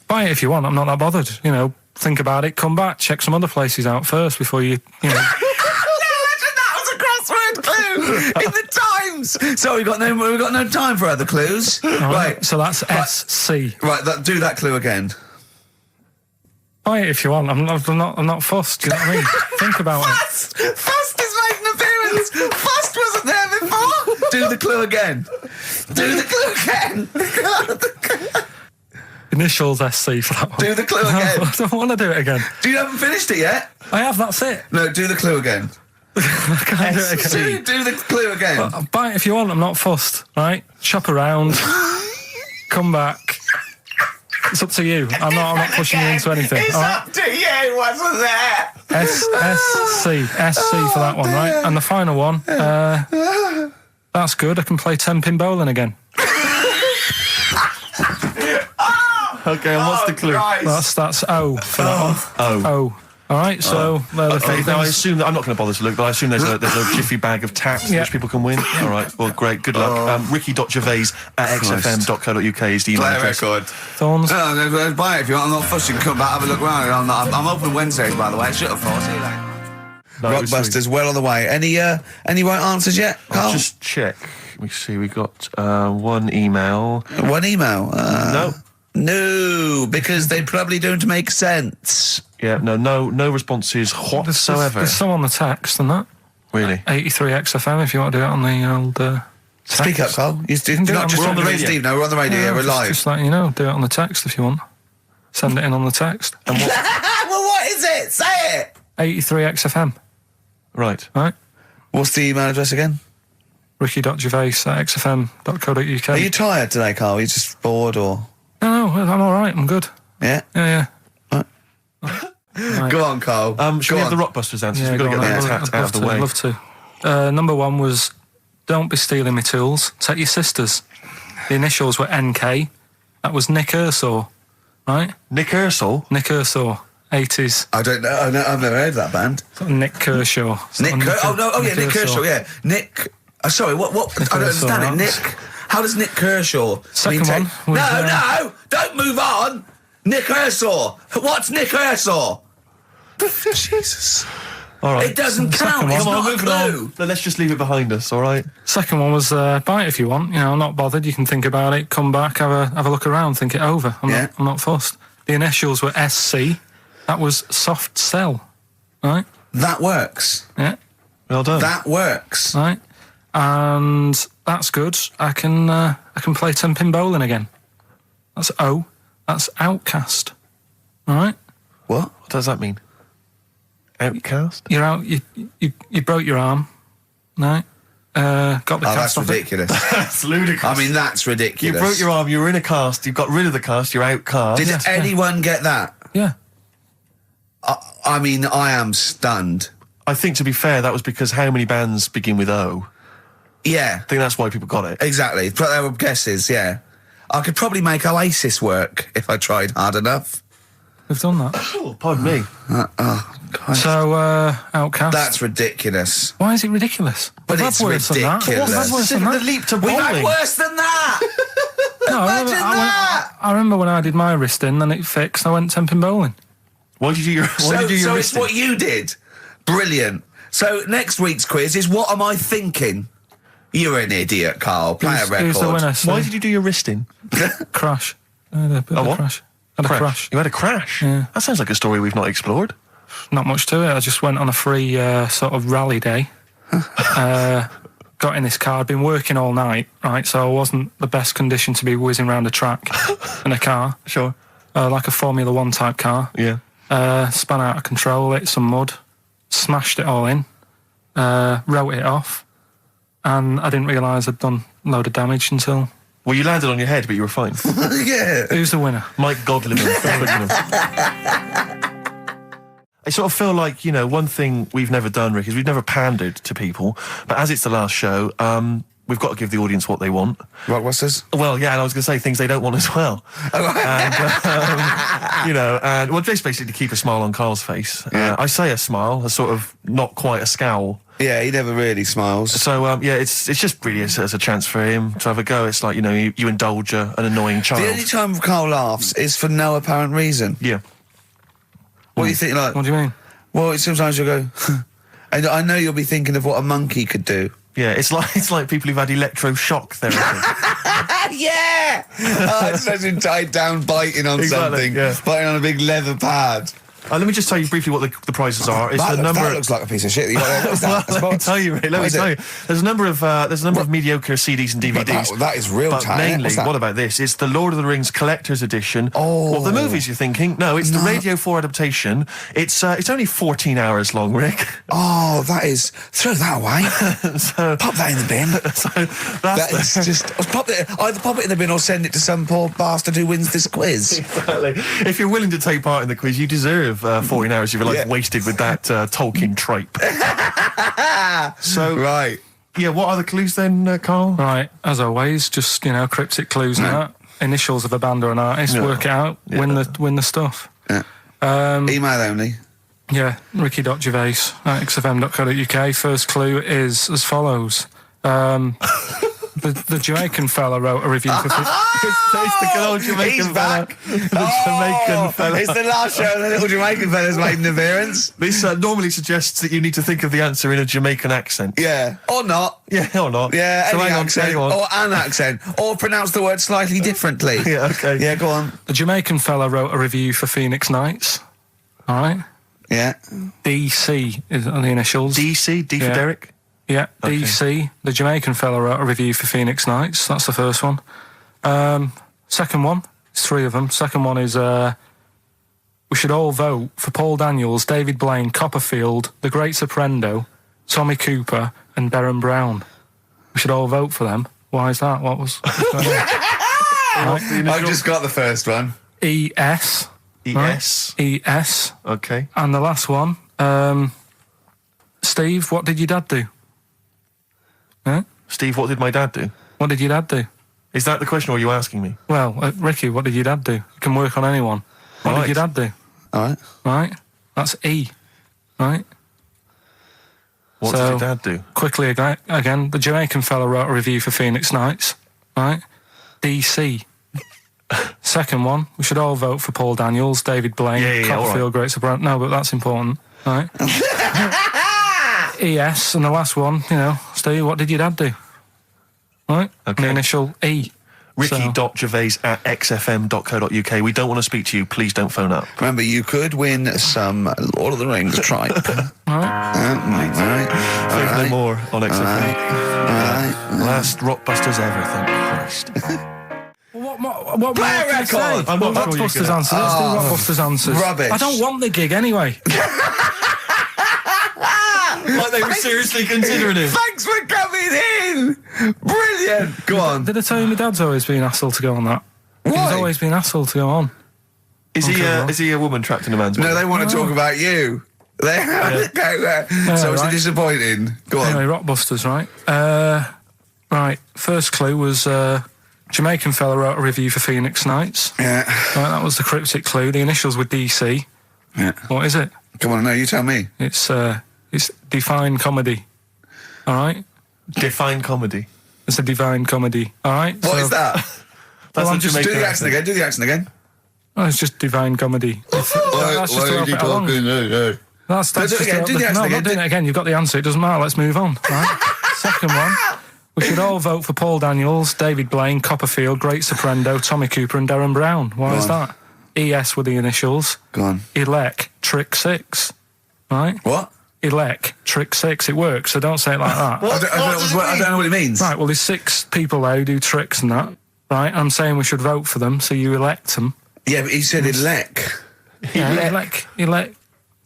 Buy it if you want. I'm not that bothered. You know. Think about it. Come back. Check some other places out first before you know. Crossword clue in the Times. So we've got no time for other clues. Right. So that's SC. Right. Do that clue again. Buy it if you want. I'm not fussed. Do you know what I mean? Think about it. Fussed is making an appearance. Fussed wasn't there before. Do the clue again. Do the clue again. Initials SC for that one. Do the clue again. No, I don't want to do it again. You haven't finished it yet? I have. That's it. No. Do the clue again. I can't do it again. Do the clue again. Well, buy it if you want. I'm not fussed. Right? Shop around. Come back. It's up to you. I'm not pushing you into anything. It's up to you. Wasn't there? SC for that one, right? And the final one. That's good. I can play 10-pin bowling again. Okay, and what's the clue? That's O for that one. O. All right, so now I assume that I'm not going to bother to look, but I assume there's a jiffy bag of tacks which people can win. All right, well, great, good luck. Ricky.gervais@xfm.co.uk is the email address. Record. Thorns. No, buy it if you want. I'm not fussing. Come back, have a look around. I'm open Wednesdays, by the way. Shut up, see you later. Rockbusters, well on the way. Any right answers yet, Carl? I'll just check. Let me see. We got one email. One email. No. No, because they probably don't make sense. Yeah, no responses whatsoever. There's some on the text and that. Really? 83 XFM if you want to do it on the old text. Speak up, Carl. Not just on the radio. Steve, no, we're on the radio. Yeah, we're live. Just letting you know, do it on the text if you want. Send it in on the text. And what? Well, what is it? Say it. 83 XFM. Right. What's the email address again? Ricky.gervais@xfm.co.uk. Are you tired today, Carl? Are you just bored or? No, I'm all right. I'm good. Yeah? Yeah. Right. Go on, Carl. Should we have the Rockbusters answers? We've got to get that out of the way. I'd love to. Number one was, don't be stealing my tools. Take your sister's. The initials were NK. That was Nick Ershaw, right? Nick Ershaw? Nick Ershaw, 80s. I don't know. I've never heard of that band. Nick Kershaw. Nick Kershaw, yeah. Nick... sorry, what? Nick I don't understand it. Nick... How does Nick Kershaw... Second one was... No! Don't move on! Nick Ershaw! What's Nick Ershaw? Jesus. All right. It doesn't count. It's not a clue. Then let's just leave it behind us, all right? Second one was buy it if you want. You know, I'm not bothered. You can think about it, come back, have a look around, think it over. I'm not fussed. The initials were SC. That was soft sell, right? That works. Yeah. Well done. That works. Right. And that's good. I can play 10-pin bowling again. That's O. That's outcast. All right? What does that mean? Outcast? You're out, you broke your arm, right? Got the cast that's off ridiculous. That's ludicrous. I mean, that's ridiculous. You broke your arm, you were in a cast, you got rid of the cast, you're outcast. Did Yes, anyone get that? Yeah. I mean, I am stunned. I think, to be fair, that was because how many bands begin with O? Yeah, I think that's why people got it. exactly. But there were guesses, yeah. I could probably make Oasis work if I tried hard enough. We've done that. Oh, pardon me. God. So, outcast. That's ridiculous. Why is it ridiculous? But We've it's had worse than that. ridiculous. We've had worse than The that. leap to We've had bowling. worse than that! No, Imagine that! I remember when I did my wristing and it fixed, I went temping bowling. Why did you do your So it's wristing? what you did. Brilliant. So next week's quiz is what am I thinking? You're an idiot, Carl. Play a record. Who's the winner? Why did you do your wristing? Crash. I had a bit of a what? crash. Had a crash. You had a crash? Yeah. That sounds like a story we've not explored. Not much to it. I just went on a free sort of rally day. Got in this car. I'd been working all night, right? So I wasn't the best condition to be whizzing around a track in a car. Sure. Like a Formula 1 type car. Yeah. Spun out of control, hit some mud, smashed it all in, wrote it off, and I didn't realise I'd done a load of damage until... Well, you landed on your head, but you were fine. Yeah. Who's the winner? Mike Godliman. I sort of feel like, one thing we've never done, Rick, is we've never pandered to people, but as it's the last show, we've got to give the audience what they want. Blockbusters? Well, yeah, and I was going to say things they don't want as well. And, well, just basically to keep a smile on Carl's face. Yeah. I say a smile, a sort of not quite a scowl. Yeah, he never really smiles. So, it's just really as a chance for him to have a go. It's like, you indulge an annoying child. The only time Carl laughs is for no apparent reason. Yeah. What do you think, like... What do you mean? Well, sometimes you'll go... and I know you'll be thinking of what a monkey could do. Yeah, it's like people who've had electroshock therapy. Yeah! I just imagine tied down biting on Exactly, something. yeah. Biting on a big leather pad. Let me just tell you briefly what the prizes are. It's That the number. looks like a piece of shit that you got there. What's that? Well, let me tell you, Ray, let me tell you. There's a number of mediocre CDs and DVDs. But that is real But time. mainly, What's that? what about this? It's the Lord of the Rings Collector's Edition. Oh. Well, the movies you're thinking? No, it's the Radio 4 adaptation. It's only 14 hours long, Rick. Oh, that is... Throw that away. So Pop that in the bin. so That that's is just... Either pop it in the bin or send it to some poor bastard who wins this quiz. exactly. If you're willing to take part in the quiz, you deserve 14 hours of your life wasted with that Tolkien tripe. So, Right. yeah, what are the clues then, Carl? Right, as always, just, cryptic clues and that. Initials of a band or an artist, work it out, win the stuff. Yeah. Email only. Yeah, ricky.gervais@xfm.co.uk. First clue is as follows. The Jamaican fella wrote a review for... It's the good old Jamaican He's fella. back. The Jamaican fella. It's the last show and the little Jamaican fella's made an appearance. This normally suggests that you need to think of the answer in a Jamaican accent. Yeah. Or not. Yeah, or not. Yeah, so any hang on, accent. hang on. Or an accent. Or pronounce the word slightly differently. Yeah, okay. Yeah, go on. The Jamaican fella wrote a review for Phoenix Nights. All right? Yeah. DC is on the initials. DC, D for Yeah. Derek. Yeah, Okay. DC. The Jamaican fella wrote a review for Phoenix Nights. That's the first one. Second one, there's three of them. Second one is we should all vote for Paul Daniels, David Blaine, Copperfield, The Great Soprendo, Tommy Cooper, and Darren Brown. We should all vote for them. Why is that? What's going on? I've just got the first one. ES. ES. Right? ES. Okay. And the last one, Steve, what did your dad do? Huh? Steve, what did my dad do? What did your dad do? Is that the question, or are you asking me? Well, Ricky, what did your dad do? You can work on anyone. What Right. did your dad do? All right. Right? That's E. Right? What So- did your dad do? Quickly again, the Jamaican fella wrote a review for Phoenix Nights. Right? DC. Second one, we should all vote for Paul Daniels, David Blaine, Yeah, Copperfield, all right. Great Soprano. No, but that's important. Right? ES, and the last one, Steve, what did your dad do? Right? Okay. The initial E. Ricky.gervais@xfm.co.uk. We don't want to speak to you. Please don't phone up. Remember, you could win some Lord of the Rings tripe. All right. Think no more on XFM. All right. Last Rockbusters ever, thank Christ. What What more Play a can I say? record. I'm not sure you Rockbusters get it. answers. Let's do Rockbusters answers. Rubbish. I don't want the gig anyway. Like they were seriously considering it. Thanks for coming in. Brilliant. Go on. Did I tell you my dad's always been asked to go on that? Why? He's always been asked to go on. Is he a woman trapped in a man's body? No, they want to talk about you. They So it's right. disappointing. Go on. Anyway, Rockbusters, right? Right, first clue was Jamaican fella wrote a review for Phoenix Nights. Yeah. Right, that was the cryptic clue. The initials were DC. Yeah. What is it? Come on, no, you tell me. It's Define Comedy. All right? Define comedy. It's a Divine Comedy. All right? What is that? That's I'm a just Do Jamaican the accent again. Do the accent again. Oh, it's just Divine Comedy. That's just to help it along. That's Do it just again, do the no, accent I'm again. not doing it again. You've got the answer. It doesn't matter. Let's move on. Right? Second one. We should all vote for Paul Daniels, David Blaine, Copperfield, Great Soprendo, Tommy Cooper and Darren Brown. Why is that? ES with the initials. Go on. Elec, Trick 6. Right? What? Elec, Trick 6. It works, so don't say it like that. I don't know what it means. Right, well, there's 6 people there who do tricks and that. Right? I'm saying we should vote for them, so you elect them. Yeah, but he said elect. Yeah,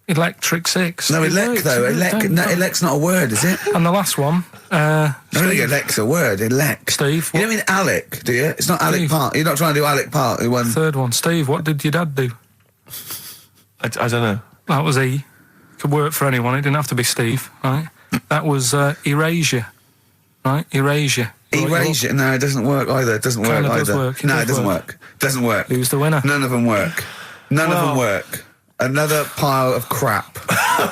Electric 6. No, It elect works, though. it Elect. works. No, elect's not a word, is it? And the last one, I don't think elect's a word. Elect. Steve, You don't mean Alec, do you? It's not Alec Steve. Park. You're not trying to do Alec Park. The one. third one. Steve, what did your dad do? I don't know. That was E. Could work for anyone. It didn't have to be Steve, right? That was Erasure, right? Erasure. Erasure. No, it doesn't work either. It doesn't work Kinda either. does work. It No, does it doesn't work. work. Doesn't work. Who's the winner? None of them work. None of them Well- work. Another pile of crap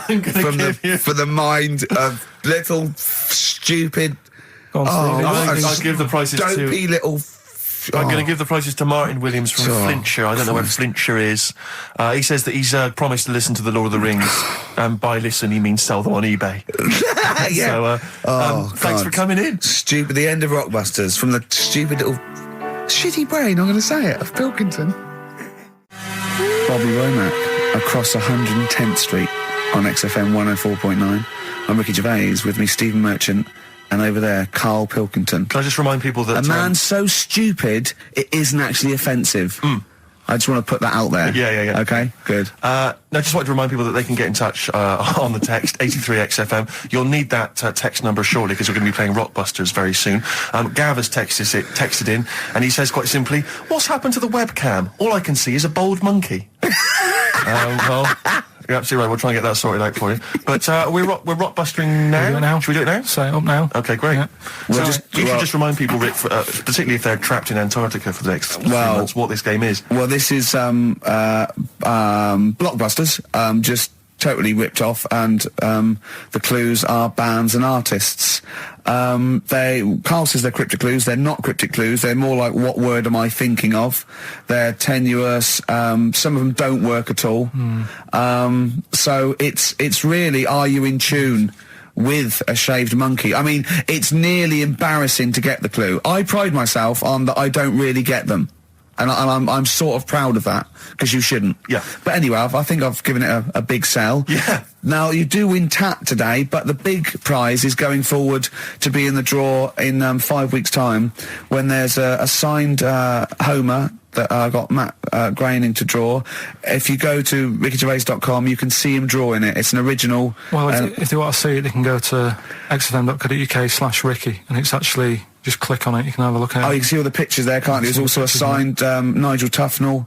I'm gonna from give you. for the mind of little stupid, Go on, Steve. I'll give the prizes dopey to. little. I'm going to give the prizes to Martin Williams from Oh, Flintshire. I don't know where Flintshire is. He says that he's promised to listen to the Lord of the Rings, and by listen he means sell them on eBay. Yeah. So thanks God. for coming in. Stupid. The end of Rockbusters from the stupid little shitty brain. I'm going to say it of Pilkington. Bobby Womack across 110th Street on XFM 104.9. I'm Ricky Gervais, with me Stephen Merchant, and over there Karl Pilkington. Can I just remind people that A man so stupid it isn't actually offensive. I just want to put that out there. Yeah. Okay, good. No, just wanted to remind people that they can get in touch on the text 83XFM. You'll need that text number shortly because we're going to be playing Rockbusters very soon. Gav has texted in, and he says quite simply, "What's happened to the webcam? All I can see is a bald monkey." Well, you're absolutely right. We'll try and get that sorted out for you. But we're rockbustering now. Should we do it now? Should we do it now? Set it up now. Okay, great. Yeah. Well, You should just remind people, Rick, particularly if they're trapped in Antarctica for the next 3 months, what this game is. Well, this is Blockbusters, just totally ripped off, and the clues are bands and artists. Carl says they're cryptic clues. They're not cryptic clues. They're more like, what word am I thinking of? They're tenuous. Some of them don't work at all. So it's really, are you in tune with a shaved monkey? I mean, it's nearly embarrassing to get the clue. I pride myself on that I don't really get them. And I'm sort of proud of that, because you shouldn't. Yeah. But anyway, I think I've given it a big sell. Yeah. Now, you do win TAT today, but the big prize is going forward to be in the draw in 5 weeks' time, when there's a signed Homer that I got Matt Groening to draw. If you go to rickygervais.com, you can see him drawing it. It's an original. Well, if they want to see it, they can go to xfm.co.uk/Ricky, and it's actually, just click on it, you can have a look at it. Oh, you can see all the pictures there, can't you? There's also a signed Nigel Tufnell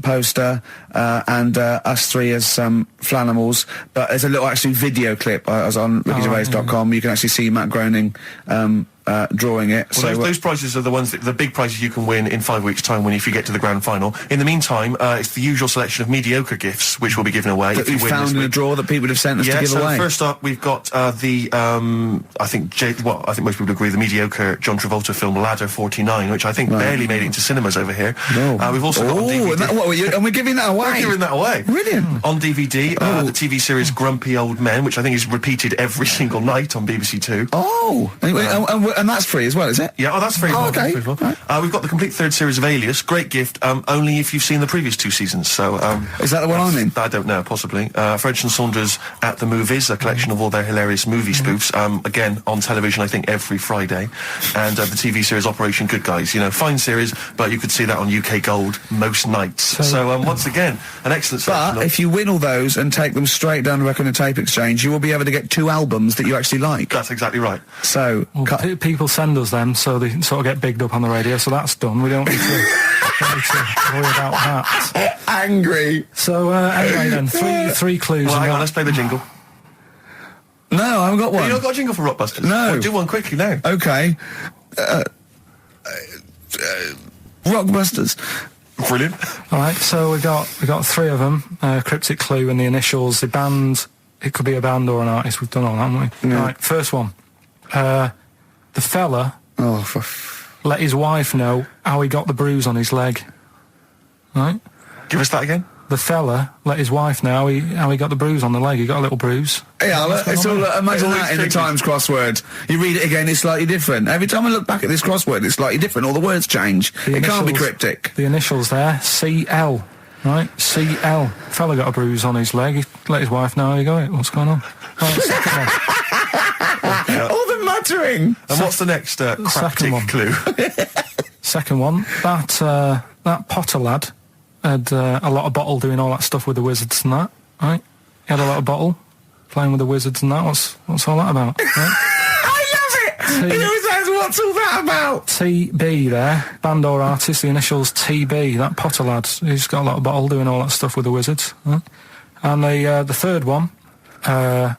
poster, and us three as Flanimals. But there's a little actually video clip. I was on rickygervais.com. You can actually see Matt Groening drawing it. Well, those prizes are the ones, the big prizes you can win in 5 weeks' time if you get to the grand final. In the meantime, it's the usual selection of mediocre gifts which will be given away. that we found in a drawer that people have sent us to give away. First up, we've got I think most people agree, the mediocre John Travolta film Ladder 49, which I think barely made it into cinemas over here. No. We've also got on DVD. And we're giving that away. We're giving that away. Brilliant. On DVD, the TV series Grumpy Old Men, which I think is repeated every single night on BBC Two. Oh, and that's free as well, is it? Yeah, that's free. Okay. We've got the complete third series of Alias. Great gift, only if you've seen the previous 2 seasons. So, is that the one I'm in? I don't know, possibly. French and Saunders at the Movies, a collection of all their hilarious movie spoofs. Again, on television, I think, every Friday. And the TV series Operation Good Guys. You know, fine series, but you could see that on UK Gold most nights. So once again, an excellent selection. But if you win all those and take them straight down to Record and Tape Exchange, you will be able to get 2 albums that you actually like. That's exactly right. So, people send us them, so they sort of get bigged up on the radio, so that's done. We don't need to, worry about that. Angry. So, anyway then, three clues. Well, hang on, let's play the jingle. No, I haven't got one. You not got a jingle for Rockbusters? No. Well, do one quickly now. Okay. Rockbusters. Brilliant. All right, so we got 3 of them. Cryptic clue and the initials. The band. It could be a band or an artist. We've done all, haven't we? Yeah. Right, first one. The fella let his wife know how he got the bruise on his leg. Right? Give us that again. The fella let his wife know how he got the bruise on the leg. He got a little bruise. Yeah, it's all, imagine that in the tricky. Times crossword. You read it again, it's slightly different. Every time I look back at this crossword, it's slightly different. All the words change. It can't be cryptic. The initials there, CL. Right, CL. Fella got a bruise on his leg. He let his wife know how he got it. What's going on? Right, second one. All the muttering. And what's the next cryptic clue? Second one. That Potter lad had a lot of bottle doing all that stuff with the wizards and that. Right? He had a lot of bottle playing with the wizards and that. What's all that about? Right? I love it. He always says, "What's all that about?" TB there, band or artist. The initials TB. That Potter lad. He's got a lot of bottle doing all that stuff with the wizards. Right? And the third one. The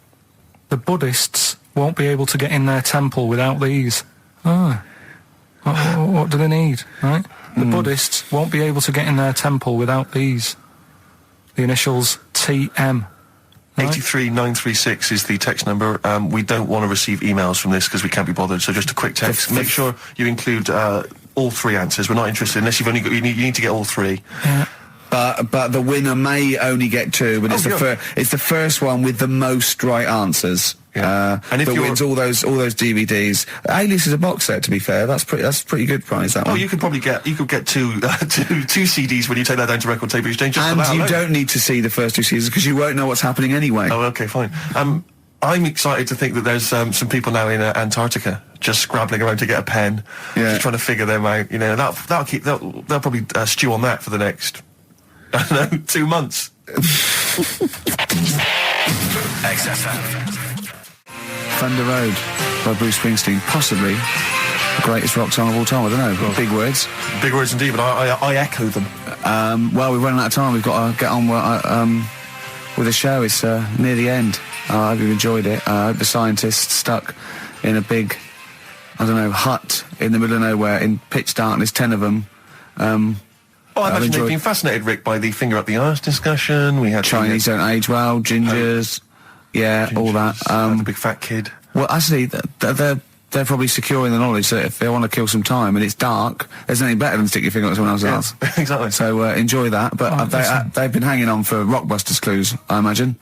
Buddhists won't be able to get in their temple without these. What do they need, right? The Buddhists won't be able to get in their temple without these. The initials TM. Right? 83936 is the text number. We don't want to receive emails from this because we can't be bothered, so just a quick text. Make sure you include all 3 answers. We're not interested unless you've only got, you need to get all 3. Yeah. But the winner may only get 2, but it's the first one with the most right answers. Yeah. And if that wins all those DVDs. Alias is a box set, to be fair. That's pretty good prize, that one. Oh, you could probably get two CDs when you take that down to Record Tape Exchange. Just and for that you alone. don't need to see the first 2 seasons because you won't know what's happening anyway. Oh, okay, fine. I'm excited to think that there's some people now in Antarctica just scrabbling around to get a pen, just trying to figure them out. You know, they'll probably stew on that for the next, I don't know, 2 months. XFM. Thunder Road by Bruce Springsteen, possibly the greatest rock song of all time. I don't know. Big words. Big words indeed, but I echo them. Well, we're running out of time. We've got to get on with the show. It's near the end. I hope you've enjoyed it. I hope the scientists stuck in a big, I don't know, hut in the middle of nowhere in pitch darkness, 10 of them. I imagine they've been fascinated, Rick, by the finger up the arse discussion. We had Chinese don't age well, gingers. All that. The big fat kid. Well, actually, they're probably securing the knowledge that if they want to kill some time and it's dark, there's nothing better than stick your finger up someone else's ass. Exactly. So enjoy that. But they've been hanging on for Rockbusters clues, I imagine.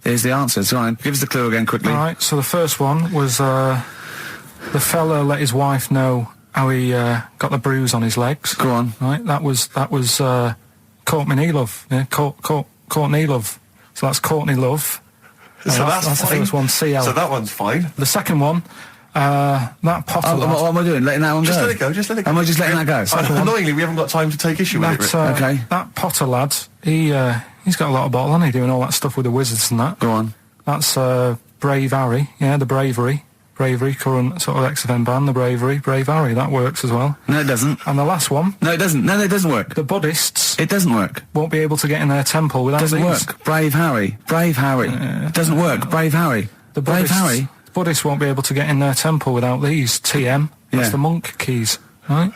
Here's the answer. So give us the clue again quickly. All right. So the first one was the fella let his wife know how he got the bruise on his legs. Go on. Right. That was Courtney Love. Yeah. Courtney Love. So that's Courtney Love. So that's the first one, CL. So that one's fine. The second one, that Potter lad. What am I doing? Letting that one go? Just let it go, just let it go. Am I just letting that go? Annoyingly, we haven't got time to take issue with it, Rick. Okay. That Potter lad, he's got a lot of bottle, hasn't he, doing all that stuff with the wizards and that. Go on. That's Brave Harry, the Bravery, current sort of XFM band, the Brave Harry, that works as well. No, it doesn't. And the last one. No, it doesn't. No, it doesn't work. The Buddhists. It doesn't work. Won't be able to get in their temple without Doesn't these. work. Brave Harry. It doesn't work. Brave Harry. The Brave Harry. The Buddhists won't be able to get in their temple without these. TM. That's the monk keys, right?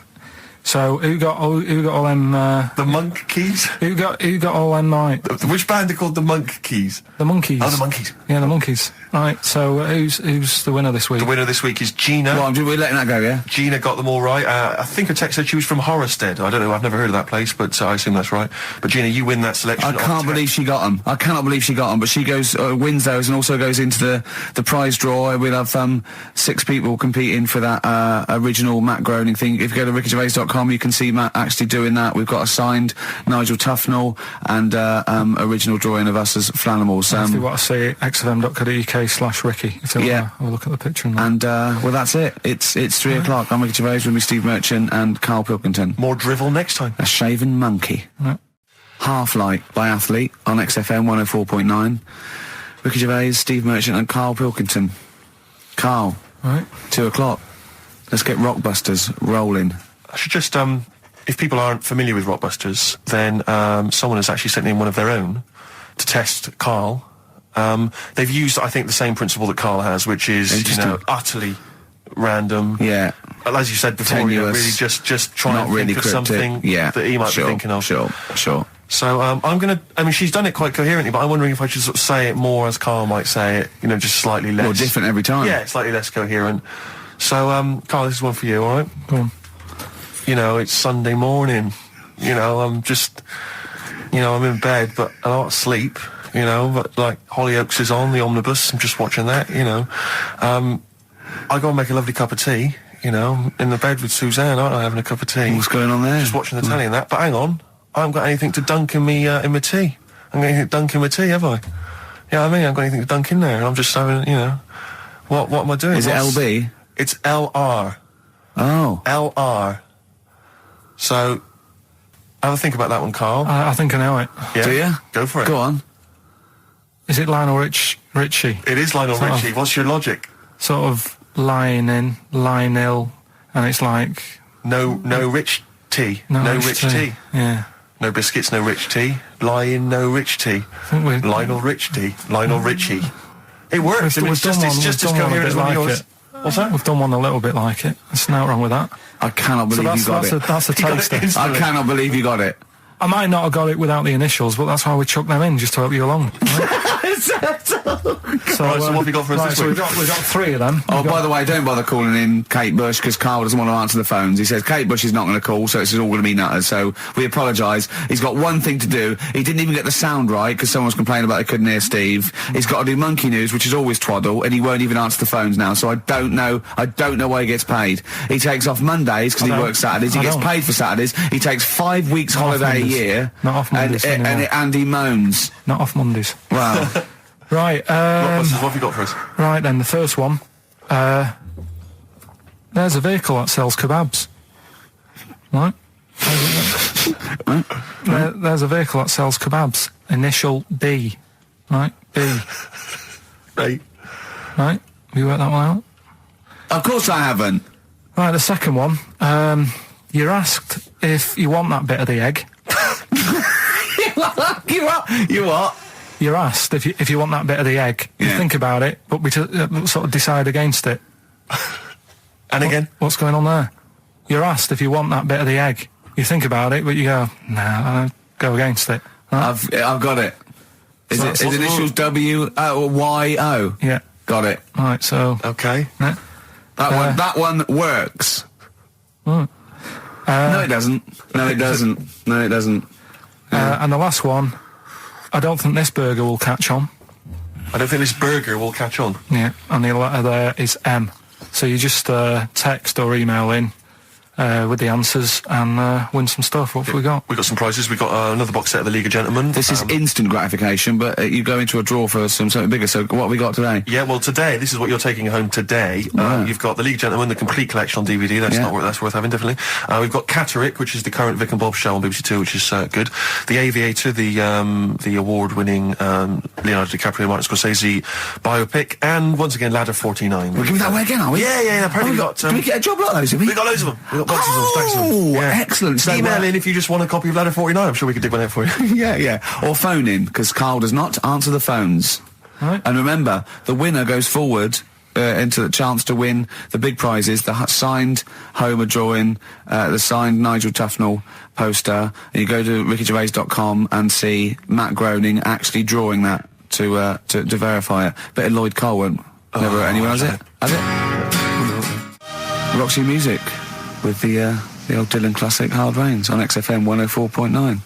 So who got all them? The Monk Keys. Who got all them? Right. Which band are called the Monk Keys? The Monkeys. Oh, the Monkeys. Yeah, the Monkeys. Right. So who's the winner this week? The winner this week is Gina. Well, we're letting that go, yeah. Gina got them all right. I think her text said she was from Horrorstead. I don't know. I've never heard of that place, but I assume that's right. But Gina, you win that selection. I can't believe she got them. I cannot believe she got them. But she goes wins those and also goes into the prize draw. We'll have 6 people competing for that original Matt Groening thing. If you go to rickygervais.com, you can see Matt actually doing that. We've got a signed Nigel Tufnell and original drawing of us as Flanimals. If you want to see it, xfm.co.uk/Ricky. If you want to have a look at the picture. And well, that's it. It's 3 o'clock. I'm Ricky Gervais with me, Steve Merchant and Karl Pilkington. More drivel next time. A shaven monkey. Right. Half Light by Athlete on XFM 104.9. Ricky Gervais, Steve Merchant and Karl Pilkington. Karl. Right. 2 o'clock. Let's get Rockbusters rolling. I should just, if people aren't familiar with Rockbusters, then someone has actually sent in one of their own to test Karl. They've used, I think, the same principle that Karl has, which is, utterly random. Yeah. As you said before, really just try and think of something that he might be thinking of. Sure. So I'm going to, she's done it quite coherently, but I'm wondering if I should sort of say it more as Karl might say it, just slightly less. More different every time. Yeah, slightly less coherent. So, Karl, this is one for you, alright? Go on. It's Sunday morning. I'm just, I'm in bed, but I don't sleep, but like Hollyoaks is on, the omnibus, I'm just watching that, I go and make a lovely cup of tea, in the bed with Suzanne, aren't I, having a cup of tea. What's going on there? Just watching the telly and that, but hang on, I haven't got anything to dunk in me, in my tea. I haven't got anything to dunk in my tea, have I? Yeah, I haven't got anything to dunk in there, and I'm just having, what am I doing? Is it LB? It's LR. Oh. LR. So, have a think about that one, Karl. I think I know it. Yeah? Do you? Go for it. Go on. Is it Lionel Richie? It is Lionel Richie. What's your logic? Sort of lying Lionel, and it's like... No rich tea. No rich tea. Yeah. No biscuits, no rich tea. Lying, no rich tea. Lionel Rich tea. Lionel Richie. It works. It's just as coherent as one of yours. What's that? We've done one a little bit like it. There's nothing wrong with that. I cannot believe you got it. That's a taster. I cannot believe you got it. I might not have got it without the initials, but that's why we chucked them in, just to help you along. Right? So what have you got for us this week? We've got 3 of them. Oh, by the way, don't bother calling in Kate Bush, because Karl doesn't want to answer the phones. He says Kate Bush is not going to call, so it's all going to be nutters. So we apologise. He's got one thing to do. He didn't even get the sound right, because someone was complaining about they couldn't hear Steve. He's got to do Monkey News, which is always twaddle, and he won't even answer the phones now, so I don't know why he gets paid. He takes off Mondays, because he works Saturdays. He gets paid for Saturdays. He takes 5 weeks holiday a year. Not off Mondays and he moans. Not off Mondays. Wow. Right, what have you got for us? Right then, the first one. There's a vehicle that sells kebabs. Right? There's a vehicle that sells kebabs. Initial B. Right? B. Right. Right? Have you worked that one out? Of course I haven't. Right, the second one. You're asked if you want that bit of the egg. You what? You're asked if you want that bit of the egg. You think about it, but we sort of decide against it. And again? What's going on there? You're asked if you want that bit of the egg. You think about it, but you go, nah, go against it. Right? I've got it. Is initials W-Y-O? Yeah. Got it. Right, so... Okay. Yeah. That one works. Right. No, it doesn't. No, it doesn't. No, it doesn't. And the last one, I don't think this burger will catch on. I don't think this burger will catch on. Yeah, and the letter there is M. So you just text or email in with the answers and win some stuff. What have we got? We got some prizes. We got another box set of the League of Gentlemen. This is instant gratification, but you go into a draw for something bigger. So what have we got today? Yeah, well, today, this is what you're taking home today. You've got the League of Gentlemen, the complete collection on DVD. That's worth having, definitely. We've got Catterick, which is the current Vic and Bob show on BBC Two, which is good. The Aviator, the award-winning Leonardo DiCaprio, Martin Scorsese biopic, and once again, Ladder 49. We're giving that away again, are we? Yeah. Apparently we got. Did we get a job like those? We got loads of them. We got boxes of them, stacks of them. Yeah. Excellent. So email in if you just want a copy of Ladder 49. I'm sure we could dig one out for you. yeah. Or phone in, because Karl does not answer the phones. Right. And remember, the winner goes forward into the chance to win the big prizes, the signed Homer drawing, the signed Nigel Tufnell poster, and you go to rickygervais.com and see Matt Groening actually drawing that to verify it. But Lloyd Cole won't. Never anyone has it? Has it? Roxy Music with the old Dylan classic Hard Rains on XFM 104.9.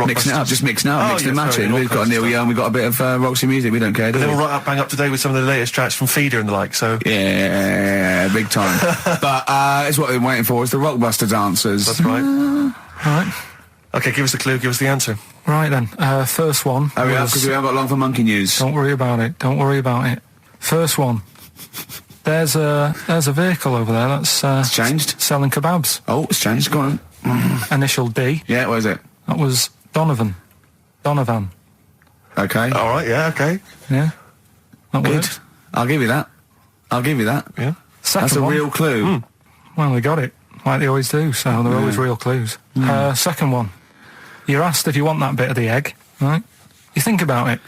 Mixing it up, just mixing it up, mixing and matching. We've got Neil Young, we've got a bit of Roxy Music, we don't care, do we? They're all right bang up to date with some of the latest tracks from Feeder and the like, so... Yeah, big time. But it's what we've been waiting for, is the Rockbuster dancers. That's right. Right. Okay, give us the clue, give us the answer. Right then, first one. Hurry up, because we haven't got long for monkey news. Don't worry about it, don't worry about it. First one. There's a vehicle over there that's... It's changed. Selling kebabs. Oh, it's changed, go on. Initial D. Yeah, what is it? That was Donovan. Okay. Alright, yeah, okay. Yeah. That Good. worked. I'll give you that. Yeah. Second That's a one. real clue. Well, they got it, like they always do, so they're always real clues. Second one. You're asked if you want that bit of the egg, right? You think about it,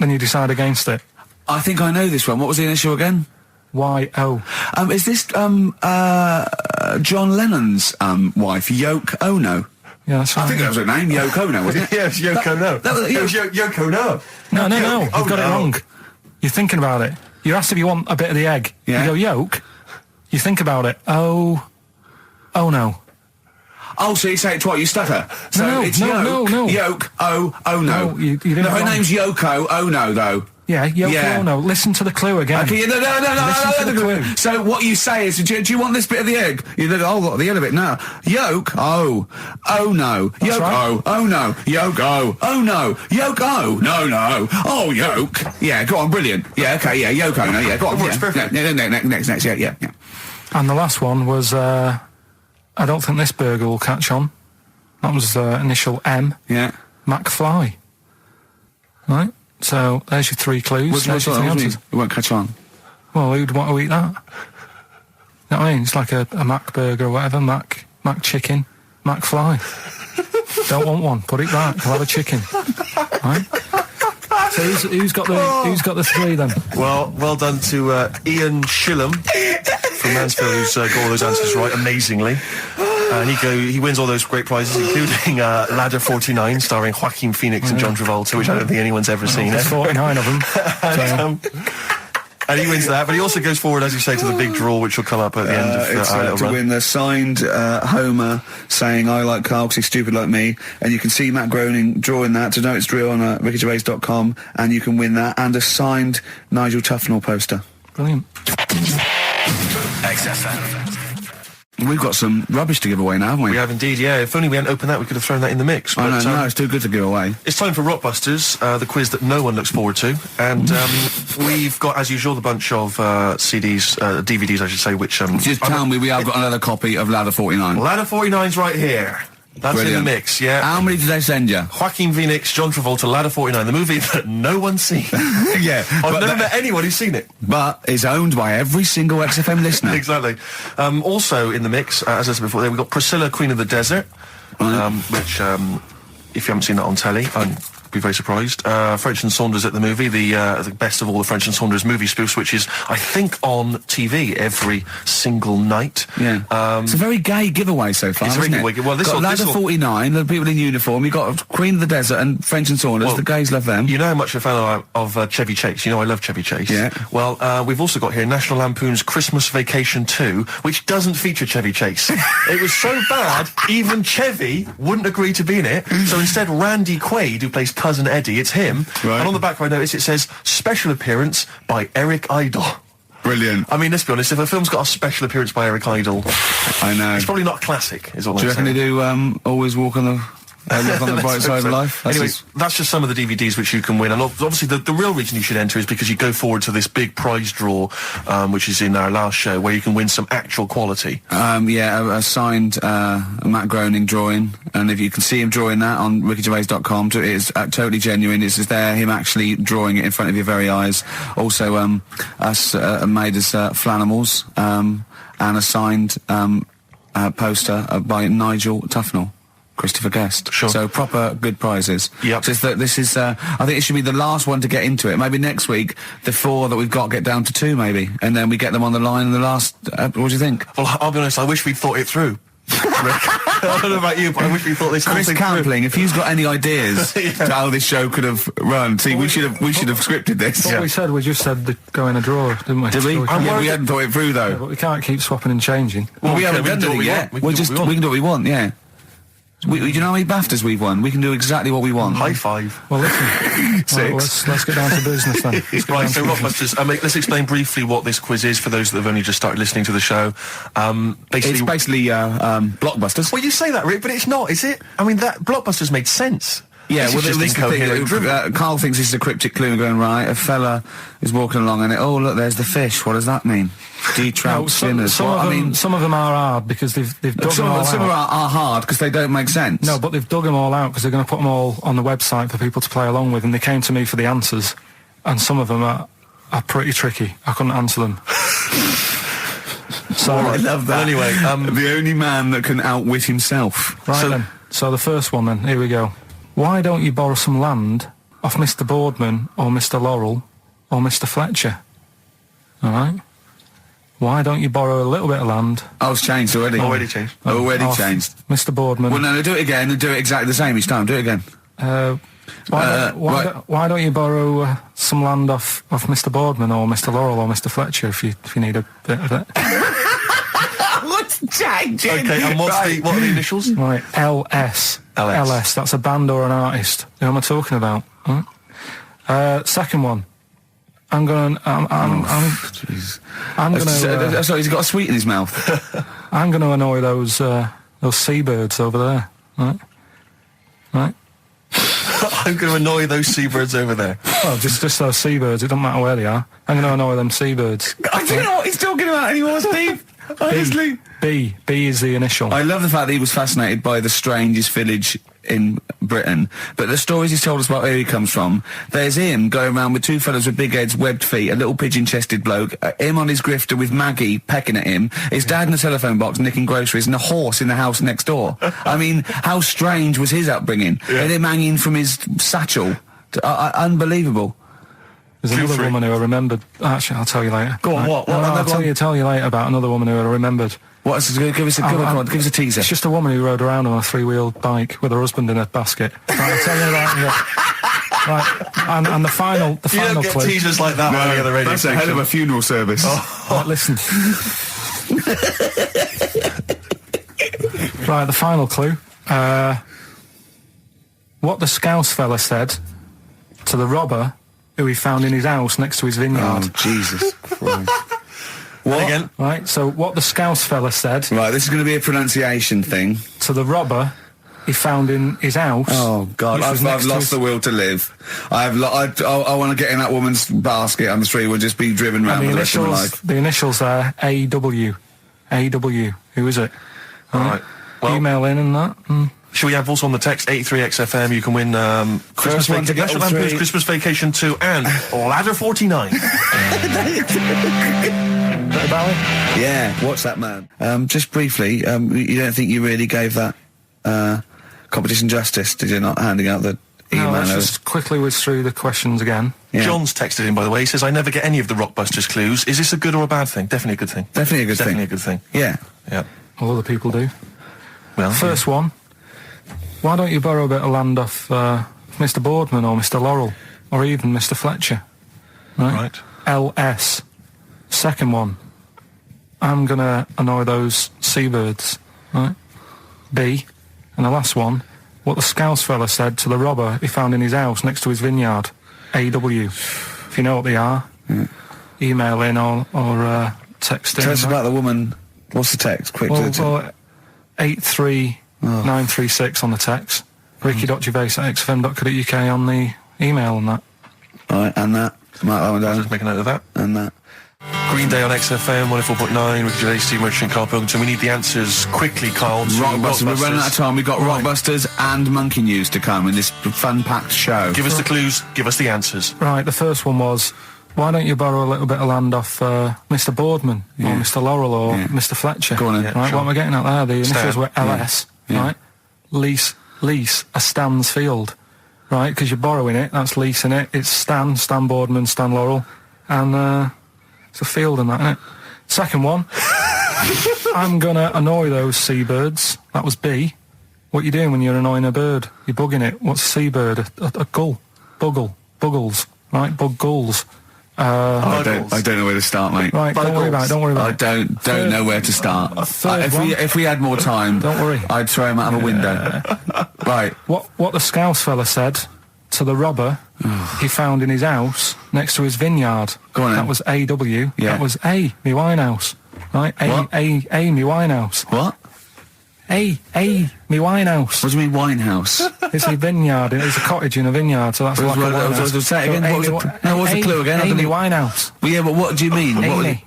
then you decide against it. I think I know this one. What was the initial again? Y-O. Is this, John Lennon's, wife, Yoko Ono? Yeah, that's right. I think that was her name, Yoko Ono, wasn't it? Yeah, it was Yoko No. That was, It was Yoko No. No, you've got it wrong. You're thinking about it. You're asked if you want a bit of the egg. Yeah. You go, yolk. You think about it. Oh no. Oh, so you say it twice, you stutter. So No, it's no. Yoko Ono. No, you didn't No, her wrong. name's Yoko Ono, though. Yeah, Yoko Yeah. Ono. Listen to the clue again. Okay, no. Listen to the clue. So what you say is, do you want this bit of the egg? You go, oh, the other bit. No. Yolk. Oh no. That's Yolk. right. Oh no. Yoko. Oh no. Yoko. No. Oh, yolk. Yeah, go on, brilliant. Yeah, okay, yeah, Yoko. No, yeah, go on. Works Yeah, perfect. next. Yeah. And the last one was, I don't think this burger will catch on. That was initial M. Yeah. McFly. Right? So, there's your three clues. What's There's your three answers. It won't catch on. Well, who'd want to eat that? You know what I mean? It's like a Mac burger or whatever. Mac chicken. McFly. Don't want one. Put it back. I'll have a chicken. Right? So who's got the three then? Well done to Ian Shillham from Mansfield, who's got all those answers right amazingly. And he wins all those great prizes, including Ladder 49, starring Joaquin Phoenix and John Travolta, which I don't think anyone's ever seen. There's 49 of them. And he wins that, but he also goes forward, as you say, to the big draw, which will come up at the end of It's our little to run. win the signed Homer saying I like Carl because he's stupid like me, and you can see Matt Groening drawing that to know it's real on rickygervais.com, and you can win that and a signed Nigel Tufnell poster. Brilliant. XFM. We've got some rubbish to give away now, haven't we? We have indeed, yeah. If only we hadn't opened that, we could have thrown that in the mix. I But, know, no, it's too good to give away. it's time for Rockbusters, the quiz that no one looks forward to. And we've got, as usual, the bunch of CDs, DVDs, I should say, which... Just tell me we have got another copy of Ladder 49. Ladder 49's right here. That's Brilliant. in the mix, yeah. How many did they send you? Joaquin Phoenix, John Travolta, Ladder 49, the movie that no one's seen. Yeah, I've never met anyone who's seen it. but is owned by every single XFM listener. Exactly. Also in the mix, as I said before, we've got Priscilla, Queen of the Desert, which, if you haven't seen that on telly, I'd be very surprised. French and Saunders at the movie, the best of all the French and Saunders movie spoofs, which is, I think, on TV every single night. Yeah. It's a very gay giveaway so far, It's a isn't very it? gay. Well, this got will- Ladder this will- 49, the people in uniform. You got Queen of the Desert and French and Saunders. Well, the gays love them. You know how much a fan of Chevy Chase. You know I love Chevy Chase. Yeah. Well, we've also got here National Lampoon's Christmas Vacation 2, which doesn't feature Chevy Chase. It was so bad, even Chevy wouldn't agree to be in it. So instead, Randy Quaid, who plays Cousin Eddie, it's him. Right. And on the back, I notice it says special appearance by Eric Idle. Brilliant. I mean, let's be honest. If a film's got a special appearance by Eric Idle, I know. it's probably not a classic. Is all Do you I'm reckon saying. they do always walk on the look on the bright Let's side of hope so. life? Anyway, that's just some of the DVDs which you can win. And obviously the real reason you should enter is because you go forward to this big prize draw, which is in our last show, where you can win some actual quality. A signed Matt Groening drawing, and if you can see him drawing that on rickygervais.com, it is totally genuine. It's there, him actually drawing it in front of your very eyes. Also, us made as Flanimals, and a signed poster by Nigel Tufnell. Christopher Guest. Sure. So proper good prizes. Yep. So this is, I think it should be the last one to get into it. Maybe next week, the 4 that we've got get down to 2 maybe. And then we get them on the line in the last, what do you think? Well, I'll be honest, I wish we'd thought it through. Rick. I don't know about you, but I wish we thought this whole Chris thing through. Campling, if he's got any ideas to how this show could have run, see, we should have scripted this. What we said, we just said go in a drawer, didn't we? Did we? So We hadn't thought it through though. Yeah, but we can't keep swapping and changing. Well, we Okay, haven't we can done do what it we yet. want. We can do what we We can do what we want, yeah. You know how many BAFTAs we've won? We can do exactly what we want. High five. Well, listen. 6. Right, let's get down to business then. Let's get Right, down so to Rockbusters, let's explain briefly what this quiz is for those that have only just started listening to the show. It's basically blockbusters. Well, you say that, Rick, but it's not, is it? I mean, that Blockbusters made sense. Yeah, This well, is just this is the incoherent drivel. thing. Carl thinks this is a cryptic clue going, right, a fella is walking along and oh, look, there's the fish. What does that mean? No, some of them are hard because they've dug them all out. Some are hard because they don't make sense. No, but they've dug them all out because they're going to put them all on the website for people to play along with, and they came to me for the answers, and some of them are pretty tricky. I couldn't answer them. So I love that. Anyway, the only man that can outwit himself. Right then. So the first one then, here we go. Why don't you borrow some land off Mr. Boardman or Mr. Laurel or Mr. Fletcher? Alright? Why don't you borrow a little bit of land? Oh, it's changed already. Already changed. Already off changed. Mr. Boardman. Well, no, do it again and do it exactly the same each time. Do it again. Why don't you borrow some land off Mr. Boardman or Mr. Laurel or Mr. Fletcher if you need a bit of it? What's changing? okay, and what are the initials? Right, LS. LS. That's a band or an artist. Who am I talking about? Right. Second one. I'm gonna. Sorry, he's got a sweet in his mouth. I'm gonna annoy those seabirds over there. Right. I'm going to annoy those seabirds over there. Well, just those seabirds. It doesn't matter where they are. I'm gonna annoy them seabirds. I don't know what he's talking about anymore, Steve. Honestly. B is the initial. I love the fact that he was fascinated by the strangest village in Britain, but the stories he's told us about where he comes from, there's him going around with 2 fellas with big heads, webbed feet, a little pigeon-chested bloke, him on his grifter with Maggie pecking at him, his dad in a telephone box nicking groceries, and a horse in the house next door. I mean, how strange was his upbringing? Yeah. And him hanging from his satchel. Unbelievable. There's another woman who I remembered. Actually, I'll tell you later. Go on, right. what? No, I'll tell you later about another woman who I rememred. What's give us a give us a teaser. It's just a woman who rode around on a 3-wheeled bike with her husband in a basket. Right, I'll tell you that. Yeah. Right, and the final You don't get clue. teasers like that on any other radio That's a station. hell of a funeral service. Right, listen. Right, the final clue. What the Scouse fella said to the robber who he found in his house next to his vineyard. Oh, Jesus Christ. What? Again? Right, so what the Scouse fella said Right, this is going to be a pronunciation thing. to the robber he found in his house. Oh, God, which was I've next to lost his- the will to live. I want to get in that woman's basket on the street. We'll just be driven round And for the rest of my life. the initials are AW. AW. Who is it? All right. Well, Email in and that. shall we have also on the text 83XFM? You can win Christmas, one to get National all Lampoon's three. Christmas Vacation 2 and Ladder 49. About it? Yeah, watch that man. Just briefly, you don't think you really gave that competition justice, did you, not handing out the email? No, let's just quickly whiz through the questions again. Yeah. John's texted in, by the way. He says, I never get any of the Rockbusters clues. Is this a good or a bad thing? Definitely a good thing. Definitely a good Definitely thing. a good thing. Yeah. Yeah. All other people do. Well, First one. Why don't you borrow a bit of land off Mr. Boardman or Mr. Laurel or even Mr. Fletcher? Right. LS. Second one. I'm gonna annoy those seabirds. Right. B. And the last one. What the Scouse fella said to the robber he found in his house next to his vineyard. AW. If you know what they are, email in or text in. Tell us about the woman. What's the text? Quick. Well, 83936 on the text. Ricky.gervais@xfm.co.uk on the email and that. Right, and that. Mark that one I'll down. just make a note of that. And that. Green Day on XFM 104.9. Ricky Gervais, Steve Merchant, Karl Pilkington. We need the answers quickly, Karl. to Rockbusters. We're running out of time. We've got Right. Rockbusters and Monkey News to come in this fun-packed show. Give us the clues. Give us the answers. Right, the first one was, why don't you borrow a little bit of land off Mr. Boardman or Mr. Laurel or Mr. Fletcher? Go on then. Right, sure. what am I getting at there? The initials Stan. were LS, Yeah. right? lease a Stan's field, right? Because you're borrowing it, that's leasing it. It's Stan Boardman, Stan Laurel, and it's a field and that, isn't it? Second one, I'm gonna annoy those seabirds. That was B. What you doing when you're annoying a bird? You're bugging it. What's a seabird? A gull. Buggles, right? Bug gulls. I don't know where to start, mate. Right, don't worry about it. I don't know where to start. If we had more time, don't worry. I'd throw him out of a window. Right. What the Scouse fella said to the robber he found in his house next to his vineyard. Go on then. That was A.W. Yeah. That was A, me Winehouse. Right? A, me Winehouse. What? A, me Winehouse. What do you mean Winehouse? It's a vineyard. It's a cottage in a vineyard, so that's like a winehouse. Say it again. What's the clue again? Amy Winehouse. Well, yeah, but what do you mean? Amy.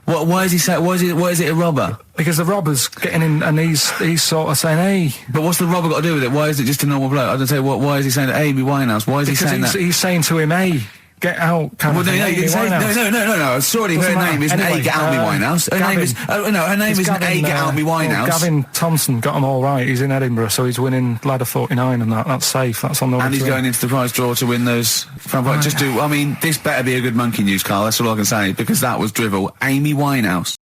Why is he saying? Why is it a robber? Because the robber's getting in, and he's sort of saying, "Hey." But what's the robber got to do with it? Why is it just a normal bloke? I don't say. Why is he saying Amy Winehouse? Why is he saying that? He's saying to him, "Hey, get out." No. Sorry, her name isn't anyway, A. Get out me Winehouse. Her name is. Her name isn't A. Get out me Winehouse. Gavin Thompson got them all right. He's in Edinburgh, so he's winning ladder 49, and that's safe. That's on the. And he's going into the prize draw to win those. Just do. I mean, this better be a good monkey news, Carl. That's all I can say, because that was drivel. Amy Winehouse.